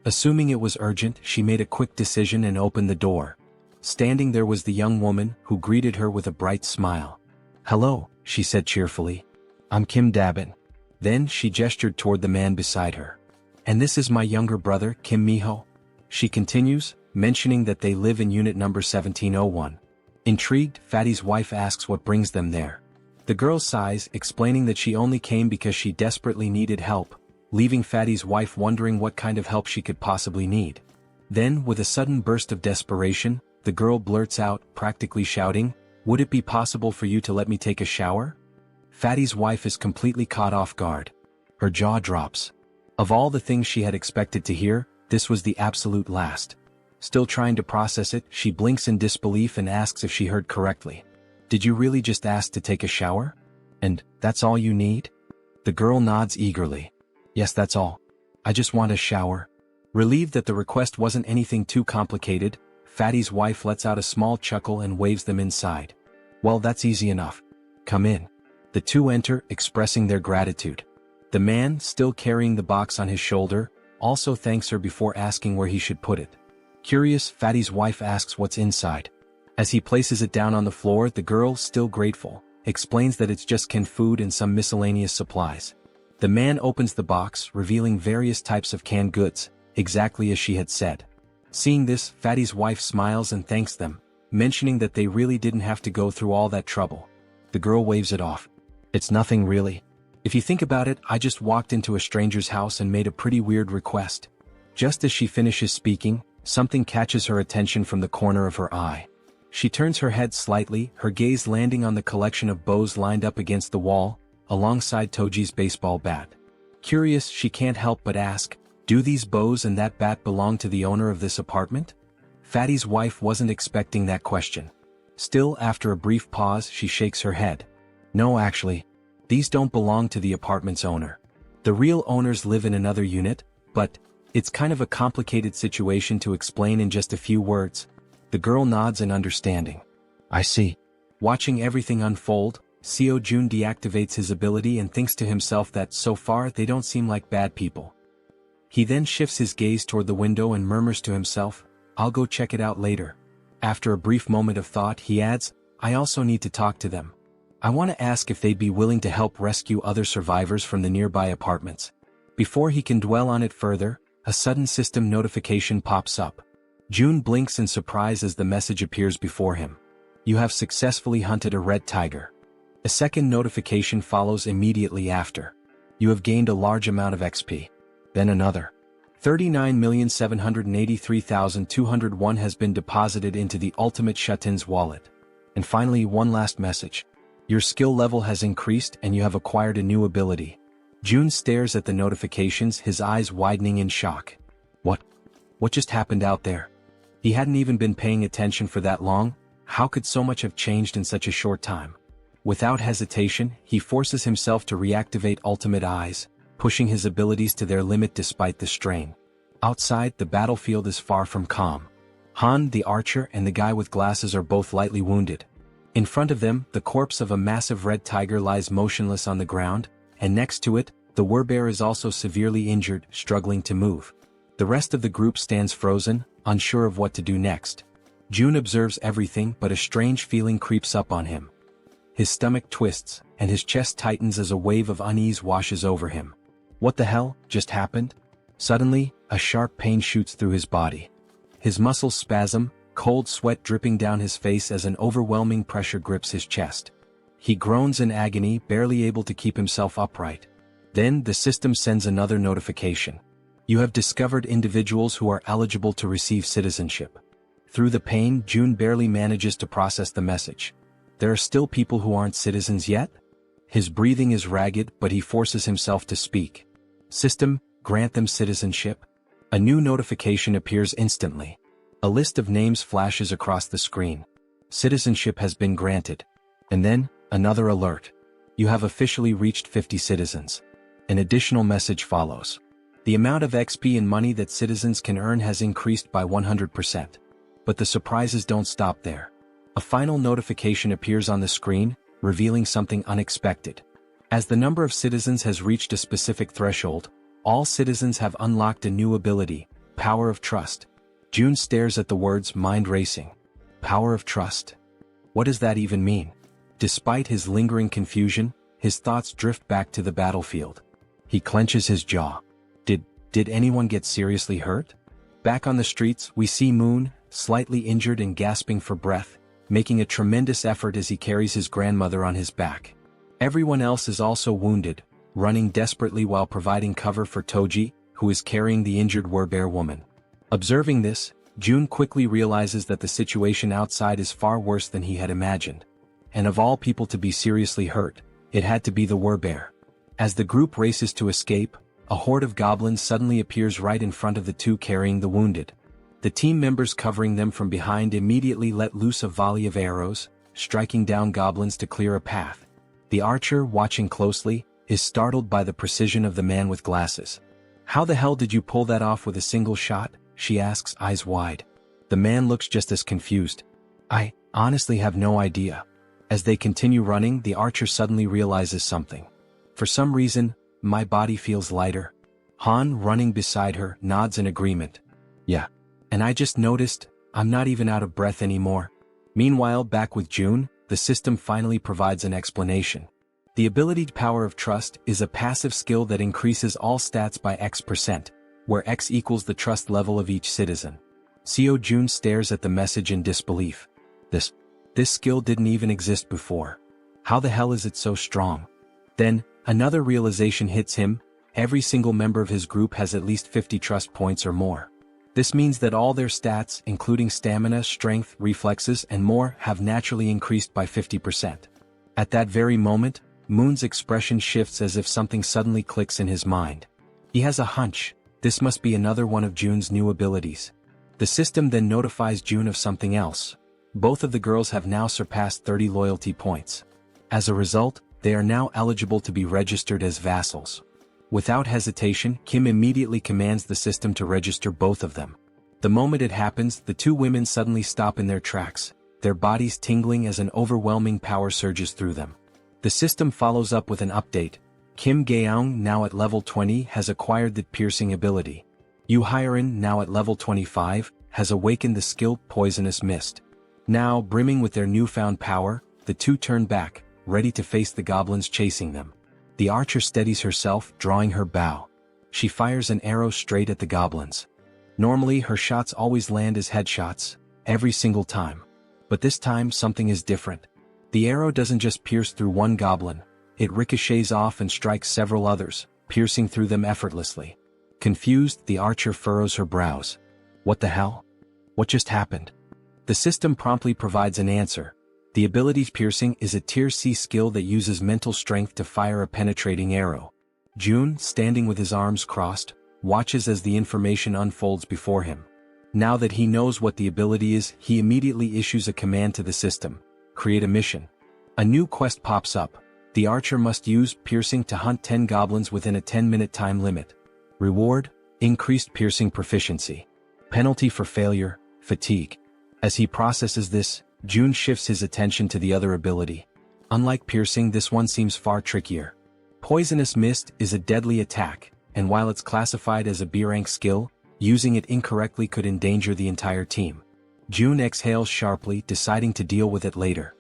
Assuming it was urgent, she made a quick decision and opened the door. Standing there was the young woman, who greeted her with a bright smile. "Hello," she said cheerfully. "I'm Kim Dabin." Then she gestured toward the man beside her. "And this is my younger brother, Kim Miho." She continues, mentioning that they live in unit number 1701. Intrigued, Fatty's wife asks what brings them there. The girl sighs, explaining that she only came because she desperately needed help, leaving Fatty's wife wondering what kind of help she could possibly need. Then, with a sudden burst of desperation, the girl blurts out, practically shouting, "Would it be possible for you to let me take a shower?" Fatty's wife is completely caught off guard. Her jaw drops. Of all the things she had expected to hear, this was the absolute last. Still trying to process it, she blinks in disbelief and asks if she heard correctly. "Did you really just ask to take a shower? And that's all you need?" The girl nods eagerly. "Yes, that's all. I just want a shower." Relieved that the request wasn't anything too complicated, Fatty's wife lets out a small chuckle and waves them inside. "Well, that's easy enough. Come in." The two enter, expressing their gratitude. The man, still carrying the box on his shoulder, also thanks her before asking where he should put it. Curious, Fatty's wife asks what's inside. As he places it down on the floor, the girl, still grateful, explains that it's just canned food and some miscellaneous supplies. The man opens the box, revealing various types of canned goods, exactly as she had said. Seeing this, Fatty's wife smiles and thanks them, mentioning that they really didn't have to go through all that trouble. The girl waves it off. "It's nothing really. If you think about it, I just walked into a stranger's house and made a pretty weird request." Just as she finishes speaking, something catches her attention from the corner of her eye. She turns her head slightly, her gaze landing on the collection of bows lined up against the wall, alongside Toji's baseball bat. Curious, she can't help but ask, "Do these bows and that bat belong to the owner of this apartment?" Fatty's wife wasn't expecting that question. Still, after a brief pause, she shakes her head. "No, actually. These don't belong to the apartment's owner. The real owners live in another unit, but it's kind of a complicated situation to explain in just a few words." The girl nods in understanding. "I see." Watching everything unfold, Seo Jun deactivates his ability and thinks to himself that so far they don't seem like bad people. He then shifts his gaze toward the window and murmurs to himself, "I'll go check it out later." After a brief moment of thought, he adds, "I also need to talk to them. I want to ask if they'd be willing to help rescue other survivors from the nearby apartments." Before he can dwell on it further, a sudden system notification pops up. June blinks in surprise as the message appears before him. "You have successfully hunted a red tiger." A second notification follows immediately after. "You have gained a large amount of XP." Then another. 39,783,201 has been deposited into the Ultimate Shutin's wallet. And finally, one last message. "Your skill level has increased and you have acquired a new ability." June stares at the notifications, his eyes widening in shock. What just happened out there? He hadn't even been paying attention for that long. How could so much have changed in such a short time? Without hesitation, he forces himself to reactivate Ultimate Eyes, pushing his abilities to their limit despite the strain. Outside, the battlefield is far from calm. Han, the archer, and the guy with glasses are both lightly wounded. In front of them, the corpse of a massive red tiger lies motionless on the ground, and next to it, the werebear is also severely injured, struggling to move. The rest of the group stands frozen, unsure of what to do next. June observes everything, but a strange feeling creeps up on him. His stomach twists, and his chest tightens as a wave of unease washes over him. What the hell just happened? Suddenly, a sharp pain shoots through his body. His muscles spasm, cold sweat dripping down his face as an overwhelming pressure grips his chest. He groans in agony, barely able to keep himself upright. Then the system sends another notification. You have discovered individuals who are eligible to receive citizenship. Through the pain, June barely manages to process the message. There are still people who aren't citizens yet? His breathing is ragged, but he forces himself to speak. System, grant them citizenship. A new notification appears instantly. A list of names flashes across the screen. Citizenship has been granted. And then, another alert. You have officially reached 50 citizens. An additional message follows. The amount of XP and money that citizens can earn has increased by 100%. But the surprises don't stop there. A final notification appears on the screen, revealing something unexpected. As the number of citizens has reached a specific threshold, all citizens have unlocked a new ability, Power of Trust. June stares at the words mind racing. Power of Trust. What does that even mean? Despite his lingering confusion, his thoughts drift back to the battlefield. He clenches his jaw. Did anyone get seriously hurt? Back on the streets, we see Moon, slightly injured and gasping for breath, making a tremendous effort as he carries his grandmother on his back. Everyone else is also wounded, running desperately while providing cover for Toji, who is carrying the injured werbear woman. Observing this, June quickly realizes that the situation outside is far worse than he had imagined. And of all people to be seriously hurt, it had to be the werbear. As the group races to escape, a horde of goblins suddenly appears right in front of the two carrying the wounded. The team members covering them from behind immediately let loose a volley of arrows, striking down goblins to clear a path. The archer, watching closely, is startled by the precision of the man with glasses. How the hell did you pull that off with a single shot? She asks, eyes wide. The man looks just as confused. I honestly have no idea. As they continue running, the archer suddenly realizes something. For some reason, my body feels lighter. Han, running beside her, nods in agreement. Yeah. And I just noticed, I'm not even out of breath anymore. Meanwhile, back with June, the system finally provides an explanation. The ability Power of Trust is a passive skill that increases all stats by X%, where X equals the trust level of each citizen. Seo June stares at the message in disbelief. This skill didn't even exist before. How the hell is it so strong? Then, another realization hits him. Every single member of his group has at least 50 trust points or more. This means that all their stats, including stamina, strength, reflexes, and more, have naturally increased by 50%. At that very moment, Moon's expression shifts as if something suddenly clicks in his mind. He has a hunch. This must be another one of June's new abilities. The system then notifies June of something else. Both of the girls have now surpassed 30 loyalty points. As a result, they are now eligible to be registered as vassals. Without hesitation, Kim immediately commands the system to register both of them. The moment it happens, the two women suddenly stop in their tracks, their bodies tingling as an overwhelming power surges through them. The system follows up with an update. Kim Gaeong, now at level 20, has acquired the piercing ability. Yu Hyerin, now at level 25, has awakened the skill Poisonous Mist. Now, brimming with their newfound power, the two turn back, ready to face the goblins chasing them. The archer steadies herself, drawing her bow. She fires an arrow straight at the goblins. Normally, her shots always land as headshots, every single time. But this time, something is different. The arrow doesn't just pierce through one goblin, it ricochets off and strikes several others, piercing through them effortlessly. Confused, the archer furrows her brows. What the hell? What just happened? The system promptly provides an answer. The ability Piercing is a Tier C skill that uses mental strength to fire a penetrating arrow. June, standing with his arms crossed, watches as the information unfolds before him. Now that he knows what the ability is, he immediately issues a command to the system. Create a mission. A new quest pops up. The archer must use Piercing to hunt 10 goblins within a 10-minute time limit. Reward: increased piercing proficiency. Penalty for failure: fatigue. As he processes this, June shifts his attention to the other ability. Unlike Piercing, this one seems far trickier. Poisonous Mist is a deadly attack, and while it's classified as a B-rank skill, using it incorrectly could endanger the entire team. June exhales sharply, deciding to deal with it later.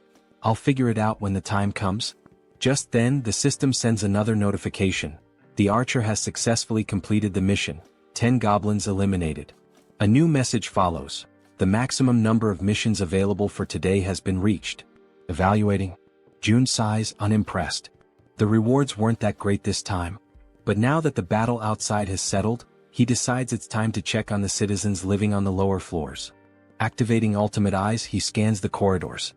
I'll figure it out when the time comes. Just then, the system sends another notification. The archer has successfully completed the mission. 10 goblins eliminated. A new message follows. The maximum number of missions available for today has been reached. Evaluating. June sighs, unimpressed. The rewards weren't that great this time. But now that the battle outside has settled, he decides it's time to check on the citizens living on the lower floors. Activating ultimate eyes, he scans the corridors.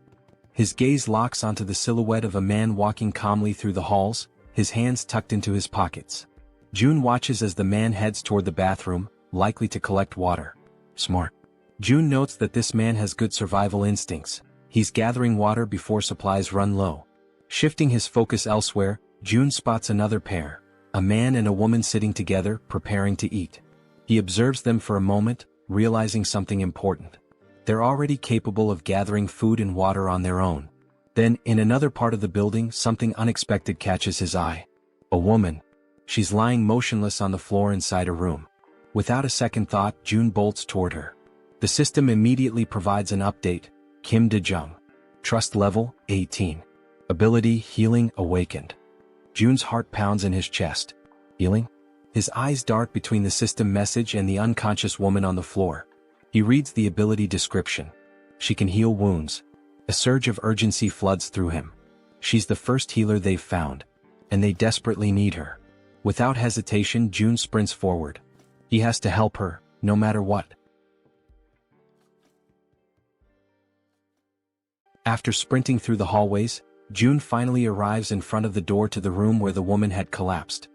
His gaze locks onto the silhouette of a man walking calmly through the halls, his hands tucked into his pockets. June watches as the man heads toward the bathroom, likely to collect water. Smart. June notes that this man has good survival instincts. He's gathering water before supplies run low. Shifting his focus elsewhere, June spots another pair, a man and a woman sitting together, preparing to eat. He observes them for a moment, realizing something important. They're already capable of gathering food and water on their own. Then, in another part of the building, something unexpected catches his eye. A woman. She's lying motionless on the floor inside a room. Without a second thought, June bolts toward her. The system immediately provides an update. Kim De-jung. Trust level, 18. Ability, healing, awakened. June's heart pounds in his chest. Healing? His eyes dart between the system message and the unconscious woman on the floor. He reads the ability description. She can heal wounds. A surge of urgency floods through him. She's the first healer they've found, and they desperately need her. Without hesitation, June sprints forward. He has to help her, no matter what. After sprinting through the hallways, June finally arrives in front of the door to the room where the woman had collapsed.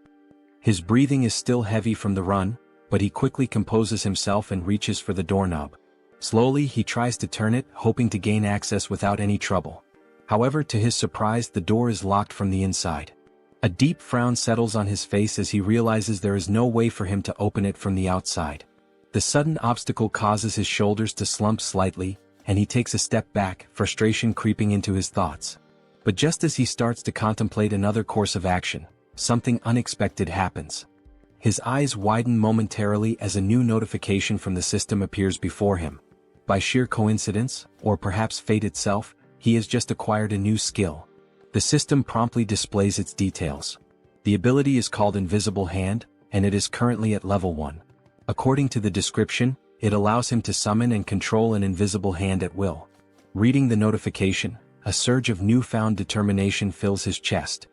His breathing is still heavy from the run, but he quickly composes himself and reaches for the doorknob. Slowly, he tries to turn it, hoping to gain access without any trouble. However, to his surprise, the door is locked from the inside. A deep frown settles on his face as he realizes there is no way for him to open it from the outside. The sudden obstacle causes his shoulders to slump slightly, and he takes a step back, frustration creeping into his thoughts. But just as he starts to contemplate another course of action, something unexpected happens. His eyes widen momentarily as a new notification from the system appears before him. By sheer coincidence, or perhaps fate itself, he has just acquired a new skill. The system promptly displays its details. The ability is called Invisible Hand, and it is currently at level 1. According to the description, it allows him to summon and control an invisible hand at will. Reading the notification, a surge of newfound determination fills his chest.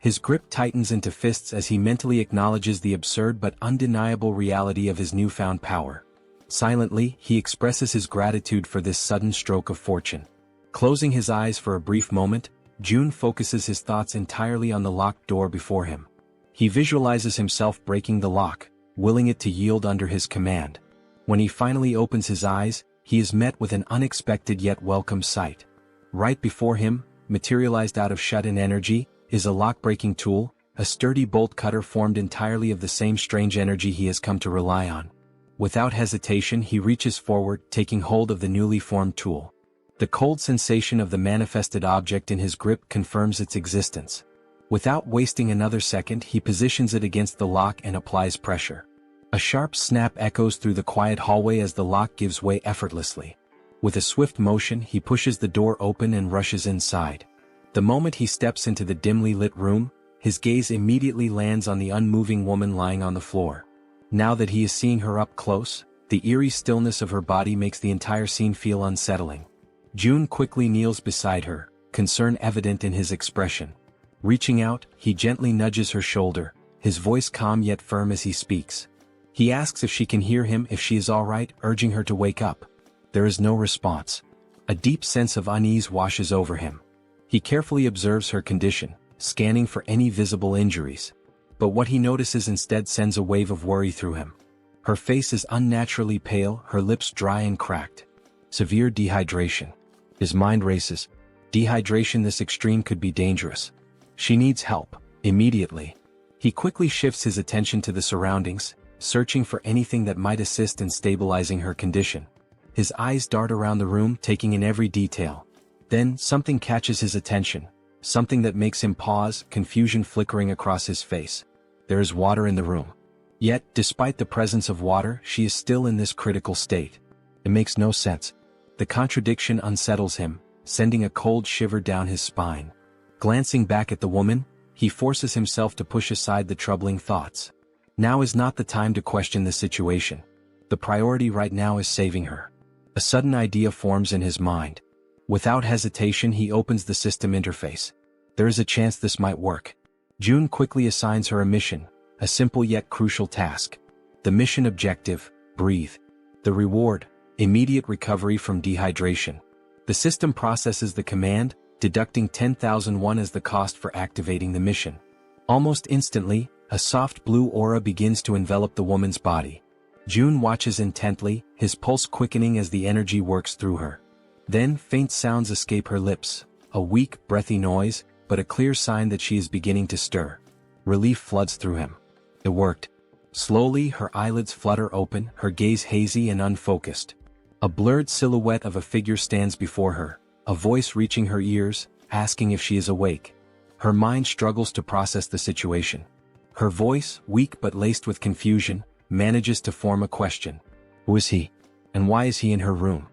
His grip tightens into fists as he mentally acknowledges the absurd but undeniable reality of his newfound power. Silently, he expresses his gratitude for this sudden stroke of fortune. Closing his eyes for a brief moment, June focuses his thoughts entirely on the locked door before him. He visualizes himself breaking the lock, willing it to yield under his command. When he finally opens his eyes, he is met with an unexpected yet welcome sight. Right before him, materialized out of shut-in energy, is a lock-breaking tool, a sturdy bolt cutter formed entirely of the same strange energy he has come to rely on. Without hesitation, he reaches forward, taking hold of the newly formed tool. The cold sensation of the manifested object in his grip confirms its existence. Without wasting another second, he positions it against the lock and applies pressure. A sharp snap echoes through the quiet hallway as the lock gives way effortlessly. With a swift motion, he pushes the door open and rushes inside. The moment he steps into the dimly lit room, his gaze immediately lands on the unmoving woman lying on the floor. Now that he is seeing her up close, the eerie stillness of her body makes the entire scene feel unsettling. June quickly kneels beside her, concern evident in his expression. Reaching out, he gently nudges her shoulder, his voice calm yet firm as he speaks. He asks if she can hear him, if she is all right, urging her to wake up. There is no response. A deep sense of unease washes over him. He carefully observes her condition, scanning for any visible injuries. But what he notices instead sends a wave of worry through him. Her face is unnaturally pale, her lips dry and cracked. Severe dehydration. His mind races. Dehydration this extreme could be dangerous. She needs help, immediately. He quickly shifts his attention to the surroundings, searching for anything that might assist in stabilizing her condition. His eyes dart around the room, taking in every detail. Then, something catches his attention, something that makes him pause, confusion flickering across his face. There is water in the room. Yet, despite the presence of water, she is still in this critical state. It makes no sense. The contradiction unsettles him, sending a cold shiver down his spine. Glancing back at the woman, he forces himself to push aside the troubling thoughts. Now is not the time to question the situation. The priority right now is saving her. A sudden idea forms in his mind. Without hesitation, he opens the system interface. There is a chance this might work. June quickly assigns her a mission, a simple yet crucial task. The mission objective: breathe. The reward: immediate recovery from dehydration. The system processes the command, deducting 10,000 won as the cost for activating the mission. Almost instantly, a soft blue aura begins to envelop the woman's body. June watches intently, his pulse quickening as the energy works through her. Then faint sounds escape her lips, a weak, breathy noise, but a clear sign that she is beginning to stir. Relief floods through him. It worked. Slowly, her eyelids flutter open, her gaze hazy and unfocused. A blurred silhouette of a figure stands before her, a voice reaching her ears, asking if she is awake. Her mind struggles to process the situation. Her voice, weak but laced with confusion, manages to form a question. Who is he? And why is he in her room?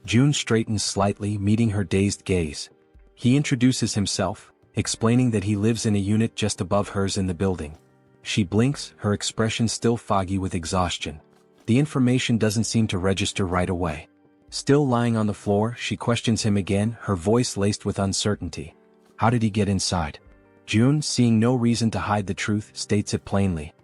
June straightens slightly, meeting her dazed gaze. He introduces himself, explaining that he lives in a unit just above hers in the building. She blinks, her expression still foggy with exhaustion. The information doesn't seem to register right away. Still lying on the floor, she questions him again, her voice laced with uncertainty. How did he get inside? June, seeing no reason to hide the truth, states it plainly.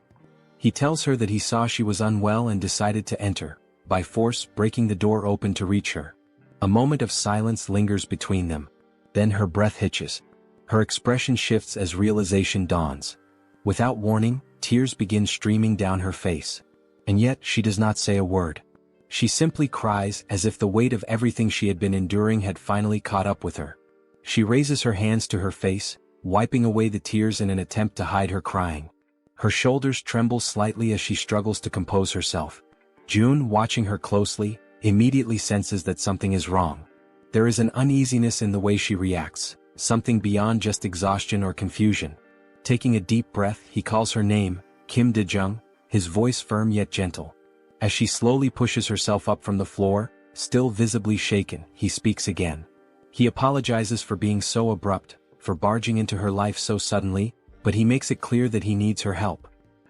He tells her that he saw she was unwell and decided to enter, by force breaking the door open to reach her. A moment of silence lingers between them. Then her breath hitches. Her expression shifts as realization dawns. Without warning, tears begin streaming down her face. And yet she does not say a word. She simply cries as if the weight of everything she had been enduring had finally caught up with her. She raises her hands to her face, wiping away the tears in an attempt to hide her crying. Her shoulders tremble slightly as she struggles to compose herself. June, watching her closely, immediately senses that something is wrong. There is an uneasiness in the way she reacts, something beyond just exhaustion or confusion. Taking a deep breath, he calls her name, Kim De-jung, his voice firm yet gentle. As she slowly pushes herself up from the floor, still visibly shaken, he speaks again. He apologizes for being so abrupt, for barging into her life so suddenly, but he makes it clear that he needs her help.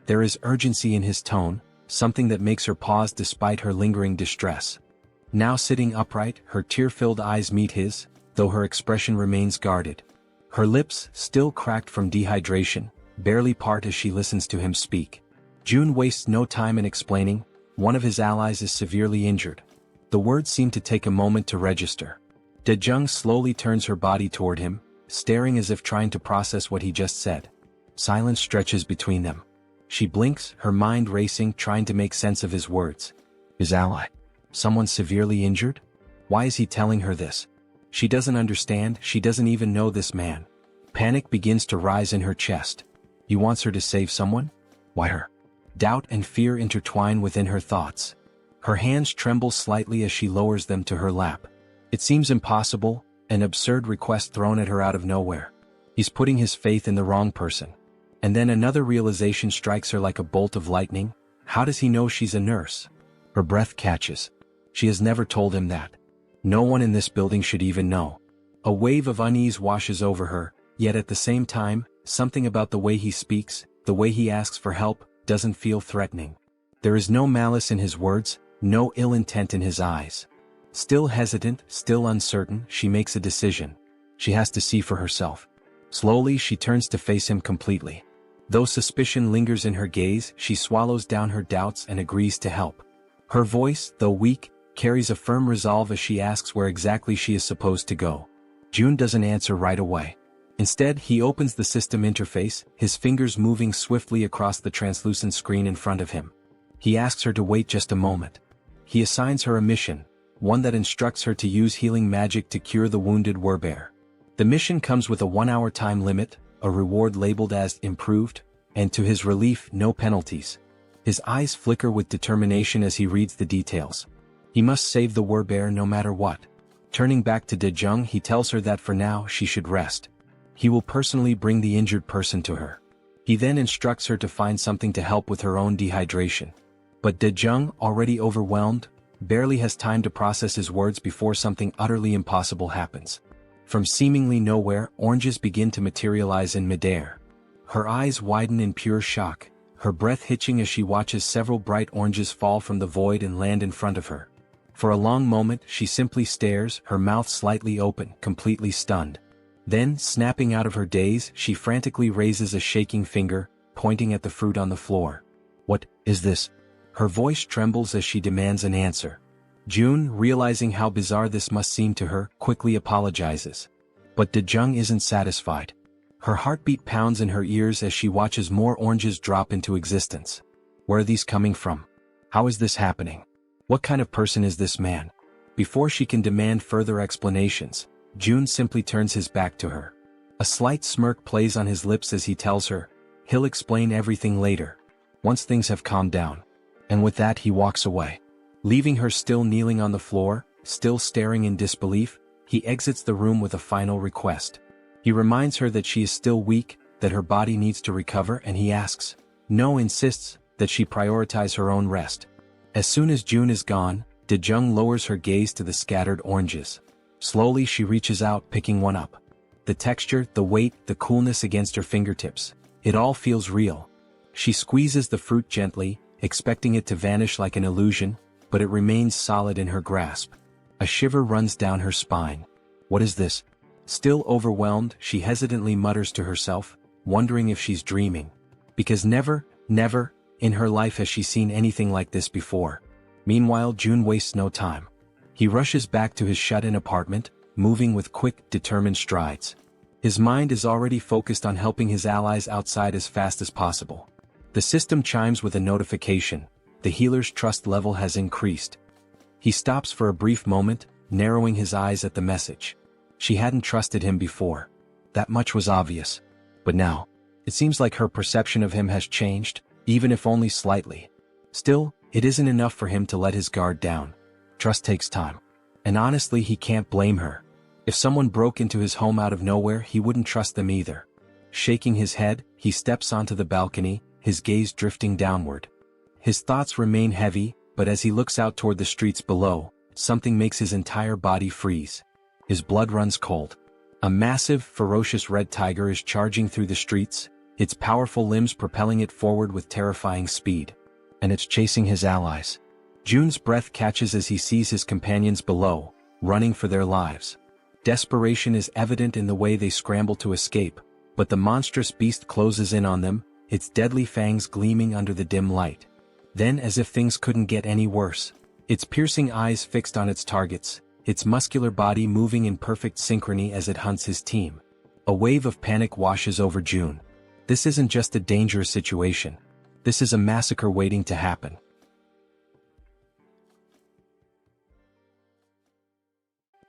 There is urgency in his tone, something that makes her pause despite her lingering distress. Now sitting upright, her tear-filled eyes meet his, though her expression remains guarded. Her lips, still cracked from dehydration, barely part as she listens to him speak. June wastes no time in explaining, one of his allies is severely injured. The words seem to take a moment to register. De-jung slowly turns her body toward him, staring as if trying to process what he just said. Silence stretches between them. She blinks, her mind racing, trying to make sense of his words. His ally? Someone severely injured? Why is he telling her this? She doesn't understand, she doesn't even know this man. Panic begins to rise in her chest. He wants her to save someone? Why her? Doubt and fear intertwine within her thoughts. Her hands tremble slightly as she lowers them to her lap. It seems impossible, an absurd request thrown at her out of nowhere. He's putting his faith in the wrong person. And then another realization strikes her like a bolt of lightning. How does he know she's a nurse? Her breath catches. She has never told him that. No one in this building should even know. A wave of unease washes over her, yet at the same time, something about the way he speaks, the way he asks for help, doesn't feel threatening. There is no malice in his words, no ill intent in his eyes. Still hesitant, still uncertain, she makes a decision. She has to see for herself. Slowly she turns to face him completely. Though suspicion lingers in her gaze, she swallows down her doubts and agrees to help. Her voice, though weak, carries a firm resolve as she asks where exactly she is supposed to go. June doesn't answer right away. Instead, he opens the system interface, his fingers moving swiftly across the translucent screen in front of him. He asks her to wait just a moment. He assigns her a mission, one that instructs her to use healing magic to cure the wounded werbear. The mission comes with a 1-hour time limit, a reward labeled as improved, and to his relief, no penalties. His eyes flicker with determination as he reads the details. He must save the werbear no matter what. Turning back to De-jung, he tells her that for now she should rest. He will personally bring the injured person to her. He then instructs her to find something to help with her own dehydration. But De-jung, already overwhelmed, barely has time to process his words before something utterly impossible happens. From seemingly nowhere, oranges begin to materialize in midair. Her eyes widen in pure shock, her breath hitching as she watches several bright oranges fall from the void and land in front of her. For a long moment she simply stares, her mouth slightly open, completely stunned. Then, snapping out of her daze, she frantically raises a shaking finger, pointing at the fruit on the floor. "What is this?" Her voice trembles as she demands an answer. June, realizing how bizarre this must seem to her, quickly apologizes. But Dejung isn't satisfied. Her heartbeat pounds in her ears as she watches more oranges drop into existence. Where are these coming from? How is this happening? What kind of person is this man? Before she can demand further explanations, June simply turns his back to her. A slight smirk plays on his lips as he tells her, he'll explain everything later, once things have calmed down. And with that he walks away. Leaving her still kneeling on the floor, still staring in disbelief, he exits the room with a final request. He reminds her that she is still weak, that her body needs to recover, and he asks, no, insists, that she prioritize her own rest. As soon as June is gone, Dejung lowers her gaze to the scattered oranges. Slowly she reaches out, picking one up. The texture, the weight, the coolness against her fingertips. It all feels real. She squeezes the fruit gently, expecting it to vanish like an illusion, but it remains solid in her grasp. A shiver runs down her spine. What is this? Still overwhelmed, she hesitantly mutters to herself, wondering if she's dreaming. Because never, in her life has she seen anything like this before. Meanwhile, June wastes no time. He rushes back to his shut-in apartment, moving with quick, determined strides. His mind is already focused on helping his allies outside as fast as possible. The system chimes with a notification. The healer's trust level has increased. He stops for a brief moment, narrowing his eyes at the message. She hadn't trusted him before. That much was obvious. But now, it seems like her perception of him has changed, even if only slightly. Still, it isn't enough for him to let his guard down. Trust takes time. And honestly, he can't blame her. If someone broke into his home out of nowhere, he wouldn't trust them either. Shaking his head, he steps onto the balcony, his gaze drifting downward. His thoughts remain heavy, but as he looks out toward the streets below, something makes his entire body freeze. His blood runs cold. A massive, ferocious red tiger is charging through the streets, its powerful limbs propelling it forward with terrifying speed. And it's chasing his allies. June's breath catches as he sees his companions below, running for their lives. Desperation is evident in the way they scramble to escape, but the monstrous beast closes in on them, its deadly fangs gleaming under the dim light. Then, as if things couldn't get any worse, its piercing eyes fixed on its targets, its muscular body moving in perfect synchrony as it hunts his team. A wave of panic washes over June. This isn't just a dangerous situation. This is a massacre waiting to happen.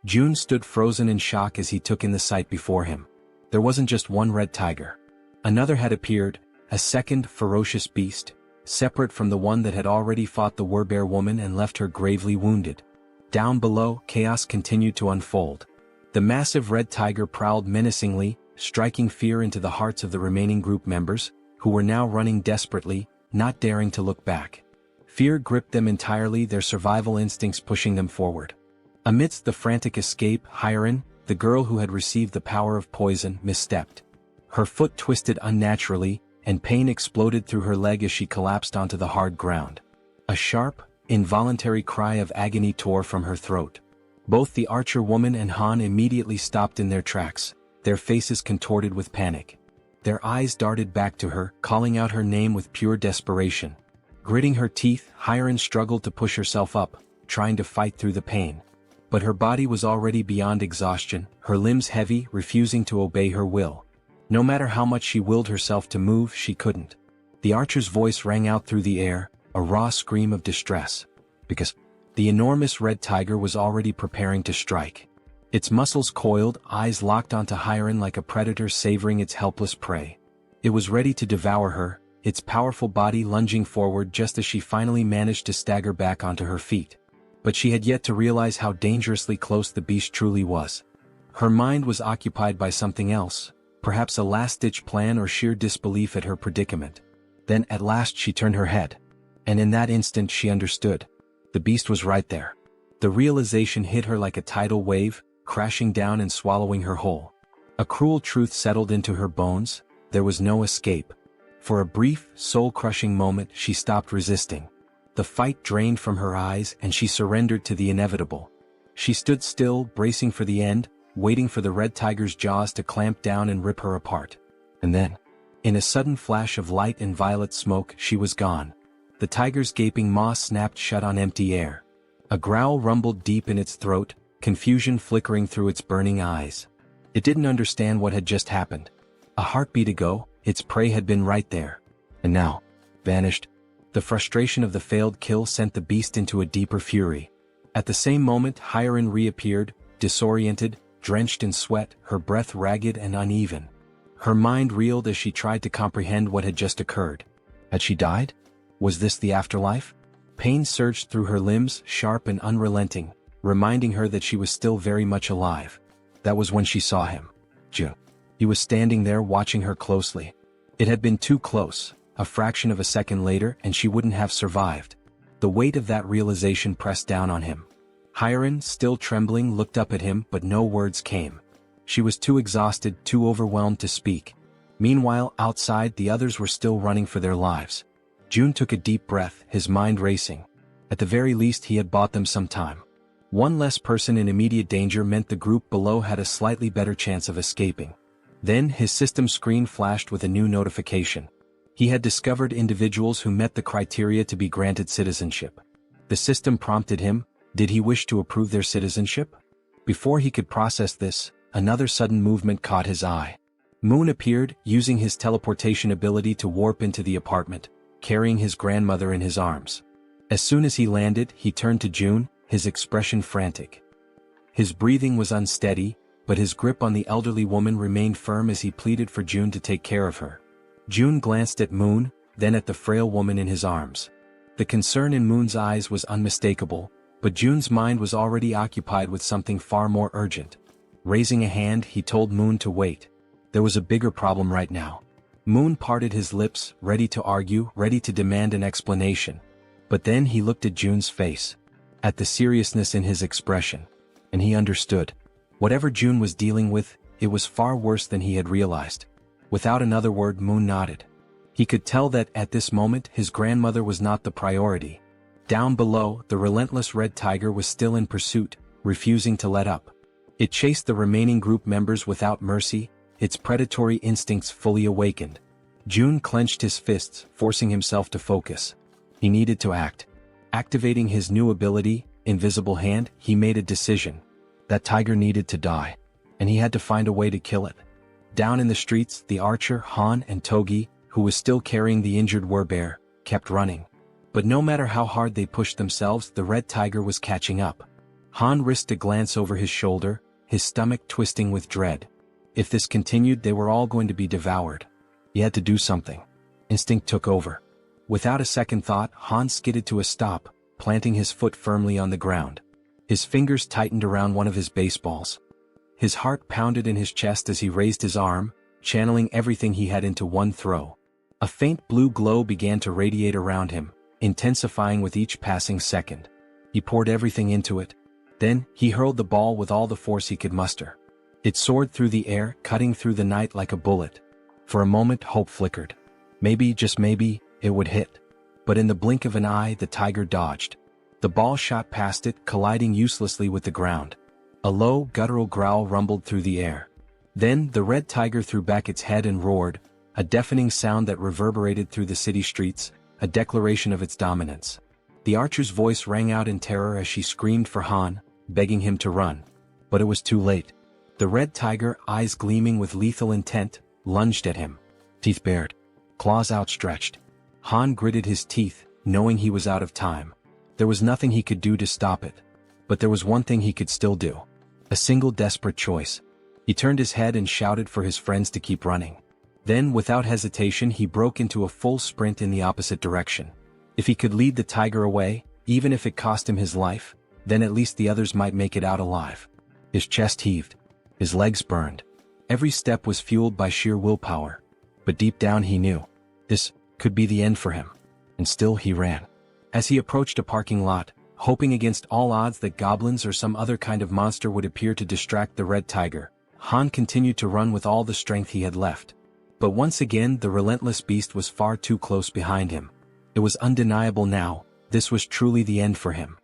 June stood frozen in shock as he took in the sight before him. There wasn't just one red tiger. Another had appeared, a second ferocious beast, separate from the one that had already fought the Werbear woman and left her gravely wounded. Down below, chaos continued to unfold. The massive red tiger prowled menacingly, striking fear into the hearts of the remaining group members, who were now running desperately, not daring to look back. Fear gripped them entirely, their survival instincts pushing them forward. Amidst the frantic escape, Harem, the girl who had received the power of poison, misstepped. Her foot twisted unnaturally, and pain exploded through her leg as she collapsed onto the hard ground. A sharp, involuntary cry of agony tore from her throat. Both the archer woman and Han immediately stopped in their tracks, their faces contorted with panic. Their eyes darted back to her, calling out her name with pure desperation. Gritting her teeth, Harem struggled to push herself up, trying to fight through the pain. But her body was already beyond exhaustion, her limbs heavy, refusing to obey her will. No matter how much she willed herself to move, she couldn't. The archer's voice rang out through the air, a raw scream of distress. Because the enormous red tiger was already preparing to strike. Its muscles coiled, eyes locked onto Harem like a predator savoring its helpless prey. It was ready to devour her, its powerful body lunging forward just as she finally managed to stagger back onto her feet. But she had yet to realize how dangerously close the beast truly was. Her mind was occupied by something else, perhaps a last-ditch plan or sheer disbelief at her predicament. Then at last she turned her head. And in that instant she understood. The beast was right there. The realization hit her like a tidal wave, crashing down and swallowing her whole. A cruel truth settled into her bones: there was no escape. For a brief, soul-crushing moment she stopped resisting. The fight drained from her eyes and she surrendered to the inevitable. She stood still, bracing for the end, waiting for the red tiger's jaws to clamp down and rip her apart. And then, in a sudden flash of light and violet smoke, she was gone. The tiger's gaping maw snapped shut on empty air. A growl rumbled deep in its throat, confusion flickering through its burning eyes. It didn't understand what had just happened. A heartbeat ago, its prey had been right there. And now, vanished. The frustration of the failed kill sent the beast into a deeper fury. At the same moment, Harem reappeared, disoriented, drenched in sweat, her breath ragged and uneven. Her mind reeled as she tried to comprehend what had just occurred. Had she died? Was this the afterlife? Pain surged through her limbs, sharp and unrelenting, reminding her that she was still very much alive. That was when she saw him. June. He was standing there watching her closely. It had been too close. A fraction of a second later and she wouldn't have survived. The weight of that realization pressed down on him. Harem, still trembling, looked up at him, but no words came. She was too exhausted, too overwhelmed to speak. Meanwhile, outside, the others were still running for their lives. June took a deep breath, his mind racing. At the very least, he had bought them some time. One less person in immediate danger meant the group below had a slightly better chance of escaping. Then his system screen flashed with a new notification. He had discovered individuals who met the criteria to be granted citizenship. The system prompted him: did he wish to approve their citizenship? Before he could process this, another sudden movement caught his eye. Moon appeared, using his teleportation ability to warp into the apartment, carrying his grandmother in his arms. As soon as he landed, he turned to June, his expression frantic. His breathing was unsteady, but his grip on the elderly woman remained firm as he pleaded for June to take care of her. June glanced at Moon, then at the frail woman in his arms. The concern in Moon's eyes was unmistakable, but June's mind was already occupied with something far more urgent. Raising a hand, he told Moon to wait. There was a bigger problem right now. Moon parted his lips, ready to argue, ready to demand an explanation. But then he looked at June's face, at the seriousness in his expression, and he understood. Whatever June was dealing with, it was far worse than he had realized. Without another word, Moon nodded. He could tell that, at this moment, his grandmother was not the priority. Down below, the relentless red tiger was still in pursuit, refusing to let up. It chased the remaining group members without mercy, its predatory instincts fully awakened. June clenched his fists, forcing himself to focus. He needed to act. Activating his new ability, Invisible Hand, he made a decision. That tiger needed to die, and he had to find a way to kill it. Down in the streets, the archer, Han, and Togi, who was still carrying the injured werbear, kept running. But no matter how hard they pushed themselves, the red tiger was catching up. Han risked a glance over his shoulder, his stomach twisting with dread. If this continued, they were all going to be devoured. He had to do something. Instinct took over. Without a second thought, Han skidded to a stop, planting his foot firmly on the ground. His fingers tightened around one of his baseballs. His heart pounded in his chest as he raised his arm, channeling everything he had into one throw. A faint blue glow began to radiate around him, intensifying with each passing second. He poured everything into it. Then, he hurled the ball with all the force he could muster. It soared through the air, cutting through the night like a bullet. For a moment, hope flickered. Maybe, just maybe, it would hit. But in the blink of an eye, the tiger dodged. The ball shot past it, colliding uselessly with the ground. A low, guttural growl rumbled through the air. Then, the red tiger threw back its head and roared, a deafening sound that reverberated through the city streets, a declaration of its dominance. The archer's voice rang out in terror as she screamed for Han, begging him to run. But it was too late. The red tiger, eyes gleaming with lethal intent, lunged at him. Teeth bared, claws outstretched. Han gritted his teeth, knowing he was out of time. There was nothing he could do to stop it. But there was one thing he could still do. A single desperate choice. He turned his head and shouted for his friends to keep running. Then, without hesitation, he broke into a full sprint in the opposite direction. If he could lead the tiger away, even if it cost him his life, then at least the others might make it out alive. His chest heaved. His legs burned. Every step was fueled by sheer willpower. But deep down he knew. This could be the end for him. And still he ran. As he approached a parking lot, hoping against all odds that goblins or some other kind of monster would appear to distract the red tiger. Han continued to run with all the strength he had left. But once again the relentless beast was far too close behind him. It was undeniable now, this was truly the end for him.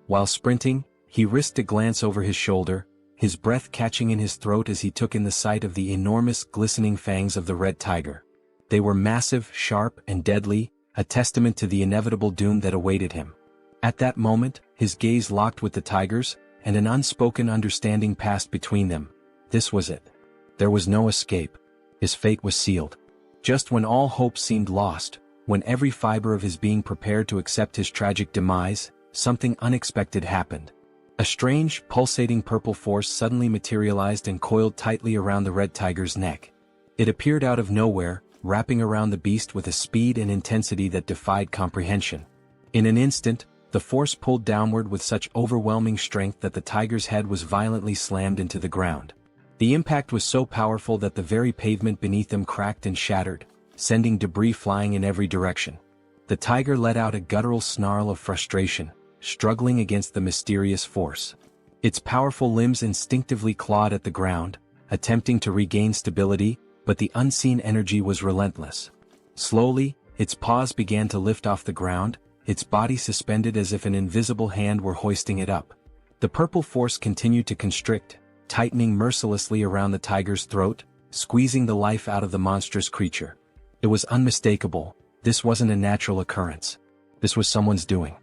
While sprinting, he risked a glance over his shoulder, his breath catching in his throat as he took in the sight of the enormous glistening fangs of the red tiger. They were massive, sharp, and deadly, a testament to the inevitable doom that awaited him. At that moment, his gaze locked with the tiger's, and an unspoken understanding passed between them. This was it. There was no escape. His fate was sealed. Just when all hope seemed lost, when every fiber of his being prepared to accept his tragic demise, something unexpected happened. A strange, pulsating purple force suddenly materialized and coiled tightly around the red tiger's neck. It appeared out of nowhere, wrapping around the beast with a speed and intensity that defied comprehension. In an instant, the force pulled downward with such overwhelming strength that the tiger's head was violently slammed into the ground. The impact was so powerful that the very pavement beneath them cracked and shattered, sending debris flying in every direction. The tiger let out a guttural snarl of frustration, struggling against the mysterious force. Its powerful limbs instinctively clawed at the ground, attempting to regain stability, but the unseen energy was relentless. Slowly, its paws began to lift off the ground, its body suspended as if an invisible hand were hoisting it up. The purple force continued to constrict, tightening mercilessly around the tiger's throat, squeezing the life out of the monstrous creature. It was unmistakable. This wasn't a natural occurrence. This was someone's doing.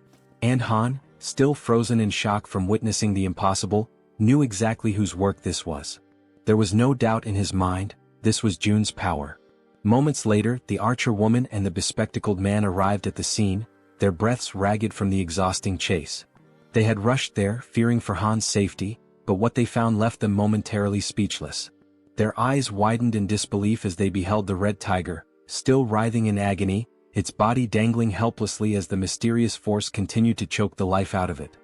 And Han, still frozen in shock from witnessing the impossible, knew exactly whose work this was. There was no doubt in his mind, this was Jun's power. Moments later, the archer woman and the bespectacled man arrived at the scene, their breaths ragged from the exhausting chase. They had rushed there, fearing for Han's safety, but what they found left them momentarily speechless. Their eyes widened in disbelief as they beheld the red tiger, still writhing in agony, its body dangling helplessly as the mysterious force continued to choke the life out of it.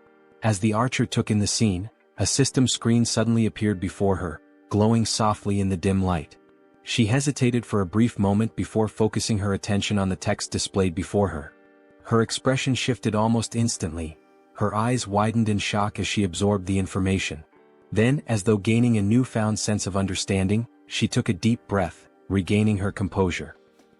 As the archer took in the scene, a system screen suddenly appeared before her, glowing softly in the dim light. She hesitated for a brief moment before focusing her attention on the text displayed before her. Her expression shifted almost instantly. Her eyes widened in shock as she absorbed the information. Then, as though gaining a newfound sense of understanding, she took a deep breath, regaining her composure.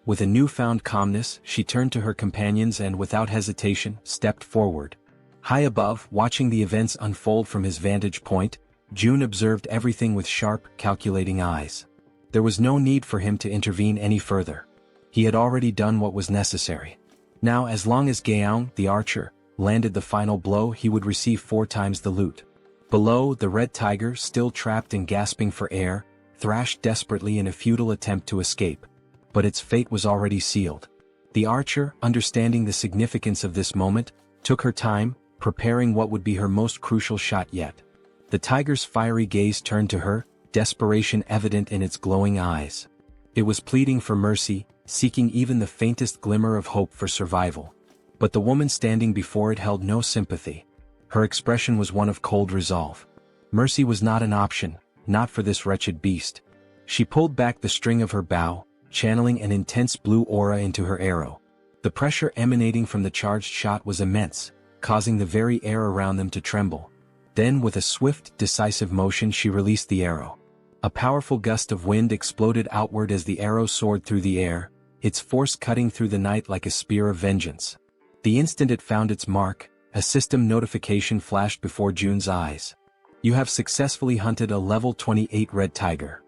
With a newfound calmness, she turned to her companions and without hesitation, stepped forward. High above, watching the events unfold from his vantage point, Jun observed everything with sharp, calculating eyes. There was no need for him to intervene any further. He had already done what was necessary. Now, as long as Gaeong, the archer, landed the final blow, he would receive 4 times the loot. Below, the red tiger, still trapped and gasping for air, thrashed desperately in a futile attempt to escape. But its fate was already sealed. The archer, understanding the significance of this moment, took her time, preparing what would be her most crucial shot yet. The tiger's fiery gaze turned to her, desperation evident in its glowing eyes. It was pleading for mercy, seeking even the faintest glimmer of hope for survival. But the woman standing before it held no sympathy. Her expression was one of cold resolve. Mercy was not an option, not for this wretched beast. She pulled back the string of her bow, channeling an intense blue aura into her arrow. The pressure emanating from the charged shot was immense, causing the very air around them to tremble. Then with a swift, decisive motion she released the arrow. A powerful gust of wind exploded outward as the arrow soared through the air, its force cutting through the night like a spear of vengeance. The instant it found its mark, a system notification flashed before Jun's eyes. You have successfully hunted a level 28 red tiger.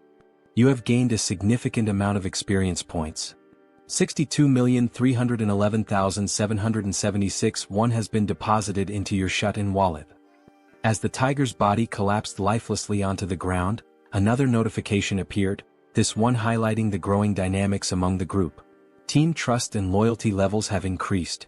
You have gained a significant amount of experience points. 62,311,776 one has been deposited into your shut-in wallet. As the tiger's body collapsed lifelessly onto the ground, another notification appeared, this one highlighting the growing dynamics among the group. Team trust and loyalty levels have increased.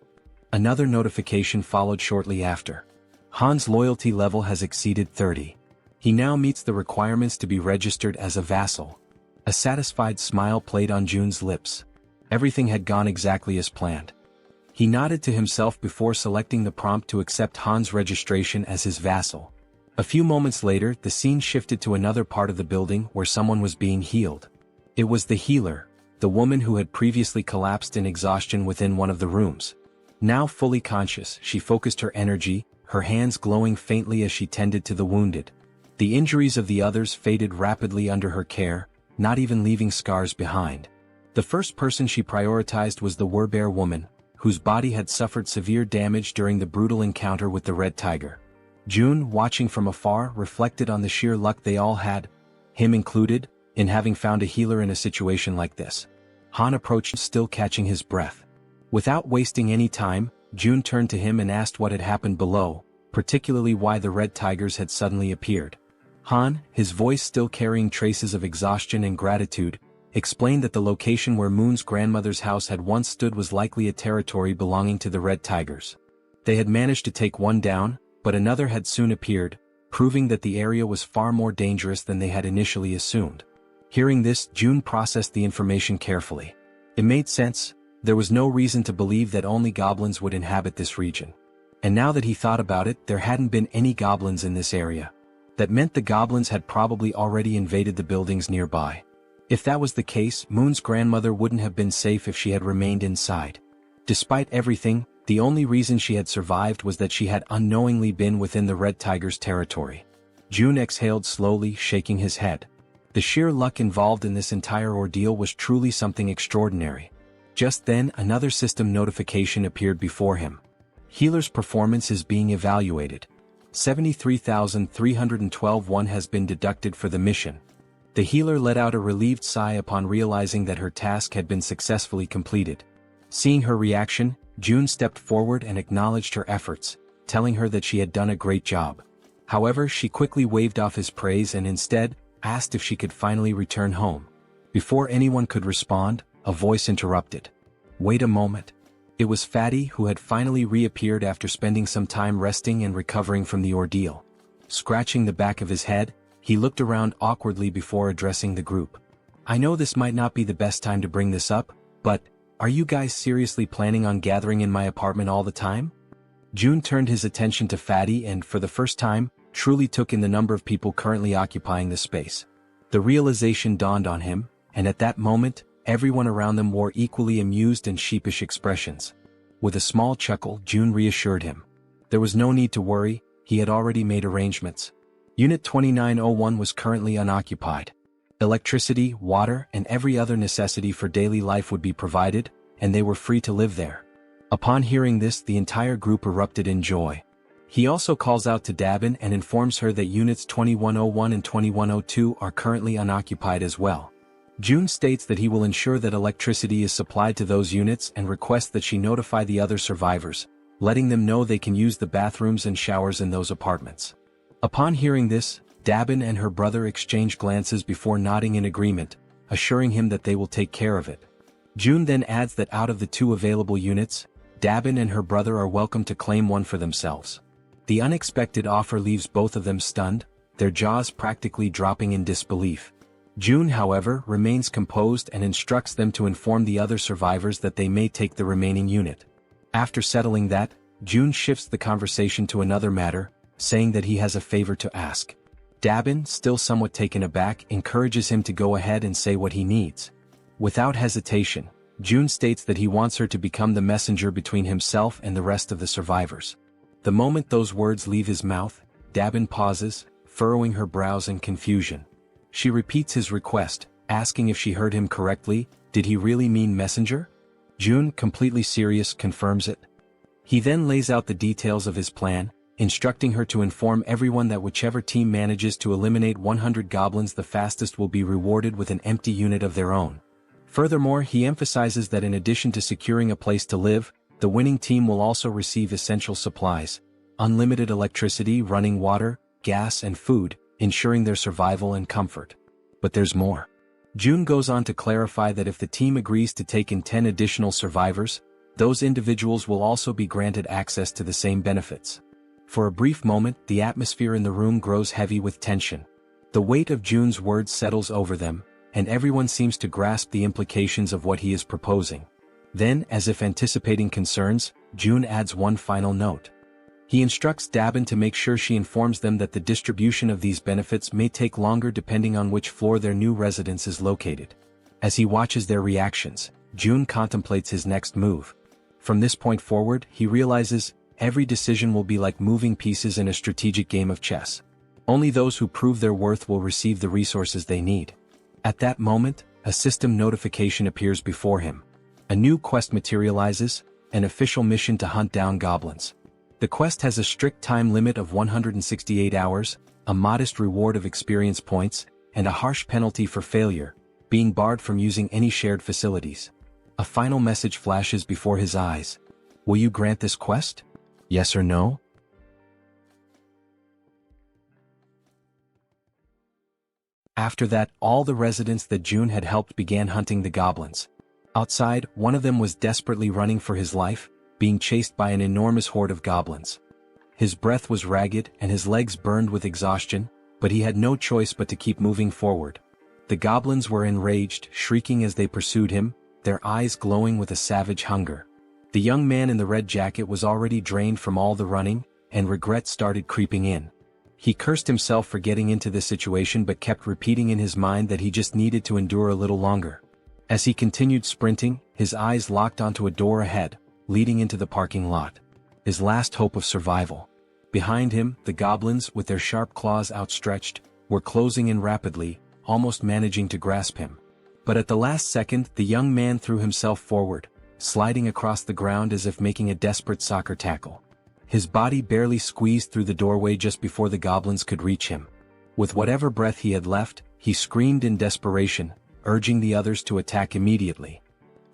Another notification followed shortly after. Han's loyalty level has exceeded 30. He now meets the requirements to be registered as a vassal. A satisfied smile played on Jun's lips. Everything had gone exactly as planned. He nodded to himself before selecting the prompt to accept Han's registration as his vassal. A few moments later, the scene shifted to another part of the building where someone was being healed. It was the healer, the woman who had previously collapsed in exhaustion within one of the rooms. Now fully conscious, she focused her energy, her hands glowing faintly as she tended to the wounded. The injuries of the others faded rapidly under her care, not even leaving scars behind. The first person she prioritized was the Werbear woman, whose body had suffered severe damage during the brutal encounter with the red tiger. June, watching from afar, reflected on the sheer luck they all had, him included, in having found a healer in a situation like this. Han approached, still catching his breath. Without wasting any time, June turned to him and asked what had happened below, particularly why the red tigers had suddenly appeared. Han, his voice still carrying traces of exhaustion and gratitude, explained that the location where Moon's grandmother's house had once stood was likely a territory belonging to the red tigers. They had managed to take one down, but another had soon appeared, proving that the area was far more dangerous than they had initially assumed. Hearing this, June processed the information carefully. It made sense. There was no reason to believe that only goblins would inhabit this region. And now that he thought about it, there hadn't been any goblins in this area. That meant the goblins had probably already invaded the buildings nearby. If that was the case, Moon's grandmother wouldn't have been safe if she had remained inside. Despite everything, the only reason she had survived was that she had unknowingly been within the red tiger's territory. June exhaled slowly, shaking his head. The sheer luck involved in this entire ordeal was truly something extraordinary. Just then, another system notification appeared before him. Healer's performance is being evaluated. 73,312 has been deducted for the mission. The healer let out a relieved sigh upon realizing that her task had been successfully completed. Seeing her reaction, June stepped forward and acknowledged her efforts, telling her that she had done a great job. However, she quickly waved off his praise and instead asked if she could finally return home. Before anyone could respond, a voice interrupted. Wait a moment. It was Fatty, who had finally reappeared after spending some time resting and recovering from the ordeal. Scratching the back of his head, he looked around awkwardly before addressing the group. I know this might not be the best time to bring this up, but are you guys seriously planning on gathering in my apartment all the time? June turned his attention to Fatty and, for the first time, truly took in the number of people currently occupying the space. The realization dawned on him, and at that moment, everyone around them wore equally amused and sheepish expressions. With a small chuckle, June reassured him. There was no need to worry, he had already made arrangements. Unit 2901 was currently unoccupied. Electricity, water, and every other necessity for daily life would be provided, and they were free to live there. Upon hearing this, the entire group erupted in joy. He also calls out to Dabin and informs her that Units 2101 and 2102 are currently unoccupied as well. June states that he will ensure that electricity is supplied to those units and requests that she notify the other survivors, letting them know they can use the bathrooms and showers in those apartments. Upon hearing this, Dabin and her brother exchange glances before nodding in agreement, assuring him that they will take care of it. June then adds that out of the two available units, Dabin and her brother are welcome to claim one for themselves. The unexpected offer leaves both of them stunned, their jaws practically dropping in disbelief. June, however, remains composed and instructs them to inform the other survivors that they may take the remaining unit. After settling that, June shifts the conversation to another matter, saying that he has a favor to ask. Dabin, still somewhat taken aback, encourages him to go ahead and say what he needs. Without hesitation, June states that he wants her to become the messenger between himself and the rest of the survivors. The moment those words leave his mouth, Dabin pauses, furrowing her brows in confusion. She repeats his request, asking if she heard him correctly. Did he really mean messenger? June, completely serious, confirms it. He then lays out the details of his plan, instructing her to inform everyone that whichever team manages to eliminate 100 goblins the fastest will be rewarded with an empty unit of their own. Furthermore, he emphasizes that in addition to securing a place to live, the winning team will also receive essential supplies, unlimited electricity, running water, gas, and food, ensuring their survival and comfort. But there's more. June goes on to clarify that if the team agrees to take in 10 additional survivors, those individuals will also be granted access to the same benefits. For a brief moment, the atmosphere in the room grows heavy with tension. The weight of June's words settles over them, and everyone seems to grasp the implications of what he is proposing. Then, as if anticipating concerns, June adds one final note. He instructs Dabin to make sure she informs them that the distribution of these benefits may take longer depending on which floor their new residence is located. As he watches their reactions, June contemplates his next move. From this point forward, he realizes, every decision will be like moving pieces in a strategic game of chess. Only those who prove their worth will receive the resources they need. At that moment, a system notification appears before him. A new quest materializes, an official mission to hunt down goblins. The quest has a strict time limit of 168 hours, a modest reward of experience points, and a harsh penalty for failure, being barred from using any shared facilities. A final message flashes before his eyes. Will you grant this quest? Yes or no? After that, all the residents that June had helped began hunting the goblins. Outside, one of them was desperately running for his life, being chased by an enormous horde of goblins. His breath was ragged and his legs burned with exhaustion, but he had no choice but to keep moving forward. The goblins were enraged, shrieking as they pursued him, their eyes glowing with a savage hunger. The young man in the red jacket was already drained from all the running, and regret started creeping in. He cursed himself for getting into this situation but kept repeating in his mind that he just needed to endure a little longer. As he continued sprinting, his eyes locked onto a door ahead, leading into the parking lot. His last hope of survival. Behind him, the goblins, with their sharp claws outstretched, were closing in rapidly, almost managing to grasp him. But at the last second, the young man threw himself forward, sliding across the ground as if making a desperate soccer tackle. His body barely squeezed through the doorway just before the goblins could reach him. With whatever breath he had left, he screamed in desperation, urging the others to attack immediately.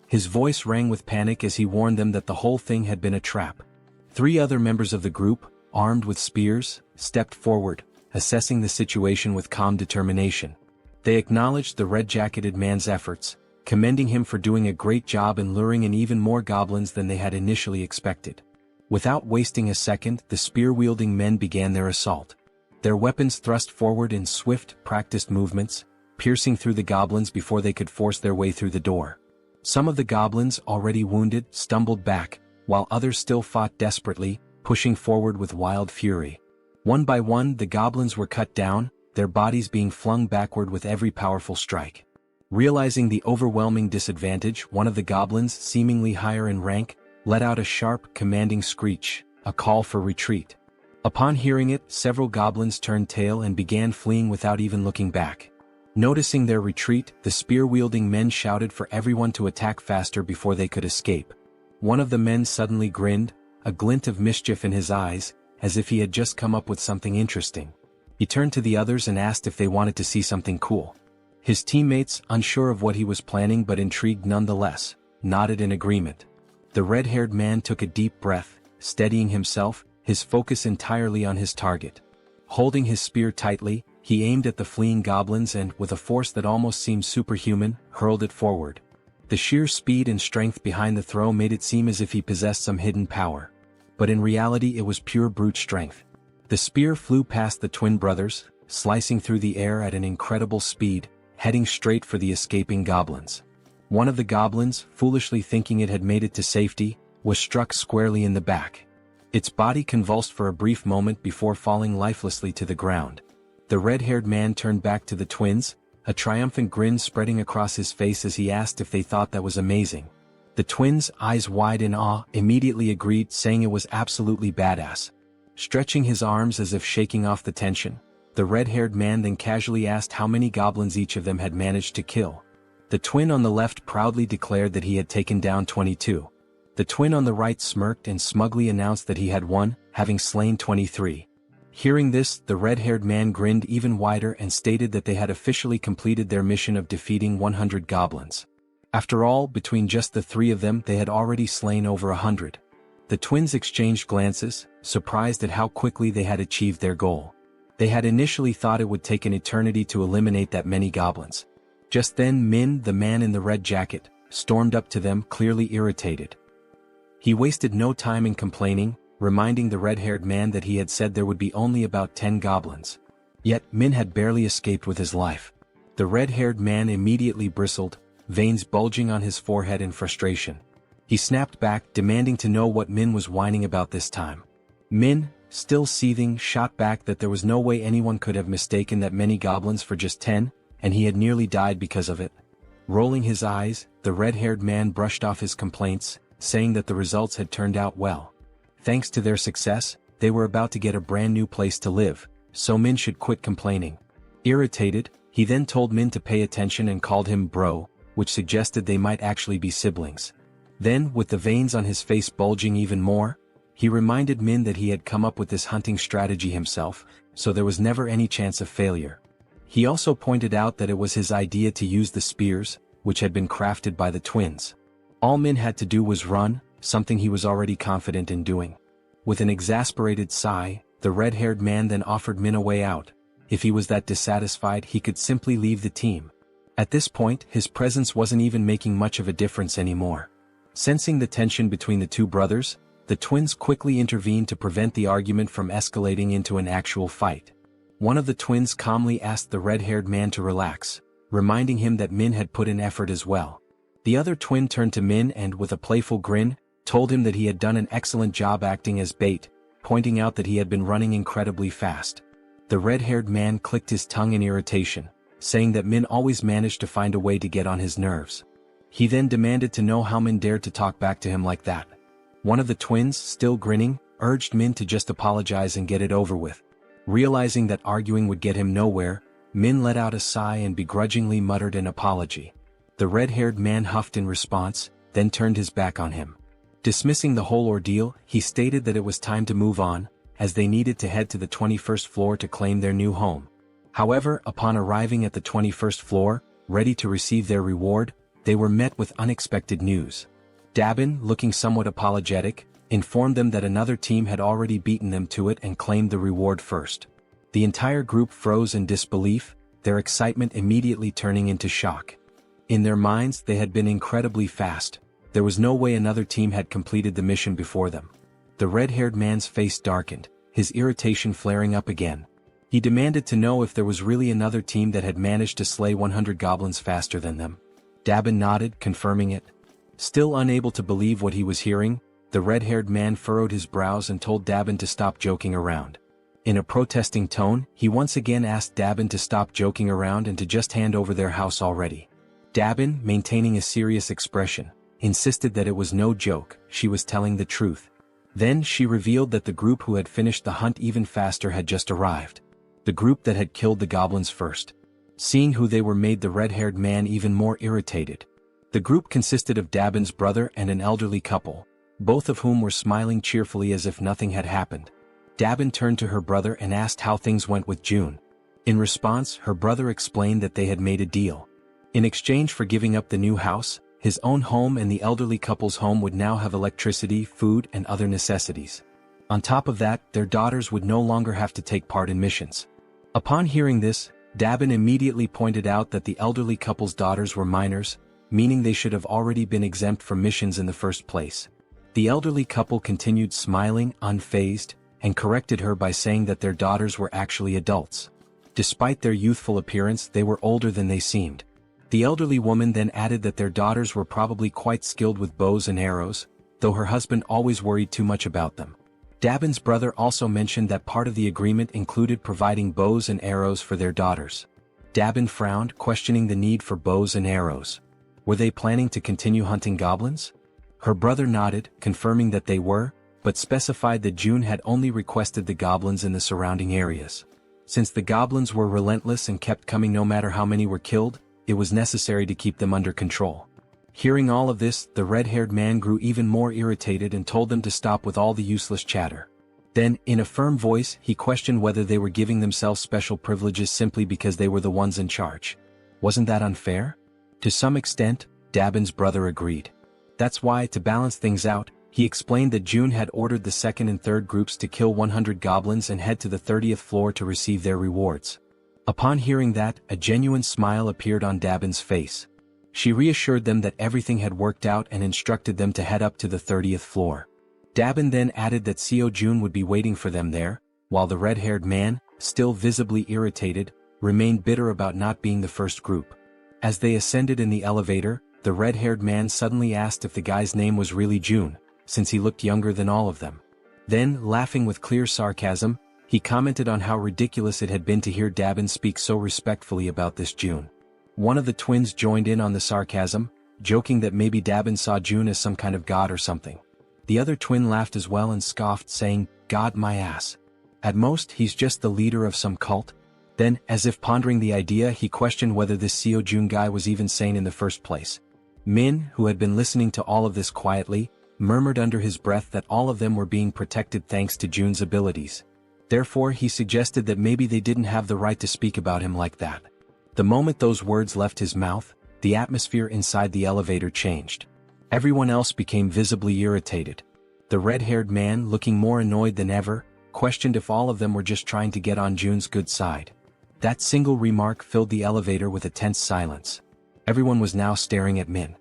His voice rang with panic as he warned them that the whole thing had been a trap. 3 other members of the group, armed with spears, stepped forward, assessing the situation with calm determination. They acknowledged the red-jacketed man's efforts, commending him for doing a great job in luring in even more goblins than they had initially expected. Without wasting a second, the spear-wielding men began their assault. Their weapons thrust forward in swift, practiced movements, piercing through the goblins before they could force their way through the door. Some of the goblins, already wounded, stumbled back, while others still fought desperately, pushing forward with wild fury. One by one, the goblins were cut down, their bodies being flung backward with every powerful strike. Realizing the overwhelming disadvantage, one of the goblins, seemingly higher in rank, let out a sharp, commanding screech, a call for retreat. Upon hearing it, several goblins turned tail and began fleeing without even looking back. Noticing their retreat, the spear-wielding men shouted for everyone to attack faster before they could escape. One of the men suddenly grinned, a glint of mischief in his eyes, as if he had just come up with something interesting. He turned to the others and asked if they wanted to see something cool. His teammates, unsure of what he was planning but intrigued nonetheless, nodded in agreement. The red-haired man took a deep breath, steadying himself, his focus entirely on his target. Holding his spear tightly, he aimed at the fleeing goblins and, with a force that almost seemed superhuman, hurled it forward. The sheer speed and strength behind the throw made it seem as if he possessed some hidden power. But in reality it was pure brute strength. The spear flew past the twin brothers, slicing through the air at an incredible speed, heading straight for the escaping goblins. One of the goblins, foolishly thinking it had made it to safety, was struck squarely in the back. Its body convulsed for a brief moment before falling lifelessly to the ground. The red-haired man turned back to the twins, a triumphant grin spreading across his face as he asked if they thought that was amazing. The twins, eyes wide in awe, immediately agreed, saying it was absolutely badass. Stretching his arms as if shaking off the tension, the red-haired man then casually asked how many goblins each of them had managed to kill. The twin on the left proudly declared that he had taken down 22. The twin on the right smirked and smugly announced that he had won, having slain 23. Hearing this, the red-haired man grinned even wider and stated that they had officially completed their mission of defeating 100 goblins. After all, between just the 3 of them they had already slain over 100. The twins exchanged glances, surprised at how quickly they had achieved their goal. They had initially thought it would take an eternity to eliminate that many goblins. Just then Min, the man in the red jacket, stormed up to them, clearly irritated. He wasted no time in complaining, reminding the red-haired man that he had said there would be only about 10 goblins. Yet Min had barely escaped with his life. The red-haired man immediately bristled, veins bulging on his forehead in frustration. He snapped back, demanding to know what Min was whining about this time. Min, still seething, shot back that there was no way anyone could have mistaken that many goblins for just 10, and he had nearly died because of it. Rolling his eyes, the red-haired man brushed off his complaints, saying that the results had turned out well. Thanks to their success, they were about to get a brand new place to live, so Min should quit complaining. Irritated, he then told Min to pay attention and called him bro, which suggested they might actually be siblings. Then, with the veins on his face bulging even more, he reminded Min that he had come up with this hunting strategy himself, so there was never any chance of failure. He also pointed out that it was his idea to use the spears, which had been crafted by the twins. All Min had to do was run, something he was already confident in doing. With an exasperated sigh, the red-haired man then offered Min a way out. If he was that dissatisfied, he could simply leave the team. At this point, his presence wasn't even making much of a difference anymore. Sensing the tension between the two brothers, the twins quickly intervened to prevent the argument from escalating into an actual fight. One of the twins calmly asked the red-haired man to relax, reminding him that Min had put in effort as well. The other twin turned to Min and, with a playful grin, told him that he had done an excellent job acting as bait, pointing out that he had been running incredibly fast. The red-haired man clicked his tongue in irritation, saying that Min always managed to find a way to get on his nerves. He then demanded to know how Min dared to talk back to him like that. One of the twins, still grinning, urged Min to just apologize and get it over with. Realizing that arguing would get him nowhere, Min let out a sigh and begrudgingly muttered an apology. The red-haired man huffed in response, then turned his back on him. Dismissing the whole ordeal, he stated that it was time to move on, as they needed to head to the 21st floor to claim their new home. However, upon arriving at the 21st floor, ready to receive their reward, they were met with unexpected news. Dabin, looking somewhat apologetic, informed them that another team had already beaten them to it and claimed the reward first. The entire group froze in disbelief, their excitement immediately turning into shock. In their minds, they had been incredibly fast. There was no way another team had completed the mission before them. The red-haired man's face darkened, his irritation flaring up again. He demanded to know if there was really another team that had managed to slay 100 goblins faster than them. Dabin nodded, confirming it. Still unable to believe what he was hearing, the red-haired man furrowed his brows and told Dabin to stop joking around. In a protesting tone, he once again asked Dabin to stop joking around and to just hand over their house already. Dabin, maintaining a serious expression, insisted that it was no joke, she was telling the truth. Then she revealed that the group who had finished the hunt even faster had just arrived. The group that had killed the goblins first. Seeing who they were made the red-haired man even more irritated. The group consisted of Dabin's brother and an elderly couple, both of whom were smiling cheerfully as if nothing had happened. Dabin turned to her brother and asked how things went with June. In response, her brother explained that they had made a deal. In exchange for giving up the new house, his own home and the elderly couple's home would now have electricity, food, and other necessities. On top of that, their daughters would no longer have to take part in missions. Upon hearing this, Dabin immediately pointed out that the elderly couple's daughters were minors, meaning they should have already been exempt from missions in the first place. The elderly couple continued smiling, unfazed, and corrected her by saying that their daughters were actually adults. Despite their youthful appearance, they were older than they seemed. The elderly woman then added that their daughters were probably quite skilled with bows and arrows, though her husband always worried too much about them. Dabin's brother also mentioned that part of the agreement included providing bows and arrows for their daughters. Dabin frowned, questioning the need for bows and arrows. Were they planning to continue hunting goblins? Her brother nodded, confirming that they were, but specified that June had only requested the goblins in the surrounding areas. Since the goblins were relentless and kept coming no matter how many were killed, it was necessary to keep them under control. Hearing all of this, the red-haired man grew even more irritated and told them to stop with all the useless chatter. Then, in a firm voice, he questioned whether they were giving themselves special privileges simply because they were the ones in charge. Wasn't that unfair? To some extent, Dabin's brother agreed. That's why, to balance things out, he explained that June had ordered the second and third groups to kill 100 goblins and head to the 30th floor to receive their rewards. Upon hearing that, a genuine smile appeared on Dabin's face. She reassured them that everything had worked out and instructed them to head up to the 30th floor. Dabin then added that Seo Jun would be waiting for them there, while the red-haired man, still visibly irritated, remained bitter about not being the first group. As they ascended in the elevator, the red-haired man suddenly asked if the guy's name was really Jun, since he looked younger than all of them. Then, laughing with clear sarcasm, he commented on how ridiculous it had been to hear Dabin speak so respectfully about this June. One of the twins joined in on the sarcasm, joking that maybe Dabin saw June as some kind of god or something. The other twin laughed as well and scoffed, saying, "God my ass. At most he's just the leader of some cult." Then, as if pondering the idea, he questioned whether this Seo Jun guy was even sane in the first place. Min, who had been listening to all of this quietly, murmured under his breath that all of them were being protected thanks to Jun's abilities. Therefore he suggested that maybe they didn't have the right to speak about him like that. The moment those words left his mouth, the atmosphere inside the elevator changed. Everyone else became visibly irritated. The red-haired man, looking more annoyed than ever, questioned if all of them were just trying to get on Jun's good side. That single remark filled the elevator with a tense silence. Everyone was now staring at Min.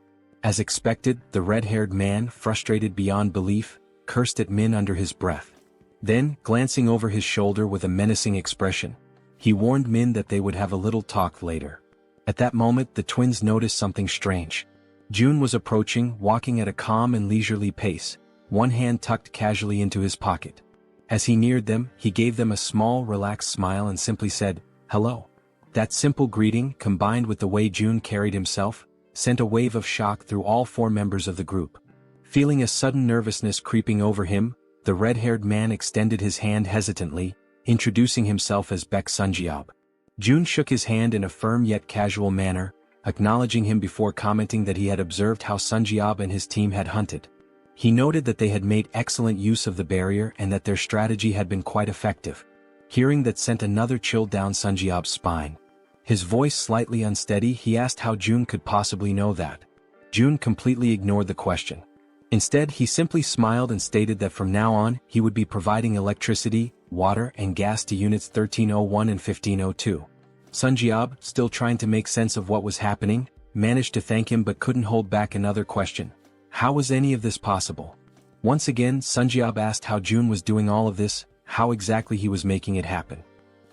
As expected, the red-haired man, frustrated beyond belief, cursed at Min under his breath. Then, glancing over his shoulder with a menacing expression, he warned Min that they would have a little talk later. At that moment the twins noticed something strange. Jun was approaching, walking at a calm and leisurely pace, one hand tucked casually into his pocket. As he neared them, he gave them a small, relaxed smile and simply said, "Hello." That simple greeting, combined with the way Jun carried himself, sent a wave of shock through all four members of the group. Feeling a sudden nervousness creeping over him, the red-haired man extended his hand hesitantly, introducing himself as Baek Sunjiob. Jun shook his hand in a firm yet casual manner, acknowledging him before commenting that he had observed how Sunjiob and his team had hunted. He noted that they had made excellent use of the barrier and that their strategy had been quite effective. Hearing that sent another chill down Sunjiob's spine. His voice slightly unsteady, he asked how Jun could possibly know that. Jun completely ignored the question. Instead, he simply smiled and stated that from now on, he would be providing electricity, water and gas to units 1301 and 1502. Sunjiob, still trying to make sense of what was happening, managed to thank him but couldn't hold back another question. How was any of this possible? Once again, Sunjiob asked how Jun was doing all of this, how exactly he was making it happen.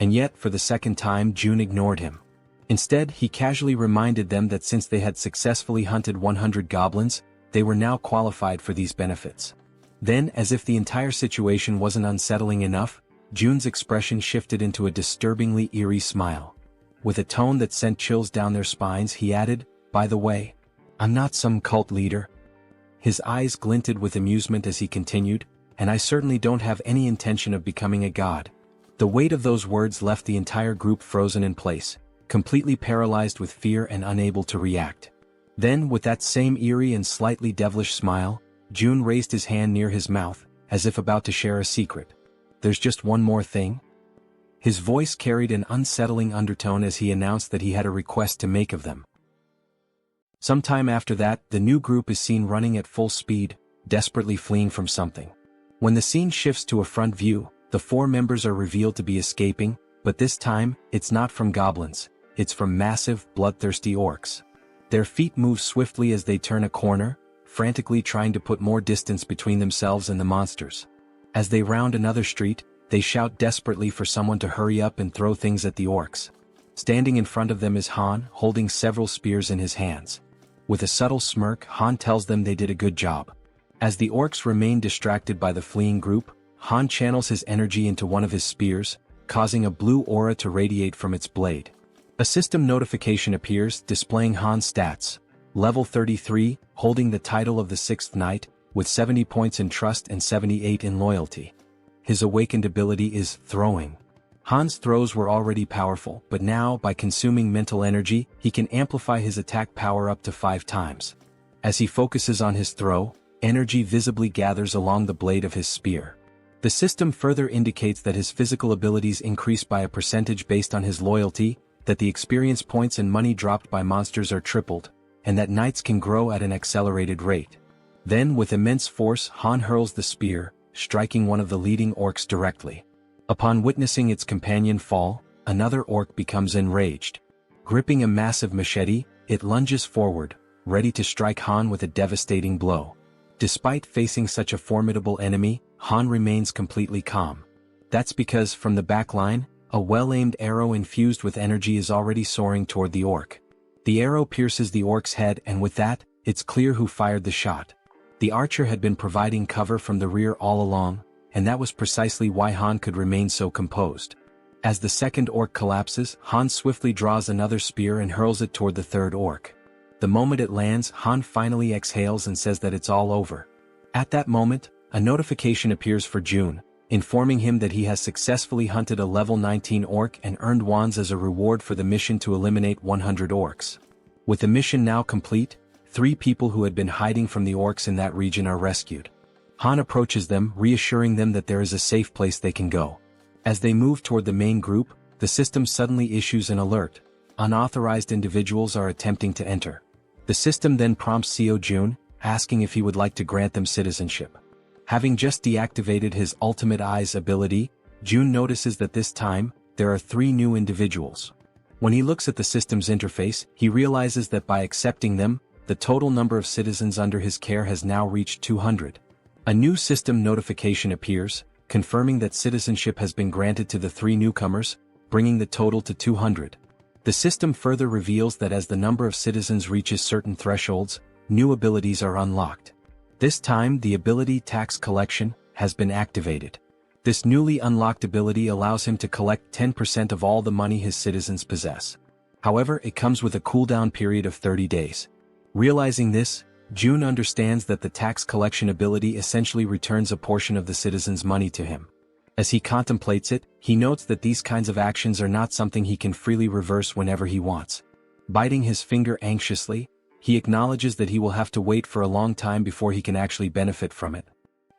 And yet, for the second time, Jun ignored him. Instead, he casually reminded them that since they had successfully hunted 100 goblins, they were now qualified for these benefits. Then, as if the entire situation wasn't unsettling enough, Jun's expression shifted into a disturbingly eerie smile. With a tone that sent chills down their spines, he added, "By the way, I'm not some cult leader." His eyes glinted with amusement as he continued, "And I certainly don't have any intention of becoming a god." The weight of those words left the entire group frozen in place, completely paralyzed with fear and unable to react. Then, with that same eerie and slightly devilish smile, Jun raised his hand near his mouth, as if about to share a secret. "There's just one more thing." His voice carried an unsettling undertone as he announced that he had a request to make of them. Sometime after that, the new group is seen running at full speed, desperately fleeing from something. When the scene shifts to a front view, the four members are revealed to be escaping, but this time, it's not from goblins, it's from massive, bloodthirsty orcs. Their feet move swiftly as they turn a corner, frantically trying to put more distance between themselves and the monsters. As they round another street, they shout desperately for someone to hurry up and throw things at the orcs. Standing in front of them is Han, holding several spears in his hands. With a subtle smirk, Han tells them they did a good job. As the orcs remain distracted by the fleeing group, Han channels his energy into one of his spears, causing a blue aura to radiate from its blade. A system notification appears, displaying Han's stats. Level 33, holding the title of the 6th Knight, with 70 points in trust and 78 in loyalty. His awakened ability is throwing. Han's throws were already powerful, but now, by consuming mental energy, he can amplify his attack power up to 5 times. As he focuses on his throw, energy visibly gathers along the blade of his spear. The system further indicates that his physical abilities increase by a percentage based on his loyalty, that the experience points and money dropped by monsters are tripled, and that knights can grow at an accelerated rate. Then, with immense force, Han hurls the spear, striking one of the leading orcs directly. Upon witnessing its companion fall, another orc becomes enraged. Gripping a massive machete, it lunges forward, ready to strike Han with a devastating blow. Despite facing such a formidable enemy, Han remains completely calm. That's because, from the back line, a well-aimed arrow infused with energy is already soaring toward the orc. The arrow pierces the orc's head, and with that, it's clear who fired the shot. The archer had been providing cover from the rear all along, and that was precisely why Han could remain so composed. As the second orc collapses, Han swiftly draws another spear and hurls it toward the third orc. The moment it lands, Han finally exhales and says that it's all over. At that moment, a notification appears for June, informing him that he has successfully hunted a level 19 orc and earned wands as a reward for the mission to eliminate 100 orcs. With the mission now complete, 3 people who had been hiding from the orcs in that region are rescued. Han approaches them, reassuring them that there is a safe place they can go. As they move toward the main group, the system suddenly issues an alert. Unauthorized individuals are attempting to enter. The system then prompts Seo Jun, asking if he would like to grant them citizenship. Having just deactivated his Ultimate Eyes ability, Jun notices that this time, there are 3 new individuals. When he looks at the system's interface, he realizes that by accepting them, the total number of citizens under his care has now reached 200. A new system notification appears, confirming that citizenship has been granted to the 3 newcomers, bringing the total to 200. The system further reveals that as the number of citizens reaches certain thresholds, new abilities are unlocked. This time the ability Tax Collection has been activated. This newly unlocked ability allows him to collect 10% of all the money his citizens possess. However, it comes with a cooldown period of 30 days. Realizing this, Jun understands that the tax collection ability essentially returns a portion of the citizens' money to him. As he contemplates it, he notes that these kinds of actions are not something he can freely reverse whenever he wants. Biting his finger anxiously, he acknowledges that he will have to wait for a long time before he can actually benefit from it.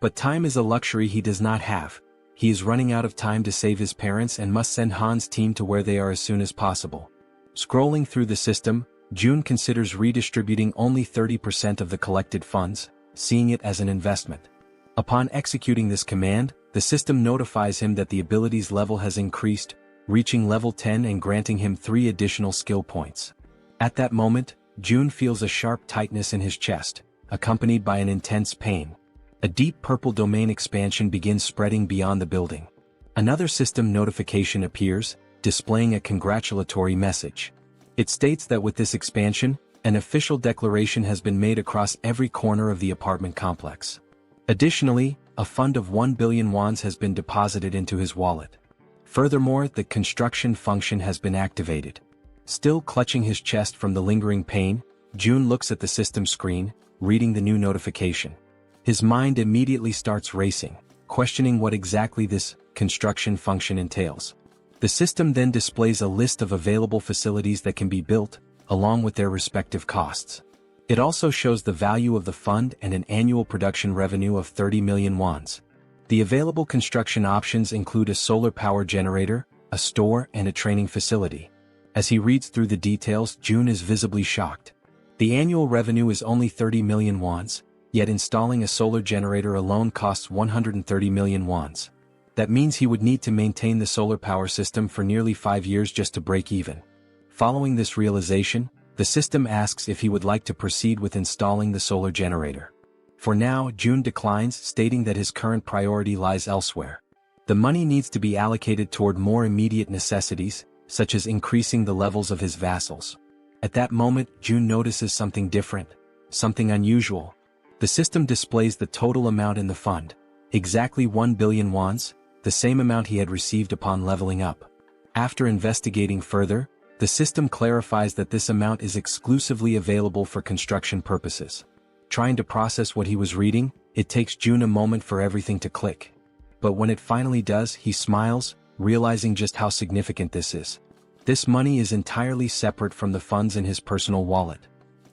But time is a luxury he does not have. He is running out of time to save his parents and must send Han's team to where they are as soon as possible. Scrolling through the system, Jun considers redistributing only 30% of the collected funds, seeing it as an investment. Upon executing this command, the system notifies him that the ability's level has increased, reaching level 10 and granting him 3 additional skill points. At that moment, Jun feels a sharp tightness in his chest, accompanied by an intense pain. A deep purple domain expansion begins spreading beyond the building. Another system notification appears, displaying a congratulatory message. It states that with this expansion, an official declaration has been made across every corner of the apartment complex. Additionally, a fund of 1 billion wands has been deposited into his wallet. Furthermore, the construction function has been activated. Still clutching his chest from the lingering pain, Jun looks at the system screen, reading the new notification. His mind immediately starts racing, questioning what exactly this construction function entails. The system then displays a list of available facilities that can be built, along with their respective costs. It also shows the value of the fund and an annual production revenue of 30 million wands. The available construction options include a solar power generator, a store, and a training facility. As he reads through the details, Jun is visibly shocked. The annual revenue is only 30 million wands, yet installing a solar generator alone costs 130 million wands. That means he would need to maintain the solar power system for nearly 5 years just to break even. Following this realization, the system asks if he would like to proceed with installing the solar generator. For now, Jun declines, stating that his current priority lies elsewhere. The money needs to be allocated toward more immediate necessities, such as increasing the levels of his vassals. At that moment, Jun notices something different, something unusual. The system displays the total amount in the fund, exactly 1 billion wands, the same amount he had received upon leveling up. After investigating further, the system clarifies that this amount is exclusively available for construction purposes. Trying to process what he was reading, it takes Jun a moment for everything to click. But when it finally does, he smiles, realizing just how significant this is. This money is entirely separate from the funds in his personal wallet.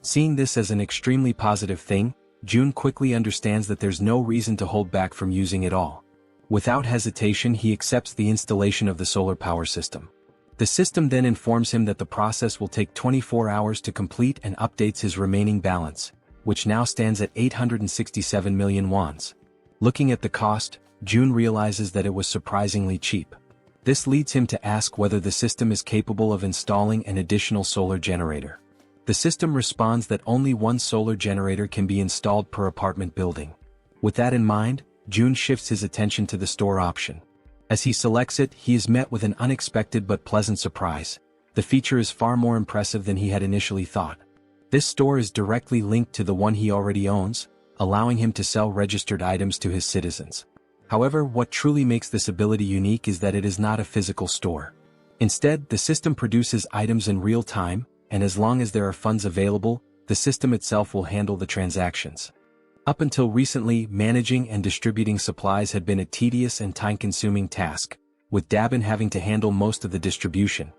Seeing this as an extremely positive thing, Jun quickly understands that there's no reason to hold back from using it all. Without hesitation, he accepts the installation of the solar power system. The system then informs him that the process will take 24 hours to complete and updates his remaining balance, which now stands at 867 million wands. Looking at the cost, Jun realizes that it was surprisingly cheap. This leads him to ask whether the system is capable of installing an additional solar generator. The system responds that only 1 solar generator can be installed per apartment building. With that in mind, Jun shifts his attention to the store option. As he selects it, he is met with an unexpected but pleasant surprise. The feature is far more impressive than he had initially thought. This store is directly linked to the one he already owns, allowing him to sell registered items to his citizens. However, what truly makes this ability unique is that it is not a physical store. Instead, the system produces items in real time, and as long as there are funds available, the system itself will handle the transactions. Up until recently, managing and distributing supplies had been a tedious and time-consuming task, with Dabin having to handle most of the distribution.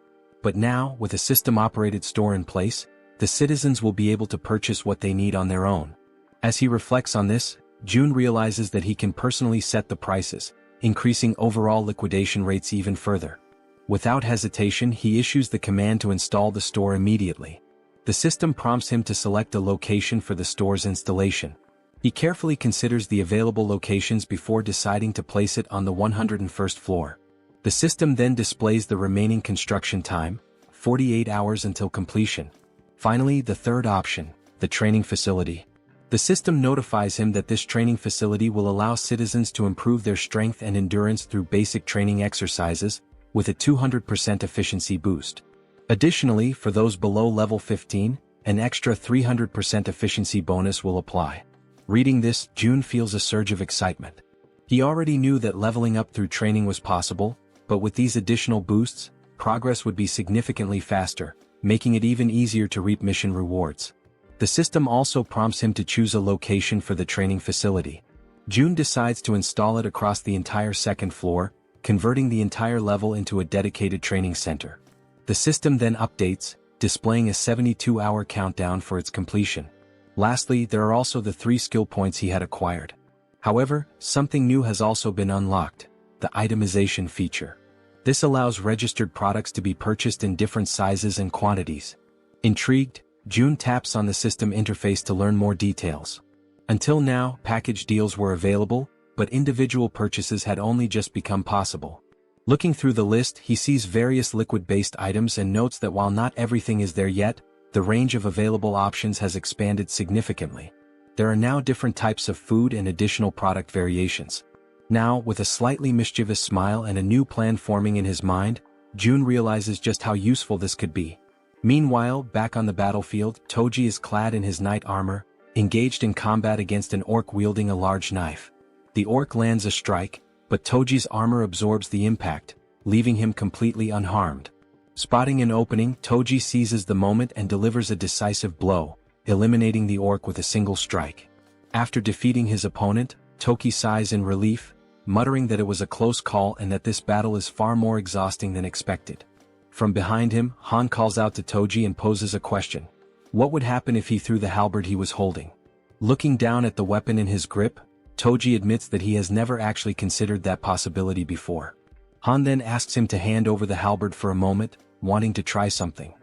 But now, with a system-operated store in place, the citizens will be able to purchase what they need on their own. As he reflects on this, Jun realizes that he can personally set the prices, increasing overall liquidation rates even further. Without hesitation, he issues the command to install the store immediately. The system prompts him to select a location for the store's installation. He carefully considers the available locations before deciding to place it on the 101st floor. The system then displays the remaining construction time, 48 hours until completion. Finally, the third option, the training facility. The system notifies him that this training facility will allow citizens to improve their strength and endurance through basic training exercises, with a 200% efficiency boost. Additionally, for those below level 15, an extra 300% efficiency bonus will apply. Reading this, Jun feels a surge of excitement. He already knew that leveling up through training was possible, but with these additional boosts, progress would be significantly faster, making it even easier to reap mission rewards. The system also prompts him to choose a location for the training facility. Jun decides to install it across the entire second floor, converting the entire level into a dedicated training center. The system then updates, displaying a 72-hour countdown for its completion. Lastly, there are also the 3 skill points he had acquired. However, something new has also been unlocked, the itemization feature. This allows registered products to be purchased in different sizes and quantities. Intrigued, Jun taps on the system interface to learn more details. Until now, package deals were available, but individual purchases had only just become possible. Looking through the list, he sees various liquid-based items and notes that while not everything is there yet, the range of available options has expanded significantly. There are now different types of food and additional product variations. Now, with a slightly mischievous smile and a new plan forming in his mind, Jun realizes just how useful this could be. Meanwhile, back on the battlefield, Toji is clad in his knight armor, engaged in combat against an orc wielding a large knife. The orc lands a strike, but Toji's armor absorbs the impact, leaving him completely unharmed. Spotting an opening, Toji seizes the moment and delivers a decisive blow, eliminating the orc with a single strike. After defeating his opponent, Toki sighs in relief, muttering that it was a close call and that this battle is far more exhausting than expected. From behind him, Han calls out to Toji and poses a question. What would happen if he threw the halberd he was holding? Looking down at the weapon in his grip, Toji admits that he has never actually considered that possibility before. Han then asks him to hand over the halberd for a moment, wanting to try something.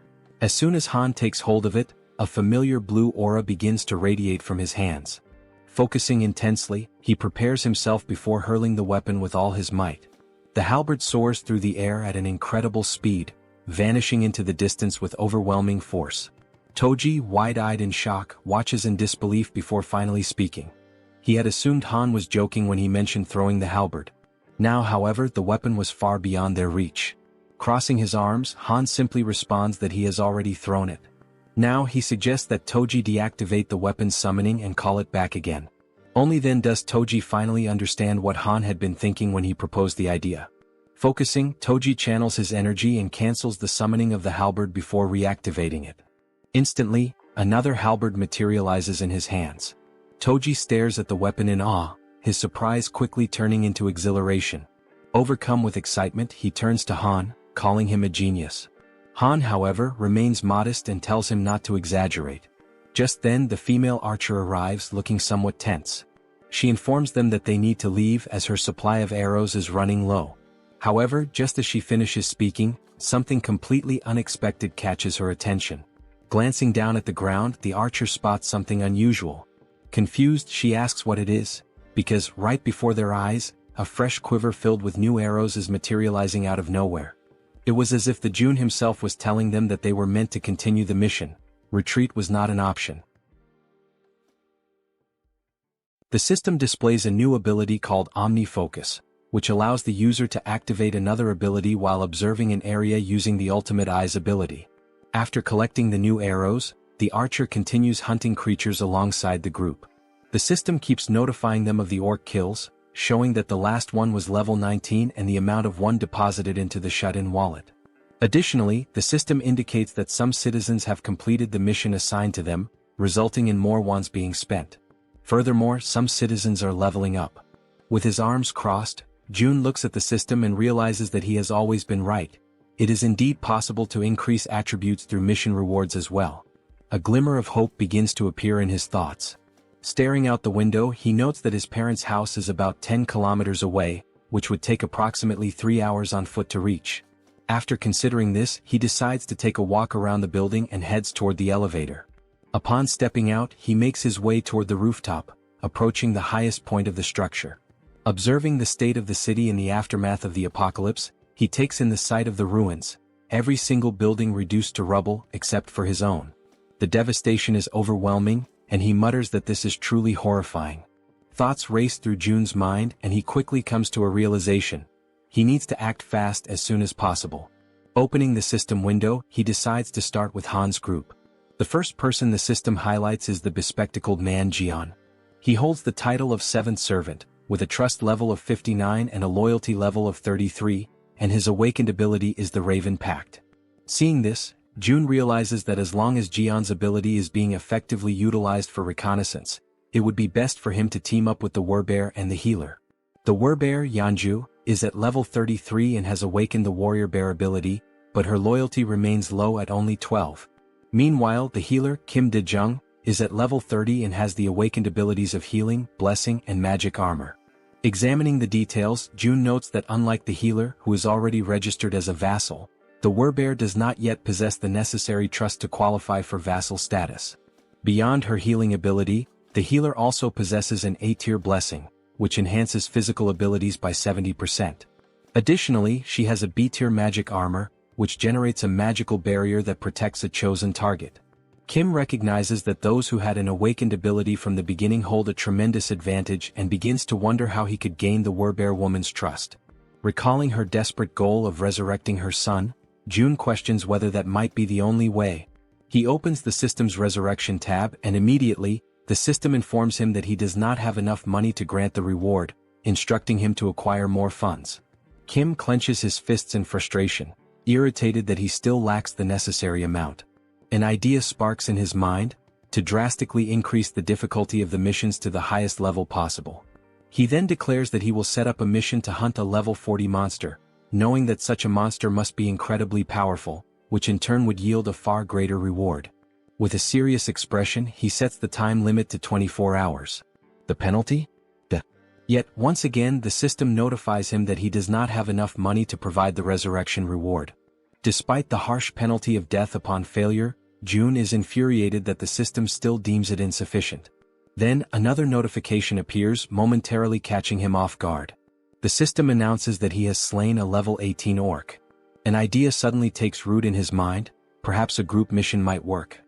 As soon as Han takes hold of it, a familiar blue aura begins to radiate from his hands. Focusing intensely, he prepares himself before hurling the weapon with all his might. The halberd soars through the air at an incredible speed, vanishing into the distance with overwhelming force. Toji, wide-eyed in shock, watches in disbelief before finally speaking. He had assumed Han was joking when he mentioned throwing the halberd. Now, however, the weapon was far beyond their reach. Crossing his arms, Han simply responds that he has already thrown it. Now he suggests that Toji deactivate the weapon's summoning and call it back again. Only then does Toji finally understand what Han had been thinking when he proposed the idea. Focusing, Toji channels his energy and cancels the summoning of the halberd before reactivating it. Instantly, another halberd materializes in his hands. Toji stares at the weapon in awe, his surprise quickly turning into exhilaration. Overcome with excitement, he turns to Han, calling him a genius. Han, however, remains modest and tells him not to exaggerate. Just then, the female archer arrives looking somewhat tense. She informs them that they need to leave as her supply of arrows is running low. However, just as she finishes speaking, something completely unexpected catches her attention. Glancing down at the ground, the archer spots something unusual. Confused, she asks what it is, because right before their eyes, a fresh quiver filled with new arrows is materializing out of nowhere. It was as if the Jun himself was telling them that they were meant to continue the mission. Retreat was not an option. The system displays a new ability called Omni-Focus, which allows the user to activate another ability while observing an area using the Ultimate Eyes ability. After collecting the new arrows, the archer continues hunting creatures alongside the group. The system keeps notifying them of the orc kills, showing that the last one was level 19 and the amount of one deposited into the shut-in wallet. Additionally, the system indicates that some citizens have completed the mission assigned to them, resulting in more ones being spent. Furthermore, some citizens are leveling up. With his arms crossed, Jun looks at the system and realizes that he has always been right. It is indeed possible to increase attributes through mission rewards as well. A glimmer of hope begins to appear in his thoughts. Staring out the window, he notes that his parents' house is about 10 kilometers away, which would take approximately 3 hours on foot to reach. After considering this, he decides to take a walk around the building and heads toward the elevator. Upon stepping out, he makes his way toward the rooftop, approaching the highest point of the structure. Observing the state of the city in the aftermath of the apocalypse, he takes in the sight of the ruins, every single building reduced to rubble except for his own. The devastation is overwhelming, and he mutters that this is truly horrifying. Thoughts race through Jun's mind and he quickly comes to a realization. He needs to act fast as soon as possible. Opening the system window, he decides to start with Han's group. The first person the system highlights is the bespectacled man Jian. He holds the title of 7th Servant, with a trust level of 59 and a loyalty level of 33, and his awakened ability is the Raven Pact. Seeing this, Jun realizes that as long as Jian's ability is being effectively utilized for reconnaissance, it would be best for him to team up with the Warbear and the healer. The Warbear, Yanju, is at level 33 and has awakened the Warrior Bear ability, but her loyalty remains low at only 12. Meanwhile, the healer, Kim De-jung, is at level 30 and has the awakened abilities of healing, blessing, and magic armor. Examining the details, Jun notes that unlike the healer, who is already registered as a vassal, the Warbear does not yet possess the necessary trust to qualify for vassal status. Beyond her healing ability, the healer also possesses an A-tier blessing, which enhances physical abilities by 70%. Additionally, she has a B-tier magic armor, which generates a magical barrier that protects a chosen target. Kim recognizes that those who had an awakened ability from the beginning hold a tremendous advantage and begins to wonder how he could gain the Warbear woman's trust. Recalling her desperate goal of resurrecting her son, Jun questions whether that might be the only way. He opens the system's resurrection tab and immediately, the system informs him that he does not have enough money to grant the reward, instructing him to acquire more funds. Kim clenches his fists in frustration, irritated that he still lacks the necessary amount. An idea sparks in his mind, to drastically increase the difficulty of the missions to the highest level possible. He then declares that he will set up a mission to hunt a level 40 monster, knowing that such a monster must be incredibly powerful, which in turn would yield a far greater reward. With a serious expression, he sets the time limit to 24 hours. The penalty? Death. Yet, once again, the system notifies him that he does not have enough money to provide the resurrection reward. Despite the harsh penalty of death upon failure, Jun is infuriated that the system still deems it insufficient. Then, another notification appears, momentarily catching him off guard. The system announces that he has slain a level 18 orc. An idea suddenly takes root in his mind, perhaps a group mission might work.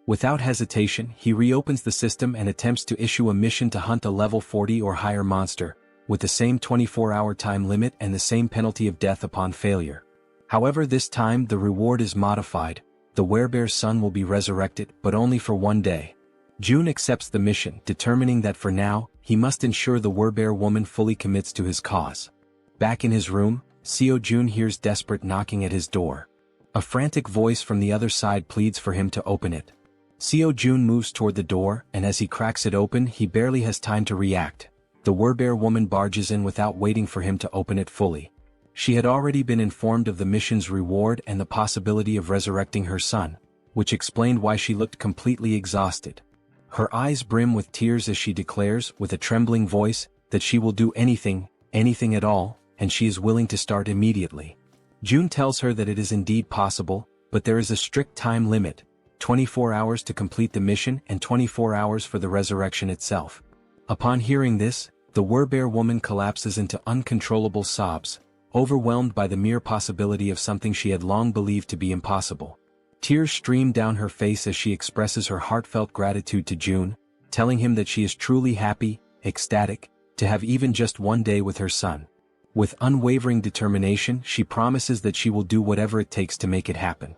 Without hesitation, he reopens the system and attempts to issue a mission to hunt a level 40 or higher monster, with the same 24-hour time limit and the same penalty of death upon failure. However, this time the reward is modified. The Werebear's son will be resurrected, but only for 1 day. Jun accepts the mission, determining that for now, he must ensure the Werebear woman fully commits to his cause. Back in his room, Seo Jun hears desperate knocking at his door. A frantic voice from the other side pleads for him to open it. Seo Jun moves toward the door, and as he cracks it open, he barely has time to react. The Werebear woman barges in without waiting for him to open it fully. She had already been informed of the mission's reward and the possibility of resurrecting her son, which explained why she looked completely exhausted. Her eyes brim with tears as she declares, with a trembling voice, that she will do anything, anything at all, and she is willing to start immediately. Jun tells her that it is indeed possible, but there is a strict time limit, 24 hours to complete the mission and 24 hours for the resurrection itself. Upon hearing this, the Werebear woman collapses into uncontrollable sobs, overwhelmed by the mere possibility of something she had long believed to be impossible. Tears stream down her face as she expresses her heartfelt gratitude to Jun, telling him that she is truly happy, ecstatic, to have even just 1 day with her son. With unwavering determination, she promises that she will do whatever it takes to make it happen.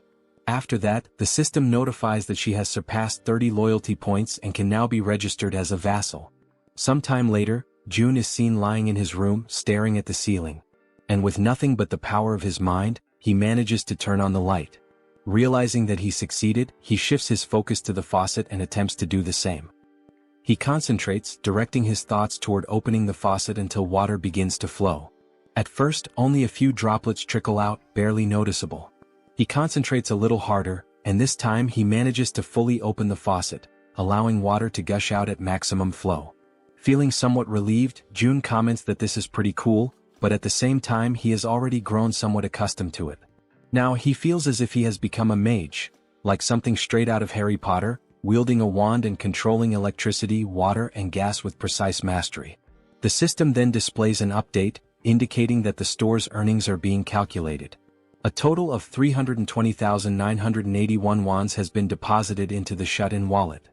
After that, the system notifies that she has surpassed 30 loyalty points and can now be registered as a vassal. Sometime later, Jun is seen lying in his room, staring at the ceiling. And with nothing but the power of his mind, he manages to turn on the light. Realizing that he succeeded, he shifts his focus to the faucet and attempts to do the same. He concentrates, directing his thoughts toward opening the faucet until water begins to flow. At first, only a few droplets trickle out, barely noticeable. He concentrates a little harder, and this time he manages to fully open the faucet, allowing water to gush out at maximum flow. Feeling somewhat relieved, June comments that this is pretty cool, but at the same time he has already grown somewhat accustomed to it. Now he feels as if he has become a mage, like something straight out of Harry Potter, wielding a wand and controlling electricity, water and gas with precise mastery. The system then displays an update, indicating that the store's earnings are being calculated. A total of 320,981 wons has been deposited into the shut-in wallet.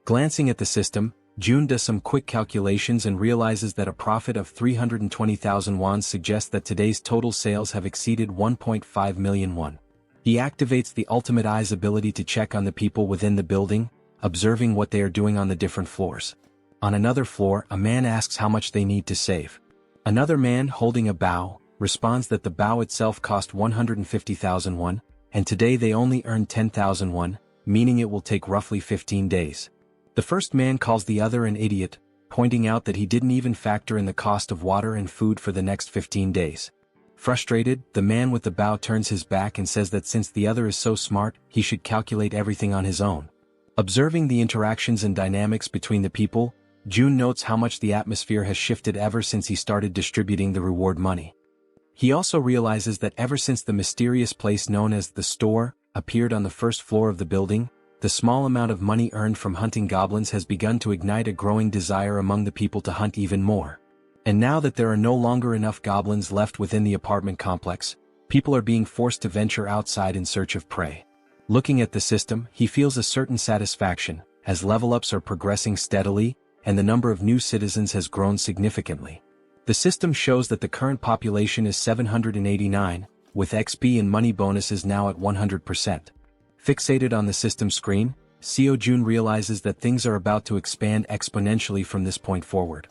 Glancing at the system, June does some quick calculations and realizes that a profit of 320,000 wons suggests that today's total sales have exceeded 1.5 million won. He activates the Ultimate Eye's ability to check on the people within the building, observing what they are doing on the different floors. On another floor, a man asks how much they need to save. Another man, holding a bow, responds that the bow itself cost 150,000 won, and today they only earn 10,000 won, meaning it will take roughly 15 days. The first man calls the other an idiot, pointing out that he didn't even factor in the cost of water and food for the next 15 days. Frustrated, the man with the bow turns his back and says that since the other is so smart, he should calculate everything on his own. Observing the interactions and dynamics between the people, June notes how much the atmosphere has shifted ever since he started distributing the reward money. He also realizes that ever since the mysterious place known as the store appeared on the first floor of the building, the small amount of money earned from hunting goblins has begun to ignite a growing desire among the people to hunt even more. And now that there are no longer enough goblins left within the apartment complex, people are being forced to venture outside in search of prey. Looking at the system, he feels a certain satisfaction, as level-ups are progressing steadily, and the number of new citizens has grown significantly. The system shows that the current population is 789, with XP and money bonuses now at 100%. Fixated on the system screen, Seo Jun realizes that things are about to expand exponentially from this point forward.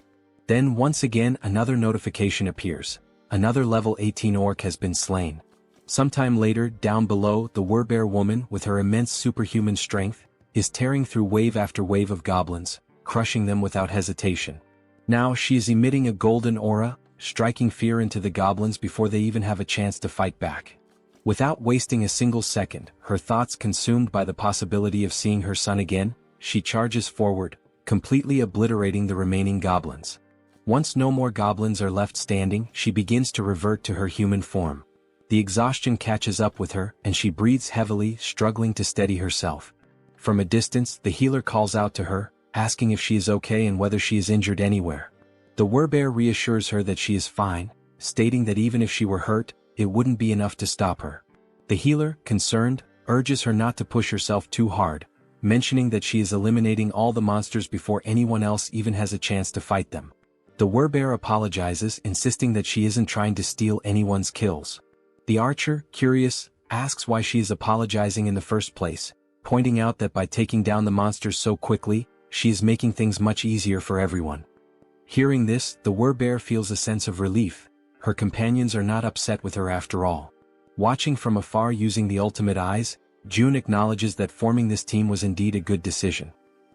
Then once again another notification appears. Another level 18 orc has been slain. Sometime later, down below, the Werbear woman, with her immense superhuman strength, is tearing through wave after wave of goblins, crushing them without hesitation. Now she is emitting a golden aura, striking fear into the goblins before they even have a chance to fight back. Without wasting a single second, her thoughts consumed by the possibility of seeing her son again, she charges forward, completely obliterating the remaining goblins. Once no more goblins are left standing, she begins to revert to her human form. The exhaustion catches up with her, and she breathes heavily, struggling to steady herself. From a distance, the healer calls out to her, asking if she is okay and whether she is injured anywhere. The Werbear reassures her that she is fine, stating that even if she were hurt, it wouldn't be enough to stop her. The healer, concerned, urges her not to push herself too hard, mentioning that she is eliminating all the monsters before anyone else even has a chance to fight them. The Werbear apologizes, insisting that she isn't trying to steal anyone's kills. The archer, curious, asks why she is apologizing in the first place, pointing out that by taking down the monsters so quickly, she is making things much easier for everyone. Hearing this, the Werbear feels a sense of relief. Her companions are not upset with her after all. Watching from afar using the ultimate eyes, June acknowledges that forming this team was indeed a good decision.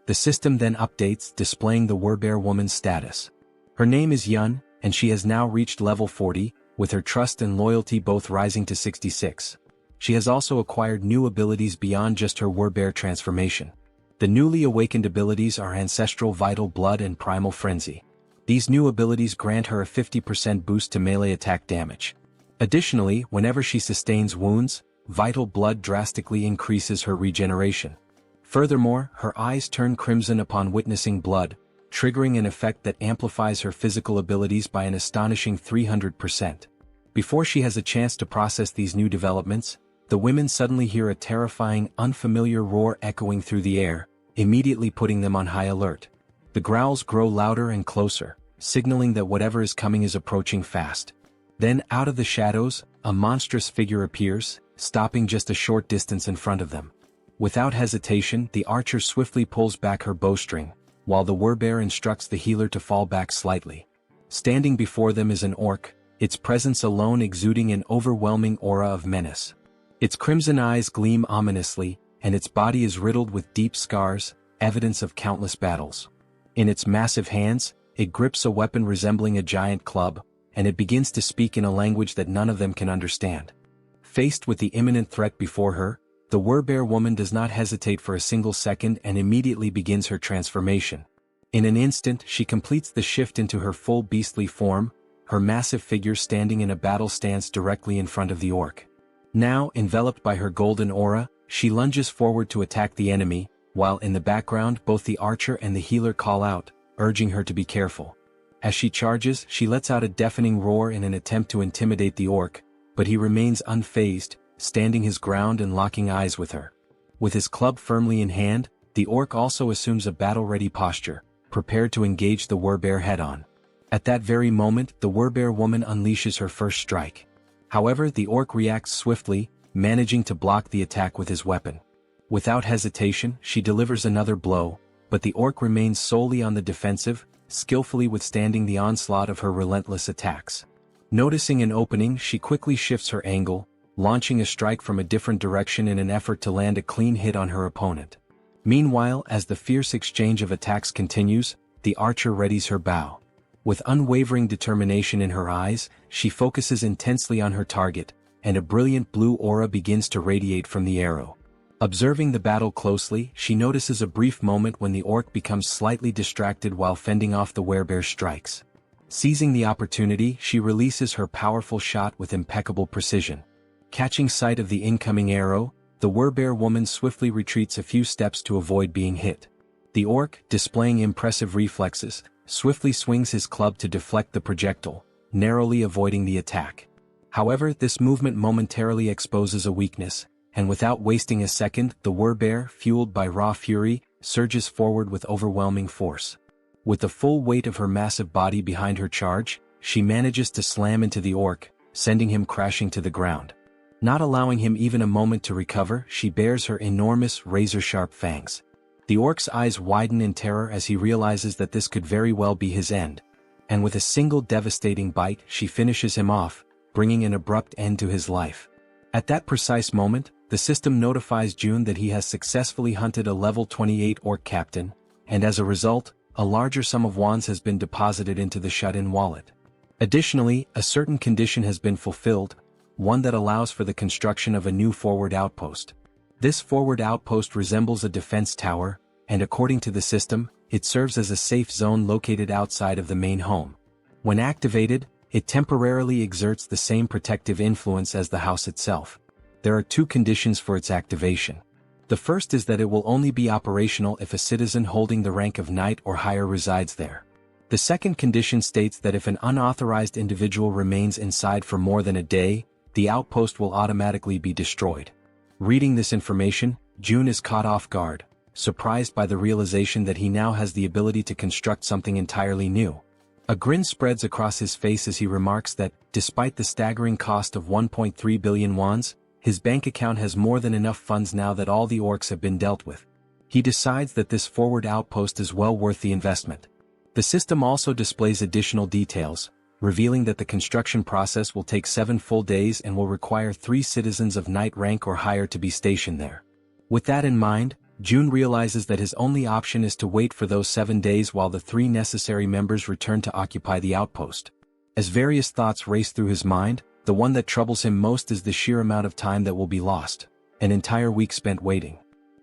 The system then updates, displaying the Werbear woman's status. Her name is Yun, and she has now reached level 40, with her trust and loyalty both rising to 66. She has also acquired new abilities beyond just her Werbear transformation. The newly awakened abilities are Ancestral Vital Blood and Primal Frenzy. These new abilities grant her a 50% boost to melee attack damage. Additionally, whenever she sustains wounds, Vital Blood drastically increases her regeneration. Furthermore, her eyes turn crimson upon witnessing blood, triggering an effect that amplifies her physical abilities by an astonishing 300%. Before she has a chance to process these new developments, the women suddenly hear a terrifying, unfamiliar roar echoing through the air, immediately putting them on high alert. The growls grow louder and closer, signaling that whatever is coming is approaching fast. Then, out of the shadows, a monstrous figure appears, stopping just a short distance in front of them. Without hesitation, the archer swiftly pulls back her bowstring, while the Werbear instructs the healer to fall back slightly. Standing before them is an orc, its presence alone exuding an overwhelming aura of menace. Its crimson eyes gleam ominously, and its body is riddled with deep scars, evidence of countless battles. In its massive hands, it grips a weapon resembling a giant club, and it begins to speak in a language that none of them can understand. Faced with the imminent threat before her, the Werbear woman does not hesitate for a single second and immediately begins her transformation. In an instant she completes the shift into her full beastly form, her massive figure standing in a battle stance directly in front of the orc. Now, enveloped by her golden aura, she lunges forward to attack the enemy, while in the background both the archer and the healer call out, urging her to be careful. As she charges, she lets out a deafening roar in an attempt to intimidate the orc, but he remains unfazed, standing his ground and locking eyes with her. With his club firmly in hand, the orc also assumes a battle-ready posture, prepared to engage the Werbear head-on. At that very moment, the Werbear woman unleashes her first strike. However, the orc reacts swiftly, managing to block the attack with his weapon. Without hesitation, she delivers another blow, but the orc remains solely on the defensive, skillfully withstanding the onslaught of her relentless attacks. Noticing an opening, she quickly shifts her angle, launching a strike from a different direction in an effort to land a clean hit on her opponent. Meanwhile, as the fierce exchange of attacks continues, the archer readies her bow. With unwavering determination in her eyes, she focuses intensely on her target, and a brilliant blue aura begins to radiate from the arrow. Observing the battle closely, she notices a brief moment when the orc becomes slightly distracted while fending off the Werbear's strikes. Seizing the opportunity, she releases her powerful shot with impeccable precision. Catching sight of the incoming arrow, the Werbear woman swiftly retreats a few steps to avoid being hit. The orc, displaying impressive reflexes, swiftly swings his club to deflect the projectile, narrowly avoiding the attack. However, this movement momentarily exposes a weakness, and without wasting a second, the Werbear, fueled by raw fury, surges forward with overwhelming force. With the full weight of her massive body behind her charge, she manages to slam into the orc, sending him crashing to the ground. Not allowing him even a moment to recover, she bares her enormous, razor-sharp fangs. The orc's eyes widen in terror as he realizes that this could very well be his end, and with a single devastating bite she finishes him off, bringing an abrupt end to his life. At that precise moment, the system notifies June that he has successfully hunted a level 28 orc captain, and as a result, a larger sum of wands has been deposited into the shut-in wallet. Additionally, a certain condition has been fulfilled, one that allows for the construction of a new forward outpost. This forward outpost resembles a defense tower, and according to the system, it serves as a safe zone located outside of the main home. When activated, it temporarily exerts the same protective influence as the house itself. There are two conditions for its activation. The first is that it will only be operational if a citizen holding the rank of knight or higher resides there. The second condition states that if an unauthorized individual remains inside for more than a day, the outpost will automatically be destroyed. Reading this information, June is caught off guard, surprised by the realization that he now has the ability to construct something entirely new. A grin spreads across his face as he remarks that, despite the staggering cost of 1.3 billion wands, his bank account has more than enough funds now that all the orcs have been dealt with. He decides that this forward outpost is well worth the investment. The system also displays additional details, revealing that the construction process will take 7 full days and will require 3 citizens of knight rank or higher to be stationed there. With that in mind, June realizes that his only option is to wait for those 7 days while the 3 necessary members return to occupy the outpost. As various thoughts race through his mind, the one that troubles him most is the sheer amount of time that will be lost, an entire week spent waiting.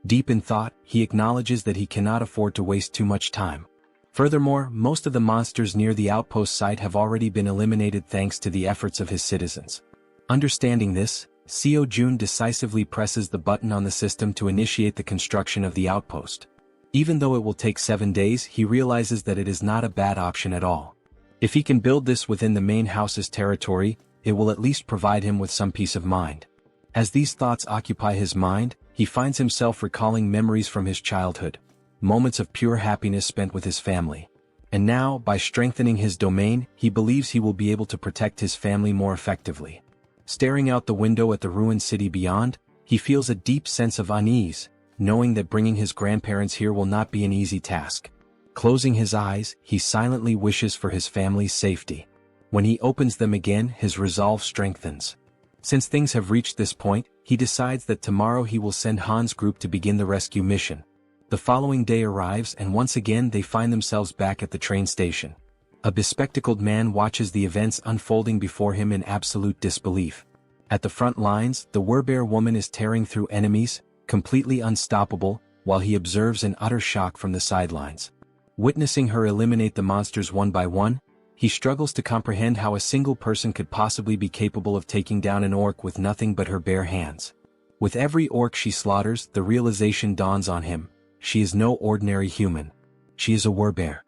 Deep in thought, he acknowledges that he cannot afford to waste too much time. Furthermore, most of the monsters near the outpost site have already been eliminated thanks to the efforts of his citizens. Understanding this, Seo Jun decisively presses the button on the system to initiate the construction of the outpost. Even though it will take 7 days, he realizes that it is not a bad option at all. If he can build this within the main house's territory, it will at least provide him with some peace of mind. As these thoughts occupy his mind, he finds himself recalling memories from his childhood, moments of pure happiness spent with his family. And now, by strengthening his domain, he believes he will be able to protect his family more effectively. Staring out the window at the ruined city beyond, he feels a deep sense of unease, knowing that bringing his grandparents here will not be an easy task. Closing his eyes, he silently wishes for his family's safety. When he opens them again, his resolve strengthens. Since things have reached this point, he decides that tomorrow he will send Han's group to begin the rescue mission. The following day arrives and once again they find themselves back at the train station. A bespectacled man watches the events unfolding before him in absolute disbelief. At the front lines, the Werbear woman is tearing through enemies, completely unstoppable, while he observes in utter shock from the sidelines. Witnessing her eliminate the monsters one by one, he struggles to comprehend how a single person could possibly be capable of taking down an orc with nothing but her bare hands. With every orc she slaughters, the realization dawns on him: she is no ordinary human. She is a Werbear.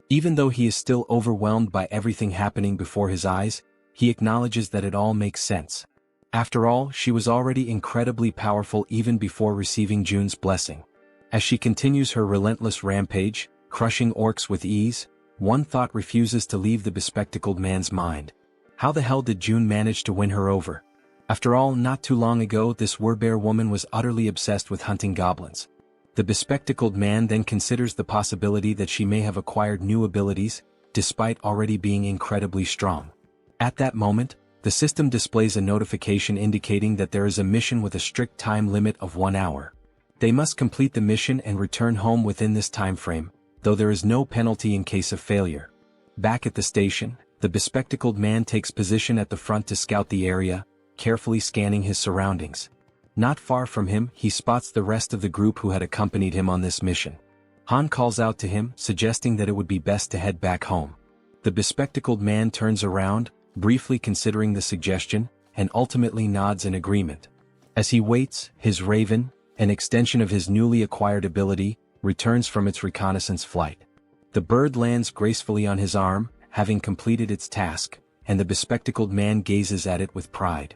Even though he is still overwhelmed by everything happening before his eyes, he acknowledges that it all makes sense. After all, she was already incredibly powerful even before receiving June's blessing. As she continues her relentless rampage, crushing orcs with ease, one thought refuses to leave the bespectacled man's mind. How the hell did June manage to win her over? After all, not too long ago this Werbear woman was utterly obsessed with hunting goblins. The bespectacled man then considers the possibility that she may have acquired new abilities, despite already being incredibly strong. At that moment, the system displays a notification indicating that there is a mission with a strict time limit of 1 hour. They must complete the mission and return home within this time frame, though there is no penalty in case of failure. Back at the station, the bespectacled man takes position at the front to scout the area, carefully scanning his surroundings. Not far from him, he spots the rest of the group who had accompanied him on this mission. Han calls out to him, suggesting that it would be best to head back home. The bespectacled man turns around, briefly considering the suggestion, and ultimately nods in agreement. As he waits, his raven, an extension of his newly acquired ability, returns from its reconnaissance flight. The bird lands gracefully on his arm, having completed its task, and the bespectacled man gazes at it with pride.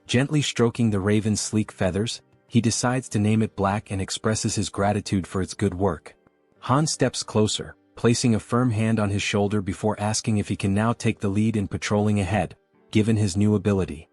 Gently stroking the raven's sleek feathers, he decides to name it Black and expresses his gratitude for its good work. Han steps closer, placing a firm hand on his shoulder before asking if he can now take the lead in patrolling ahead, given his new ability.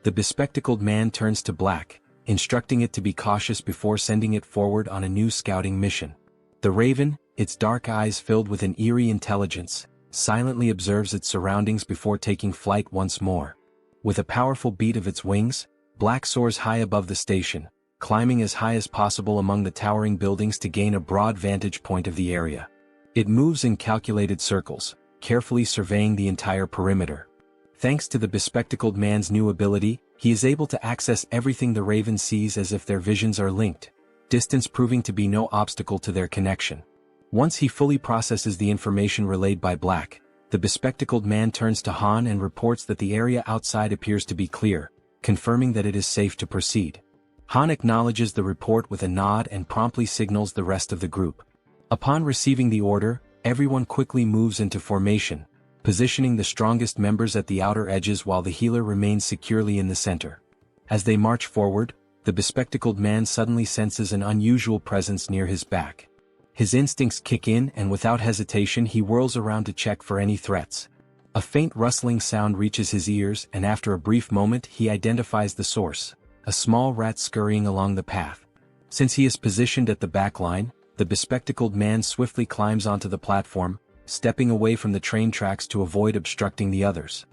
The bespectacled man turns to Black, instructing it to be cautious before sending it forward on a new scouting mission. The raven, its dark eyes filled with an eerie intelligence, silently observes its surroundings before taking flight once more. With a powerful beat of its wings, Black soars high above the station, climbing as high as possible among the towering buildings to gain a broad vantage point of the area. It moves in calculated circles, carefully surveying the entire perimeter. Thanks to the bespectacled man's new ability, he is able to access everything the raven sees as if their visions are linked, distance proving to be no obstacle to their connection. Once he fully processes the information relayed by Black, the bespectacled man turns to Han and reports that the area outside appears to be clear, confirming that it is safe to proceed. Han acknowledges the report with a nod and promptly signals the rest of the group. Upon receiving the order, everyone quickly moves into formation, positioning the strongest members at the outer edges while the healer remains securely in the center. As they march forward, the bespectacled man suddenly senses an unusual presence near his back. His instincts kick in and without hesitation he whirls around to check for any threats. A faint rustling sound reaches his ears and after a brief moment he identifies the source, a small rat scurrying along the path. Since he is positioned at the back line, the bespectacled man swiftly climbs onto the platform, stepping away from the train tracks to avoid obstructing the others.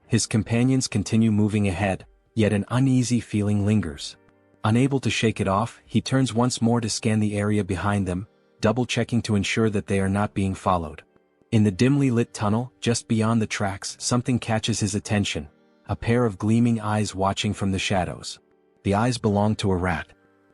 His companions continue moving ahead, yet an uneasy feeling lingers. Unable to shake it off, he turns once more to scan the area behind them, double-checking to ensure that they are not being followed. In the dimly lit tunnel, just beyond the tracks, something catches his attention, a pair of gleaming eyes watching from the shadows. The eyes belong to a rat.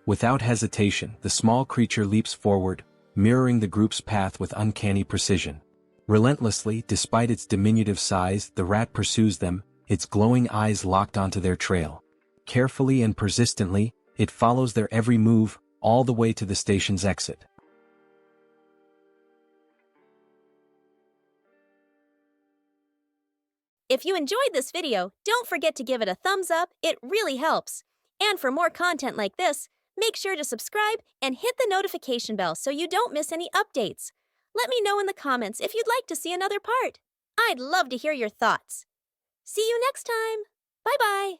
Without hesitation, the small creature leaps forward, mirroring the group's path with uncanny precision. Relentlessly, despite its diminutive size, the rat pursues them, its glowing eyes locked onto their trail. Carefully and persistently, it follows their every move, all the way to the station's exit. If you enjoyed this video, don't forget to give it a thumbs up, it really helps. And for more content like this, make sure to subscribe and hit the notification bell so you don't miss any updates. Let me know in the comments if you'd like to see another part. I'd love to hear your thoughts. See you next time. Bye-bye.